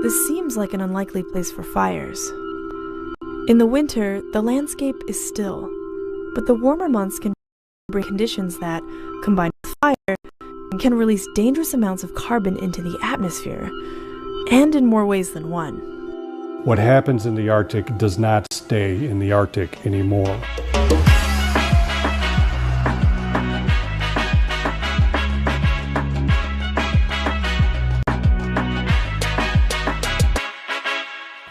This seems like an unlikely place for fires. In the winter, the landscape is still, but the warmer months can bring conditions that, combined with fire, can release dangerous amounts of carbon into the atmosphere, and in more ways than one. What happens in the Arctic does not stay in the Arctic anymore.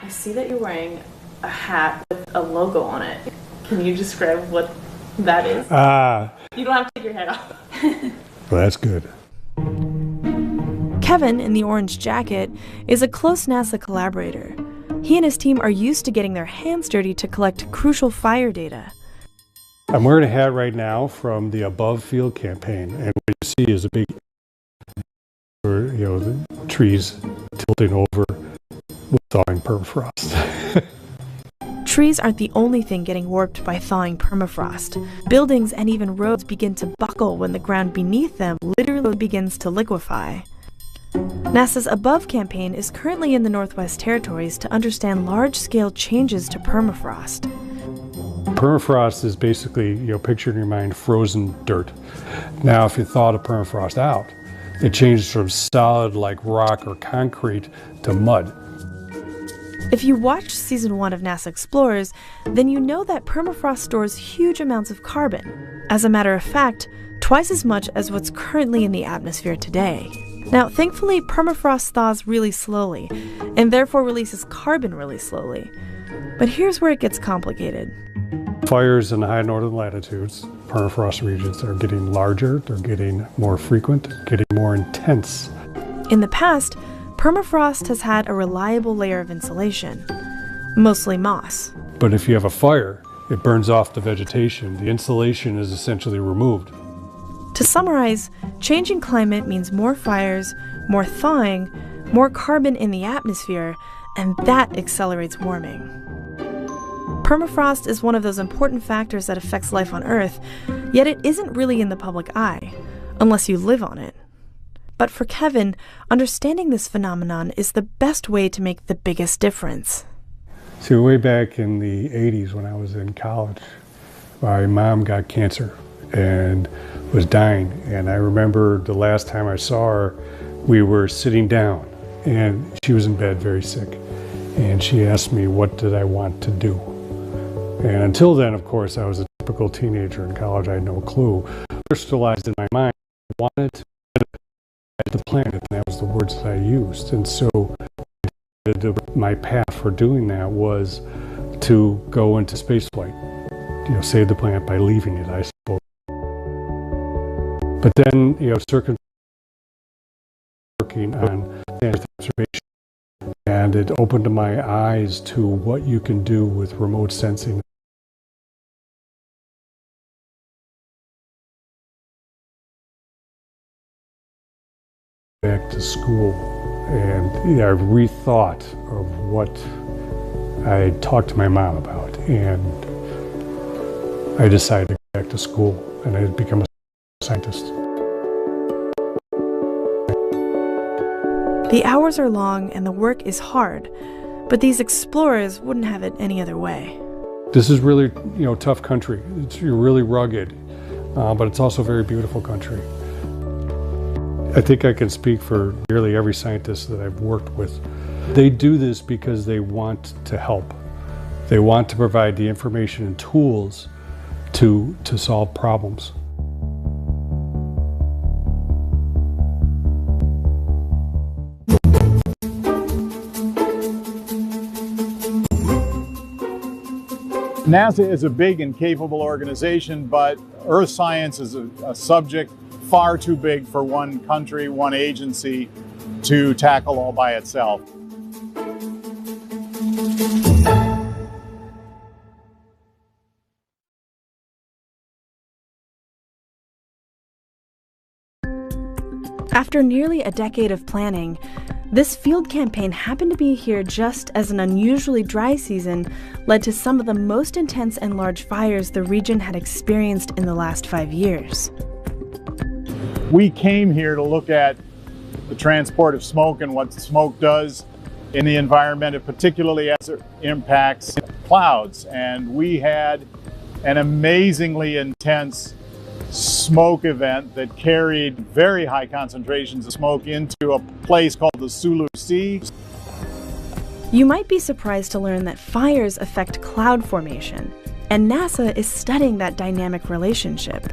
I see that you're wearing a hat with a logo on it. Can you describe what that is? You don't have to take your hat off. Well, that's good. Kevin, in the orange jacket, is a close NASA collaborator. He and his team are used to getting their hands dirty to collect crucial fire data. I'm wearing a hat right now from the Above Field campaign, and what you see is a big, the trees tilting over with thawing permafrost. Trees aren't the only thing getting warped by thawing permafrost. Buildings and even roads begin to buckle when the ground beneath them literally begins to liquefy. NASA's Above campaign is currently in the Northwest Territories to understand large-scale changes to permafrost. Permafrost is basically, picture in your mind, frozen dirt. Now, if you thaw the permafrost out, it changes from solid like rock or concrete to mud. If you watched Season 1 of NASA Explorers, then you know that permafrost stores huge amounts of carbon. As a matter of fact, twice as much as what's currently in the atmosphere today. Now, thankfully, permafrost thaws really slowly, and therefore releases carbon really slowly. But here's where it gets complicated. Fires in the high northern latitudes, permafrost regions, are getting larger, they're getting more frequent, getting more intense. In the past, permafrost has had a reliable layer of insulation, mostly moss. But if you have a fire, it burns off the vegetation. The insulation is essentially removed. To summarize, changing climate means more fires, more thawing, more carbon in the atmosphere, and that accelerates warming. Permafrost is one of those important factors that affects life on Earth, yet it isn't really in the public eye, unless you live on it. But for Kevin, understanding this phenomenon is the best way to make the biggest difference. See, way back in the 80s when I was in college, my mom got cancer and was dying. And I remember the last time I saw her, we were sitting down and she was in bed very sick. And she asked me, what did I want to do? And until then, of course, I was a typical teenager in college. I had no clue. Crystallized in my mind, I wanted to the planet, and that was the words that I used. And so my path for doing that was to go into spaceflight, save the planet by leaving it, I suppose. But then, circumstances working on Earth observation, and it opened my eyes to what you can do with remote sensing. Back to school, and I rethought of what I talked to my mom about, and I decided to go back to school and I had become a scientist. The hours are long and the work is hard, but these explorers wouldn't have it any other way. This is really, tough country. It's really rugged, but it's also a very beautiful country. I think I can speak for nearly every scientist that I've worked with. They do this because they want to help. They want to provide the information and tools to solve problems. NASA is a big and capable organization, but Earth science is a subject far too big for one country, one agency to tackle all by itself. After nearly a decade of planning, this field campaign happened to be here just as an unusually dry season led to some of the most intense and large fires the region had experienced in the last 5 years. We came here to look at the transport of smoke and what smoke does in the environment, particularly as it impacts clouds. And we had an amazingly intense smoke event that carried very high concentrations of smoke into a place called the Sulu Sea. You might be surprised to learn that fires affect cloud formation, and NASA is studying that dynamic relationship.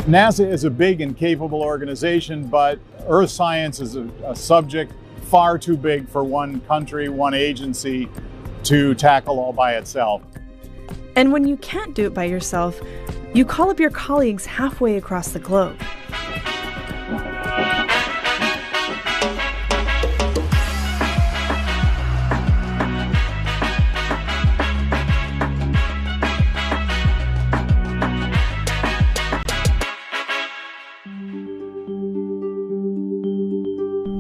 NASA is a big and capable organization, but Earth science is a subject far too big for one country, one agency to tackle all by itself. And when you can't do it by yourself, you call up your colleagues halfway across the globe.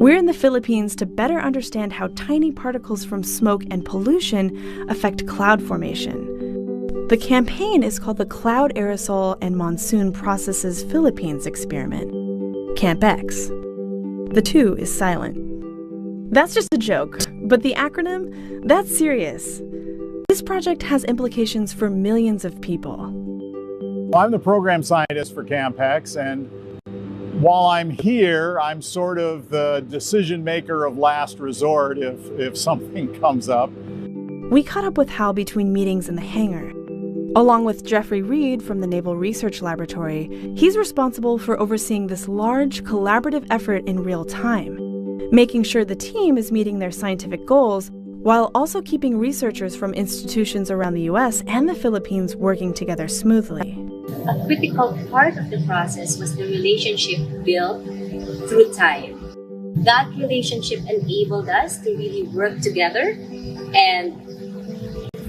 We're in the Philippines to better understand how tiny particles from smoke and pollution affect cloud formation. The campaign is called the Cloud Aerosol and Monsoon Processes Philippines Experiment, CAMP-X. The 2 is silent. That's just a joke, but the acronym, that's serious. This project has implications for millions of people. I'm the program scientist for CAMP-X, and while I'm here, I'm sort of the decision maker of last resort if something comes up. We caught up with Hal between meetings in the hangar. Along with Jeffrey Reed from the Naval Research Laboratory, he's responsible for overseeing this large collaborative effort in real time, making sure the team is meeting their scientific goals while also keeping researchers from institutions around the US and the Philippines working together smoothly. A critical part of the process was the relationship built through time. That relationship enabled us to really work together and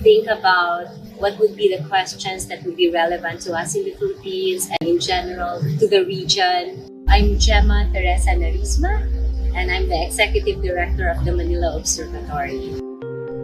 think about what would be the questions that would be relevant to us in the Philippines and in general to the region. I'm Gemma Teresa Narisma, and I'm the Executive Director of the Manila Observatory.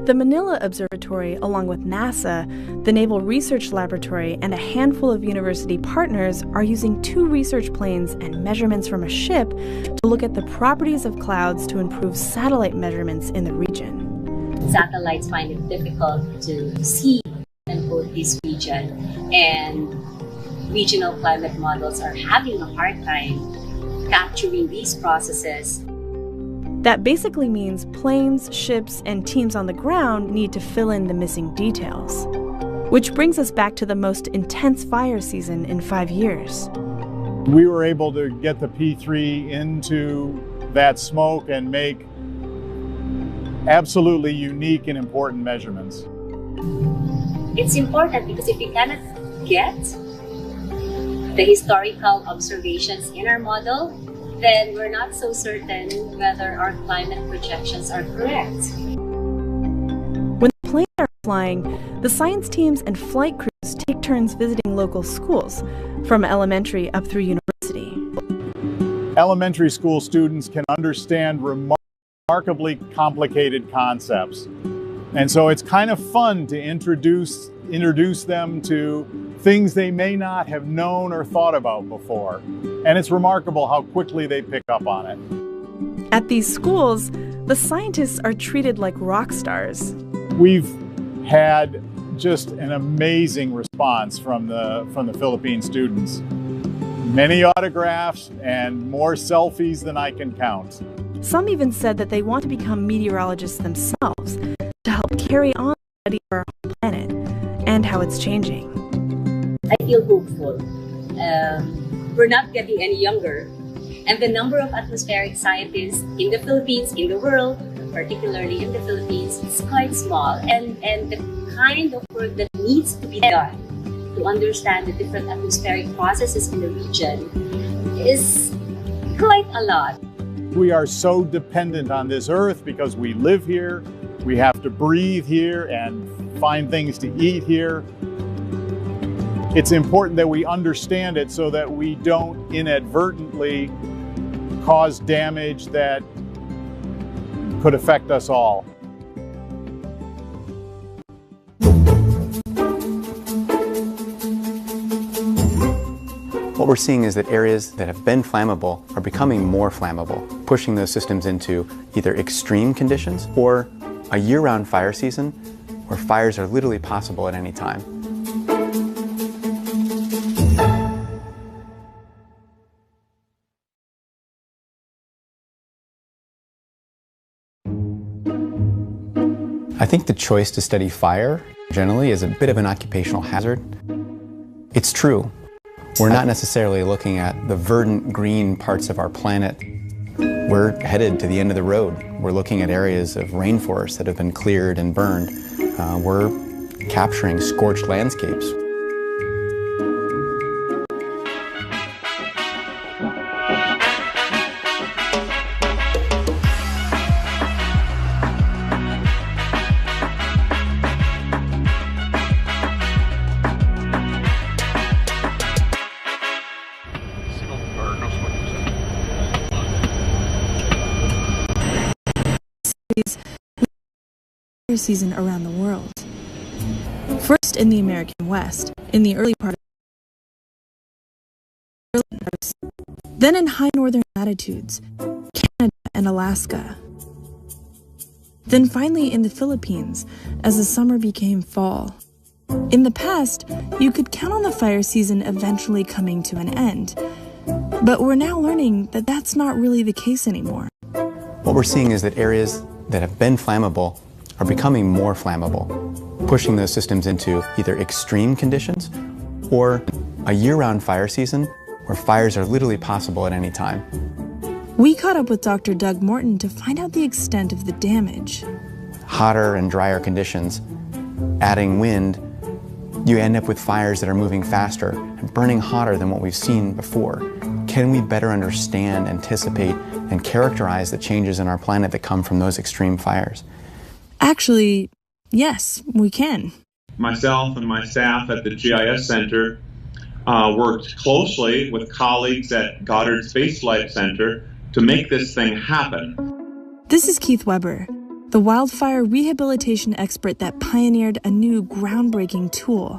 The Manila Observatory, along with NASA, the Naval Research Laboratory, and a handful of university partners are using 2 research planes and measurements from a ship to look at the properties of clouds to improve satellite measurements in the region. Satellites find it difficult to see and quote this region, and regional climate models are having a hard time capturing these processes. That basically means planes, ships, and teams on the ground need to fill in the missing details. Which brings us back to the most intense fire season in 5 years. We were able to get the P3 into that smoke and make absolutely unique and important measurements. It's important because if we cannot get the historical observations in our model, then we're not so certain whether our climate projections are correct. When the planes are flying, the science teams and flight crews take turns visiting local schools, from elementary up through university. Elementary school students can understand remarkably complicated concepts. And so it's kind of fun to introduce them to things they may not have known or thought about before. And it's remarkable how quickly they pick up on it. At these schools, the scientists are treated like rock stars. We've had just an amazing response from the Philippine students. Many autographs and more selfies than I can count. Some even said that they want to become meteorologists themselves to help carry on the study of our home planet and how it's changing. I feel hopeful. We're not getting any younger, and the number of atmospheric scientists in the Philippines, in the world, particularly in the Philippines, is quite small, and the kind of work that needs to be done to understand the different atmospheric processes in the region is quite a lot. We are so dependent on this earth because we live here, we have to breathe here and find things to eat here. It's important that we understand it so that we don't inadvertently cause damage that could affect us all. What we're seeing is that areas that have been flammable are becoming more flammable, pushing those systems into either extreme conditions or a year-round fire season where fires are literally possible at any time. I think the choice to study fire generally is a bit of an occupational hazard. It's true. We're not necessarily looking at the verdant green parts of our planet. We're headed to the end of the road. We're looking at areas of rainforest that have been cleared and burned. We're capturing scorched landscapes. varies with the fire season around the world. First in the American West, in the early part of then in high northern latitudes, Canada and Alaska. Then finally in the Philippines, as the summer became fall. In the past, you could count on the fire season eventually coming to an end. But we're now learning that that's not really the case anymore. What we're seeing is that areas that have been flammable are becoming more flammable, pushing those systems into either extreme conditions or a year-round fire season where fires are literally possible at any time. We caught up with Dr. Doug Morton to find out the extent of the damage. Hotter and drier conditions, adding wind, you end up with fires that are moving faster and burning hotter than what we've seen before. Can we better understand, anticipate, and characterize the changes in our planet that come from those extreme fires? Actually, yes, we can. Myself and my staff at the GIS Center worked closely with colleagues at Goddard Space Flight Center to make this thing happen. This is Keith Weber, the wildfire rehabilitation expert that pioneered a new groundbreaking tool.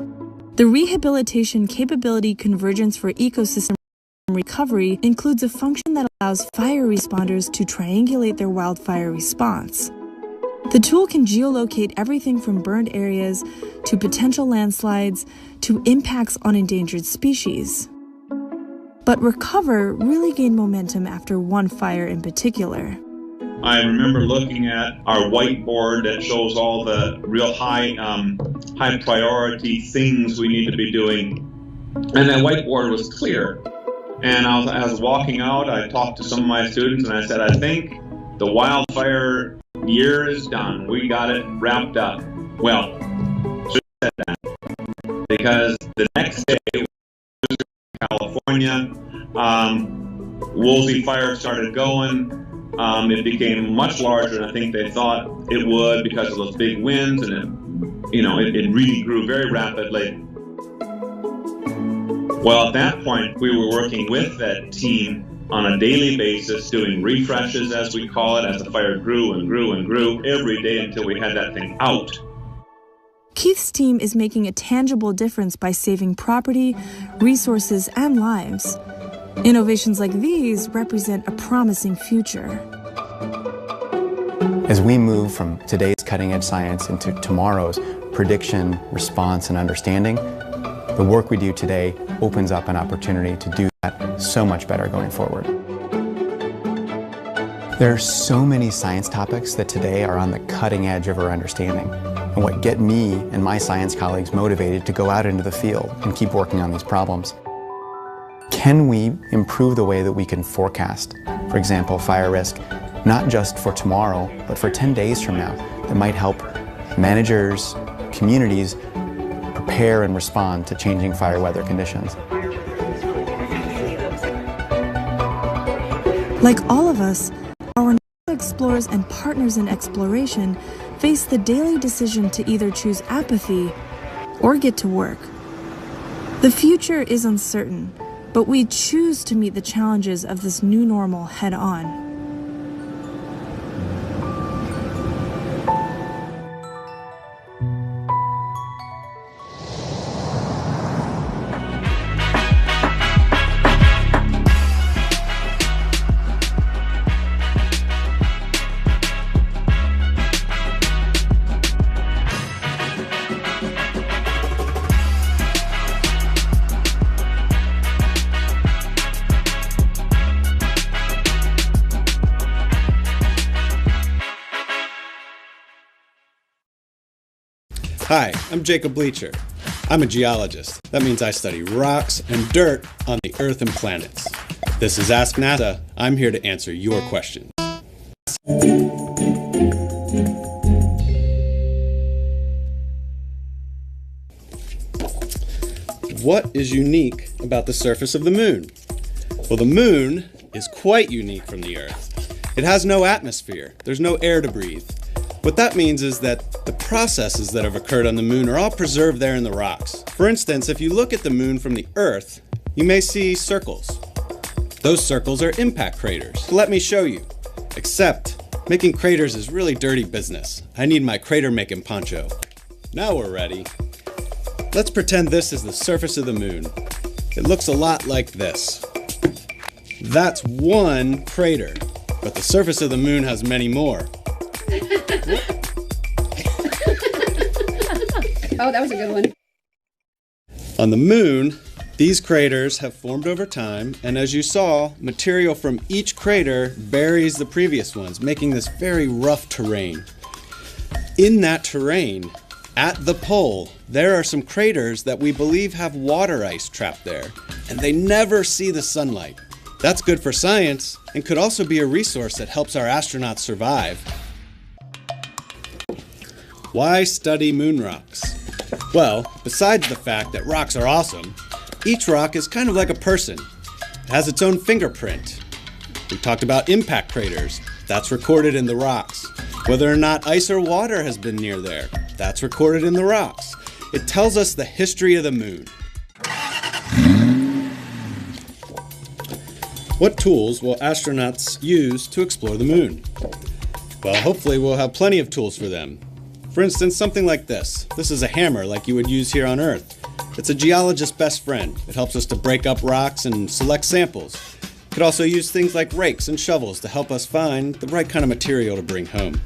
The Rehabilitation Capability Convergence for Ecosystem Recovery includes a function that allows fire responders to triangulate their wildfire response. The tool can geolocate everything from burned areas to potential landslides to impacts on endangered species. But Recover really gained momentum after one fire in particular. I remember looking at our whiteboard that shows all the real high priority things we need to be doing. And that whiteboard was clear. And I was walking out, I talked to some of my students and I said, I think the wildfire year is done. We got it wrapped up. Well, should have said that. Because the next day, California, Woolsey Fire started going. It became much larger than I think they thought it would because of those big winds, and it really grew very rapidly. Well, at that point, we were working with that team on a daily basis, doing refreshes, as we call it, as the fire grew and grew and grew every day until we had that thing out. Keith's team is making a tangible difference by saving property, resources, and lives. Innovations like these represent a promising future. As we move from today's cutting-edge science into tomorrow's prediction, response, and understanding, the work we do today opens up an opportunity to do that so much better going forward. There are so many science topics that today are on the cutting edge of our understanding, and what get me and my science colleagues motivated to go out into the field and keep working on these problems. Can we improve the way that we can forecast, for example, fire risk, not just for tomorrow, but for 10 days from now, that might help managers, communities prepare and respond to changing fire weather conditions? Like all of us, our explorers and partners in exploration face the daily decision to either choose apathy or get to work. The future is uncertain, but we choose to meet the challenges of this new normal head on. Hi, I'm Jacob Bleacher. I'm a geologist. That means I study rocks and dirt on the Earth and planets. This is Ask NASA. I'm here to answer your questions. What is unique about the surface of the moon? Well, the moon is quite unique from the Earth. It has no atmosphere. There's no air to breathe. What that means is that the processes that have occurred on the moon are all preserved there in the rocks. For instance, if you look at the moon from the Earth, you may see circles. Those circles are impact craters. Let me show you. Except Making craters is really dirty business. I need my crater making poncho. Now we're ready. Let's pretend this is the surface of the moon. It looks a lot like this. That's one crater, but the surface of the moon has many more. Oh, that was a good one. On the moon, these craters have formed over time, and as you saw, material from each crater buries the previous ones, making this very rough terrain. In that terrain, at the pole, there are some craters that we believe have water ice trapped there, and they never see the sunlight. That's good for science, and could also be a resource that helps our astronauts survive. Why study moon rocks? Well, besides the fact that rocks are awesome, each rock is kind of like a person. It has its own fingerprint. We talked about impact craters. That's recorded in the rocks. Whether or not ice or water has been near there, that's recorded in the rocks. It tells us the history of the moon. What tools will astronauts use to explore the moon? Well, hopefully we'll have plenty of tools for them. For instance, something like this. This is a hammer like you would use here on Earth. It's a geologist's best friend. It helps us to break up rocks and select samples. It could also use things like rakes and shovels to help us find the right kind of material to bring home.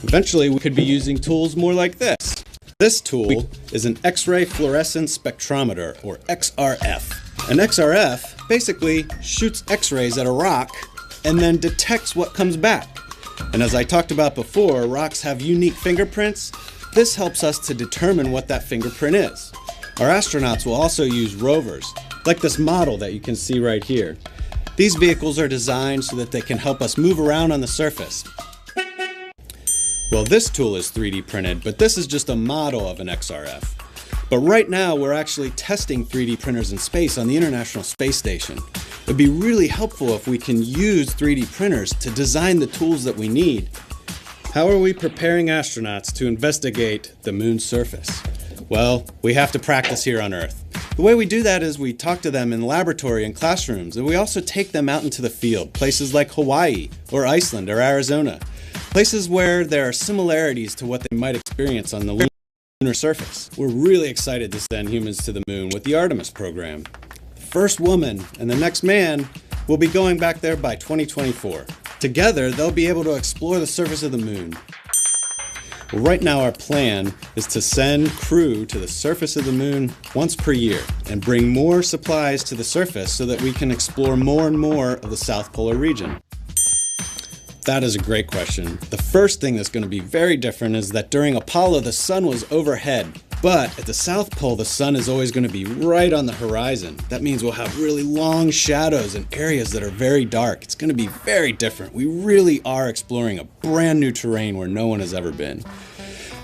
Eventually, we could be using tools more like this. This tool is an X-ray fluorescence spectrometer, or XRF. An XRF basically shoots X-rays at a rock and then detects what comes back. And as I talked about before, rocks have unique fingerprints. This helps us to determine what that fingerprint is. Our astronauts will also use rovers, like this model that you can see right here. These vehicles are designed so that they can help us move around on the surface. Well, this tool is 3D printed, but this is just a model of an XRF. But right now, we're actually testing 3D printers in space on the International Space Station. It'd be really helpful if we can use 3D printers to design the tools that we need. How are we preparing astronauts to investigate the moon's surface? Well, we have to practice here on Earth. The way we do that is we talk to them in laboratory and classrooms, and we also take them out into the field, places like Hawaii or Iceland or Arizona, places where there are similarities to what they might experience on the lunar surface. We're really excited to send humans to the moon with the Artemis program. The first woman and the next man will be going back there by 2024. Together, they'll be able to explore the surface of the moon. Well, right now our plan is to send crew to the surface of the moon once per year and bring more supplies to the surface so that we can explore more and more of the South Polar region. That is a great question. The first thing that's going to be very different is that during Apollo the sun was overhead, but at the South Pole the sun is always going to be right on the horizon. That means we'll have really long shadows in areas that are very dark. It's going to be very different. We really are exploring a brand new terrain where no one has ever been.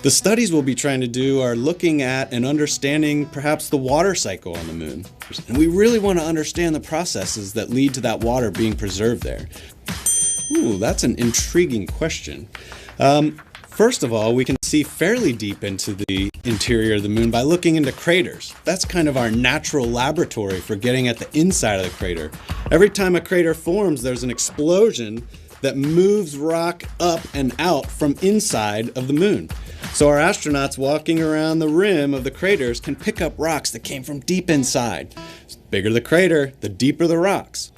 The studies we'll be trying to do are looking at and understanding perhaps the water cycle on the moon. And we really want to understand the processes that lead to that water being preserved there. Ooh, that's an intriguing question. First of all, we can see fairly deep into the interior of the moon by looking into craters. That's kind of our natural laboratory for getting at the inside of the crater. Every time a crater forms, there's an explosion that moves rock up and out from inside of the moon. So our astronauts walking around the rim of the craters can pick up rocks that came from deep inside. The bigger the crater, the deeper the rocks.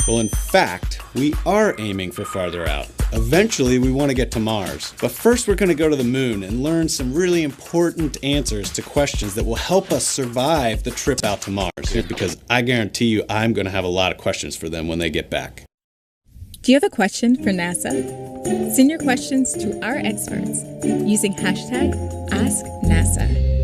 Well, in fact, we are aiming for farther out. Eventually, we want to get to Mars. But first, we're going to go to the moon and learn some really important answers to questions that will help us survive the trip out to Mars. Because I guarantee you, I'm going to have a lot of questions for them when they get back. Do you have a question for NASA? Send your questions to our experts using hashtag AskNASA.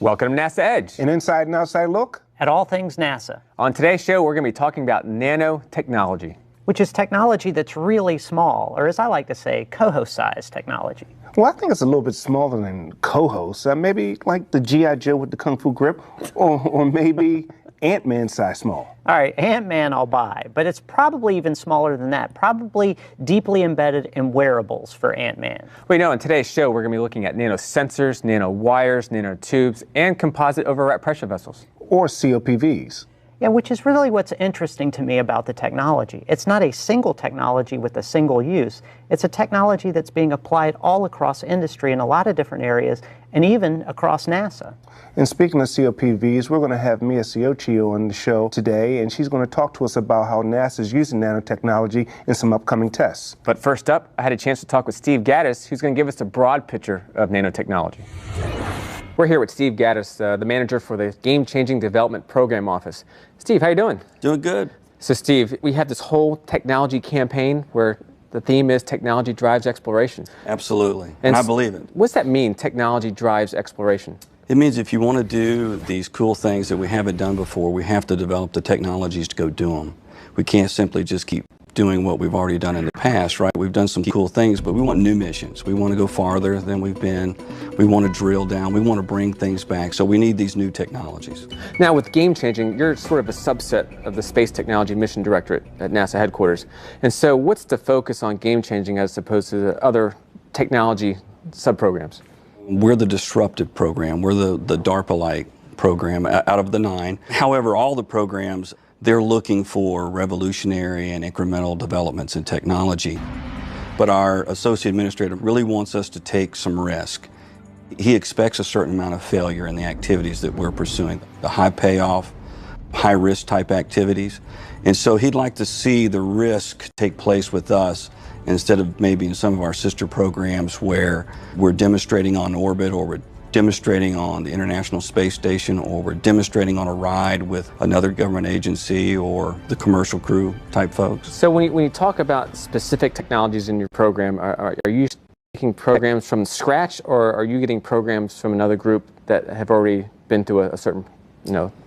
Welcome to NASA Edge. An inside and outside look at all things NASA. On today's show, we're going to be talking about nanotechnology, which is technology that's really small, or as I like to say, coho-sized technology. Well, I think it's a little bit smaller than cohos. Maybe like the G.I. Joe with the Kung Fu grip, or maybe Ant-Man size small. All right, Ant-Man I'll buy, but it's probably even smaller than that, probably deeply embedded in wearables for Ant-Man. Well, on today's show, we're going to be looking at nanosensors, nanowires, nanotubes, and composite overwrap pressure vessels. Or COPVs. Yeah, which is really what's interesting to me about the technology. It's not a single technology with a single use. It's a technology that's being applied all across industry in a lot of different areas, and even across NASA. And speaking of COPVs, we're going to have Mia Siochio on the show today, and she's going to talk to us about how NASA is using nanotechnology in some upcoming tests. But first up, I had a chance to talk with Steve Gaddis, who's going to give us a broad picture of nanotechnology. We're here with Steve Gaddis, the manager for the Game Changing Development Program Office. Steve, how you doing? Doing good. So Steve, we have this whole technology campaign where the theme is technology drives exploration. Absolutely, and I believe it. What's that mean, technology drives exploration? It means if you want to do these cool things that we haven't done before, we have to develop the technologies to go do them. We can't simply just keep doing what we've already done in the past, right? We've done some cool things, but we want new missions. We want to go farther than we've been. We want to drill down. We want to bring things back. So we need these new technologies. Now with Game Changing, you're sort of a subset of the Space Technology Mission Directorate at NASA headquarters. And so what's the focus on Game Changing as opposed to the other technology subprograms? We're the disruptive program. We're the DARPA-like program out of the 9. However, all the programs, they're looking for revolutionary and incremental developments in technology. But our associate administrator really wants us to take some risk. He expects a certain amount of failure in the activities that we're pursuing, the high payoff, high risk type activities. And so he'd like to see the risk take place with us instead of maybe in some of our sister programs where we're demonstrating on orbit, or we're demonstrating on the International Space Station, or we're demonstrating on a ride with another government agency or the commercial crew type folks. So when you talk about specific technologies in your program, are you taking programs from scratch, or are you getting programs from another group that have already been through a certain,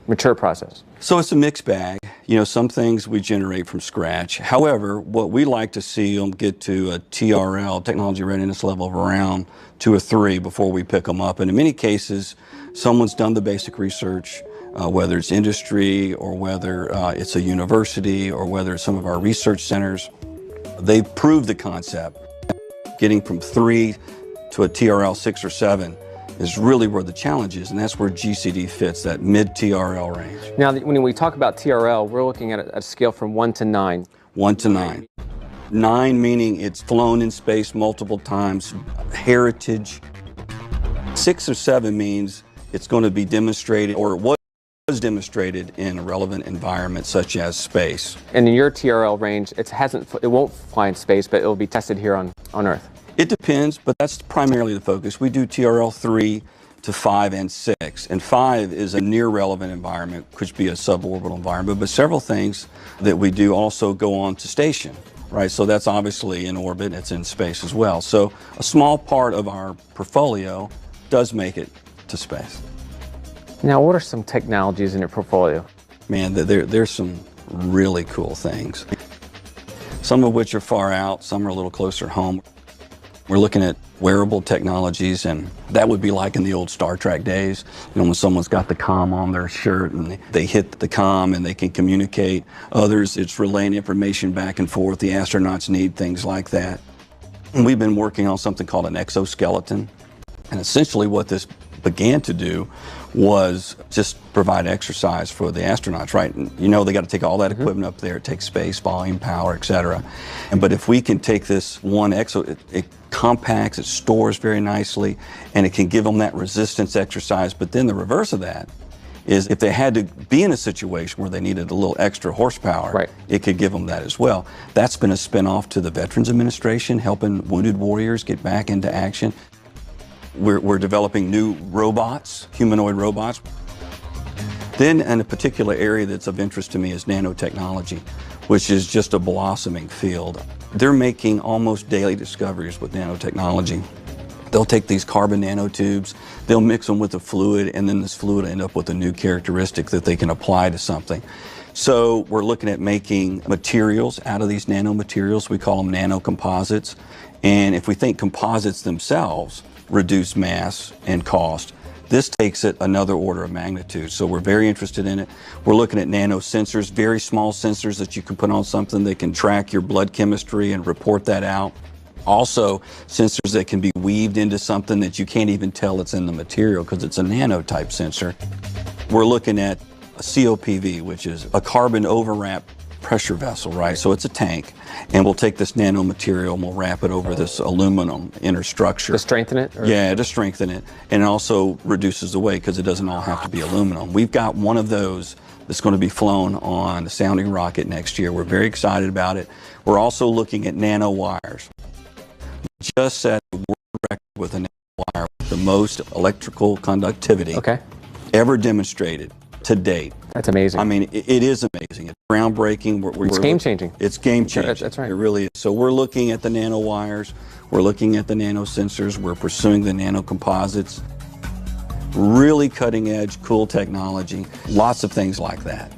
mature process? So it's a mixed bag. Some things we generate from scratch. However, what we like to see them get to a TRL, technology readiness level, of around 2 or 3 before we pick them up. And in many cases, someone's done the basic research, whether it's industry or whether it's a university or whether it's some of our research centers. They've proved the concept. Getting from 3 to a TRL 6 or 7 is really where the challenge is, and that's where GCD fits, that mid-TRL range. Now, when we talk about TRL, we're looking at a scale from 1 to 9. 1 to 9. 9 meaning it's flown in space multiple times, heritage. 6 or 7 means it's going to be demonstrated, or it was demonstrated in a relevant environment such as space. And in your TRL range, it won't fly in space, but it'll be tested here on Earth. It depends, but that's primarily the focus. We do TRL 3 to 5 and 6. And 5 is a near relevant environment, could be a suborbital environment, but several things that we do also go on to station, right? So that's obviously in orbit, it's in space as well. So a small part of our portfolio does make it to space. Now, what are some technologies in your portfolio? Man, there's some really cool things. Some of which are far out, some are a little closer home. We're looking at wearable technologies, and that would be like in the old Star Trek days, when someone's got the comm on their shirt and they hit the comm and they can communicate. Others, it's relaying information back and forth. The astronauts need things like that. And we've been working on something called an exoskeleton. And essentially what this began to do was just provide exercise for the astronauts, right? And they got to take all that equipment up there. It takes space, volume, power, etc. But if we can take this one it compacts, it stores very nicely, and it can give them that resistance exercise. But then the reverse of that is if they had to be in a situation where they needed a little extra horsepower, right, it could give them that as well. That's been a spinoff to the Veterans Administration, helping wounded warriors get back into action. We're developing new robots, humanoid robots. Then, in a particular area that's of interest to me is nanotechnology, which is just a blossoming field. They're making almost daily discoveries with nanotechnology. They'll take these carbon nanotubes, they'll mix them with a fluid, and then this fluid will end up with a new characteristic that they can apply to something. So we're looking at making materials out of these nanomaterials. We call them nanocomposites. And if we think composites themselves reduce mass and cost, this takes it another order of magnitude. So we're very interested in it. We're looking at nanosensors, very small sensors that you can put on something that can track your blood chemistry and report that out. Also, sensors that can be weaved into something that you can't even tell it's in the material because it's a nano-type sensor. We're looking at a COPV, which is a carbon overwrap pressure vessel, right? So it's a tank, and we'll take this nanomaterial and we'll wrap it over this aluminum inner structure. To strengthen it? Or? Yeah, to strengthen it. And it also reduces the weight because it doesn't all have to be aluminum. We've got one of those that's going to be flown on the sounding rocket next year. We're very excited about it. We're also looking at nanowires. We just set a world record with a nanowire with the most electrical conductivity ever demonstrated to date. That's amazing. I mean, it is amazing. It's groundbreaking. It's game-changing. It's game-changing. That's right. It really is. So we're looking at the nanowires. We're looking at the nanosensors. We're pursuing the nanocomposites. Really cutting-edge, cool technology. Lots of things like that.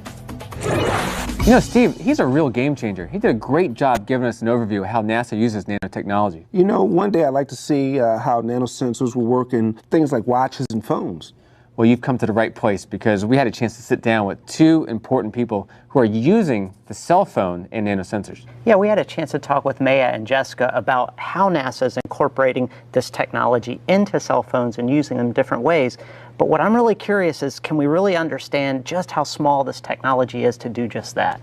You know, Steve, he's a real game changer. He did a great job giving us an overview of how NASA uses nanotechnology. You know, one day I'd like to see how nanosensors will work in things like watches and phones. Well, you've come to the right place because we had a chance to sit down with two important people who are using the cell phone and nanosensors. Yeah, we had a chance to talk with Maya and Jessica about how NASA is incorporating this technology into cell phones and using them in different ways. But what I'm really curious is, can we really understand just how small this technology is to do just that?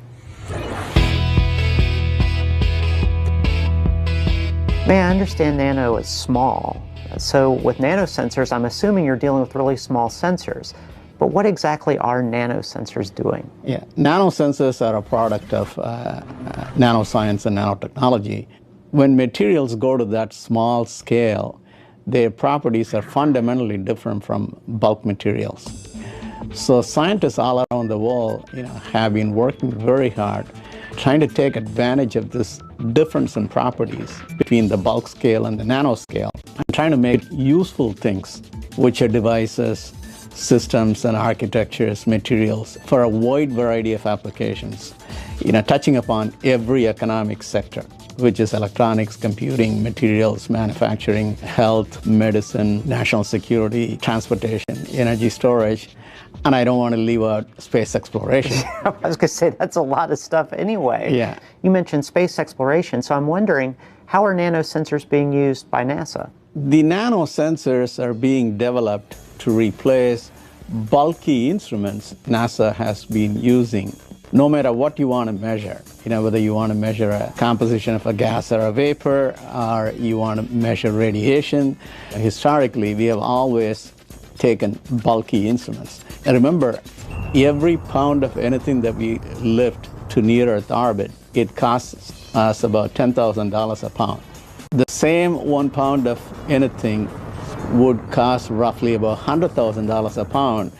May I understand nano is small. So with nanosensors, I'm assuming you're dealing with really small sensors. But what exactly are nanosensors doing? Yeah, nanosensors are a product of nanoscience and nanotechnology. When materials go to that small scale, their properties are fundamentally different from bulk materials. So scientists all around the world, have been working very hard trying to take advantage of this difference in properties between the bulk scale and the nanoscale, and trying to make useful things, which are devices, systems and architectures, materials, for a wide variety of applications, touching upon every economic sector, which is electronics, computing, materials, manufacturing, health, medicine, national security, transportation, energy storage. And I don't want to leave out space exploration. I was going to say, that's a lot of stuff anyway. Yeah. You mentioned space exploration, so I'm wondering, how are nanosensors being used by NASA? The nanosensors are being developed to replace bulky instruments NASA has been using. No matter what you want to measure, whether you want to measure a composition of a gas or a vapor, or you want to measure radiation, historically we have always taken bulky instruments. And remember, every pound of anything that we lift to near Earth orbit, it costs us about $10,000 a pound. The same 1 pound of anything would cost roughly about $100,000 a pound,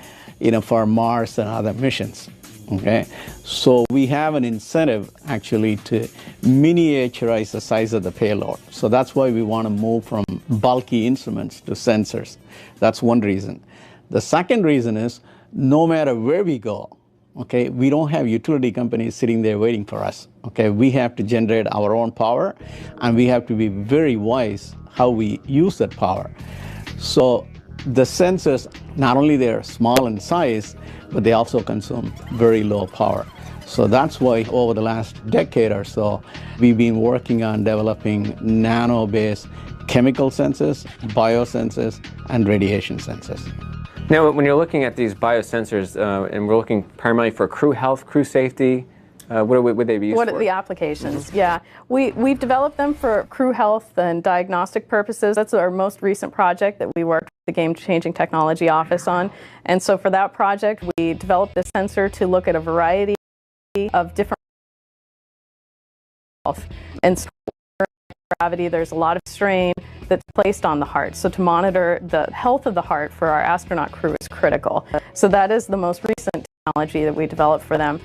for Mars and other missions. Okay, so we have an incentive actually to miniaturize the size of the payload. So that's why we want to move from bulky instruments to sensors. That's one reason. The second reason is, no matter where we go, okay, we don't have utility companies sitting there waiting for us. Okay, we have to generate our own power, and we have to be very wise how we use that power. So the sensors, not only they're small in size, but they also consume very low power. So that's why over the last decade or so, we've been working on developing nano-based chemical sensors, biosensors, and radiation sensors. Now, when you're looking at these biosensors, and we're looking primarily for crew health, crew safety, what would they be used for? What are the applications? Yeah, we've developed them for crew health and diagnostic purposes. That's our most recent project that we worked with the Game Changing Technology Office on. And so for that project, we developed this sensor to look at a variety of different health. And so gravity, there's a lot of strain that's placed on the heart. So to monitor the health of the heart for our astronaut crew is critical. So that is the most recent technology that we developed for them.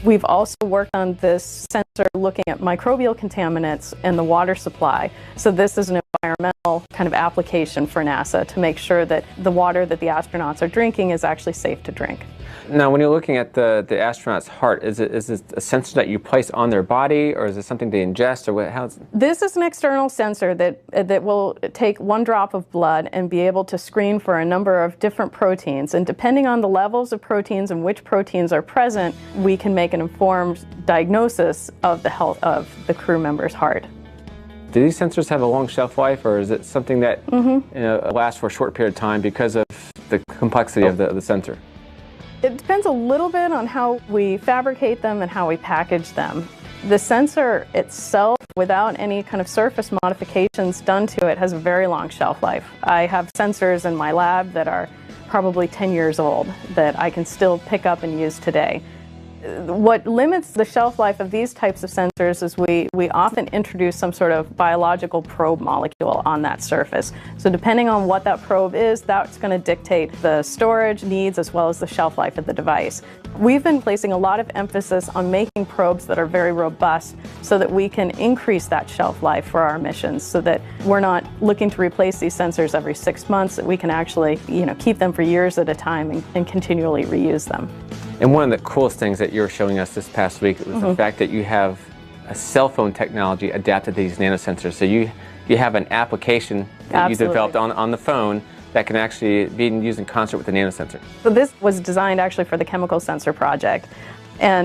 We've also worked on this sensor looking at microbial contaminants in the water supply. So this is an environmental kind of application for NASA to make sure that the water that the astronauts are drinking is actually safe to drink. Now, when you're looking at the astronaut's heart, is it a sensor that you place on their body, or is it something they ingest, or what? How's This is an external sensor that will take one drop of blood and be able to screen for a number of different proteins. And depending on the levels of proteins and which proteins are present, we can make an informed diagnosis of the health of the crew member's heart. Do these sensors have a long shelf life, or is it something that lasts for a short period of time because of the complexity of the sensor? It depends a little bit on how we fabricate them and how we package them. The sensor itself, without any kind of surface modifications done to it, has a very long shelf life. I have sensors in my lab that are probably 10 years old that I can still pick up and use today. What limits the shelf life of these types of sensors is we often introduce some sort of biological probe molecule on that surface. So depending on what that probe is, that's going to dictate the storage needs as well as the shelf life of the device. We've been placing a lot of emphasis on making probes that are very robust so that we can increase that shelf life for our missions, so that we're not looking to replace these sensors every 6 months, that we can actually keep them for years at a time and continually reuse them. And one of the coolest things that you were showing us this past week was the fact that you have a cell phone technology adapted to these nanosensors. So you have an application that you developed on the phone that can actually be used in concert with the nanosensor. So this was designed actually for the chemical sensor project. And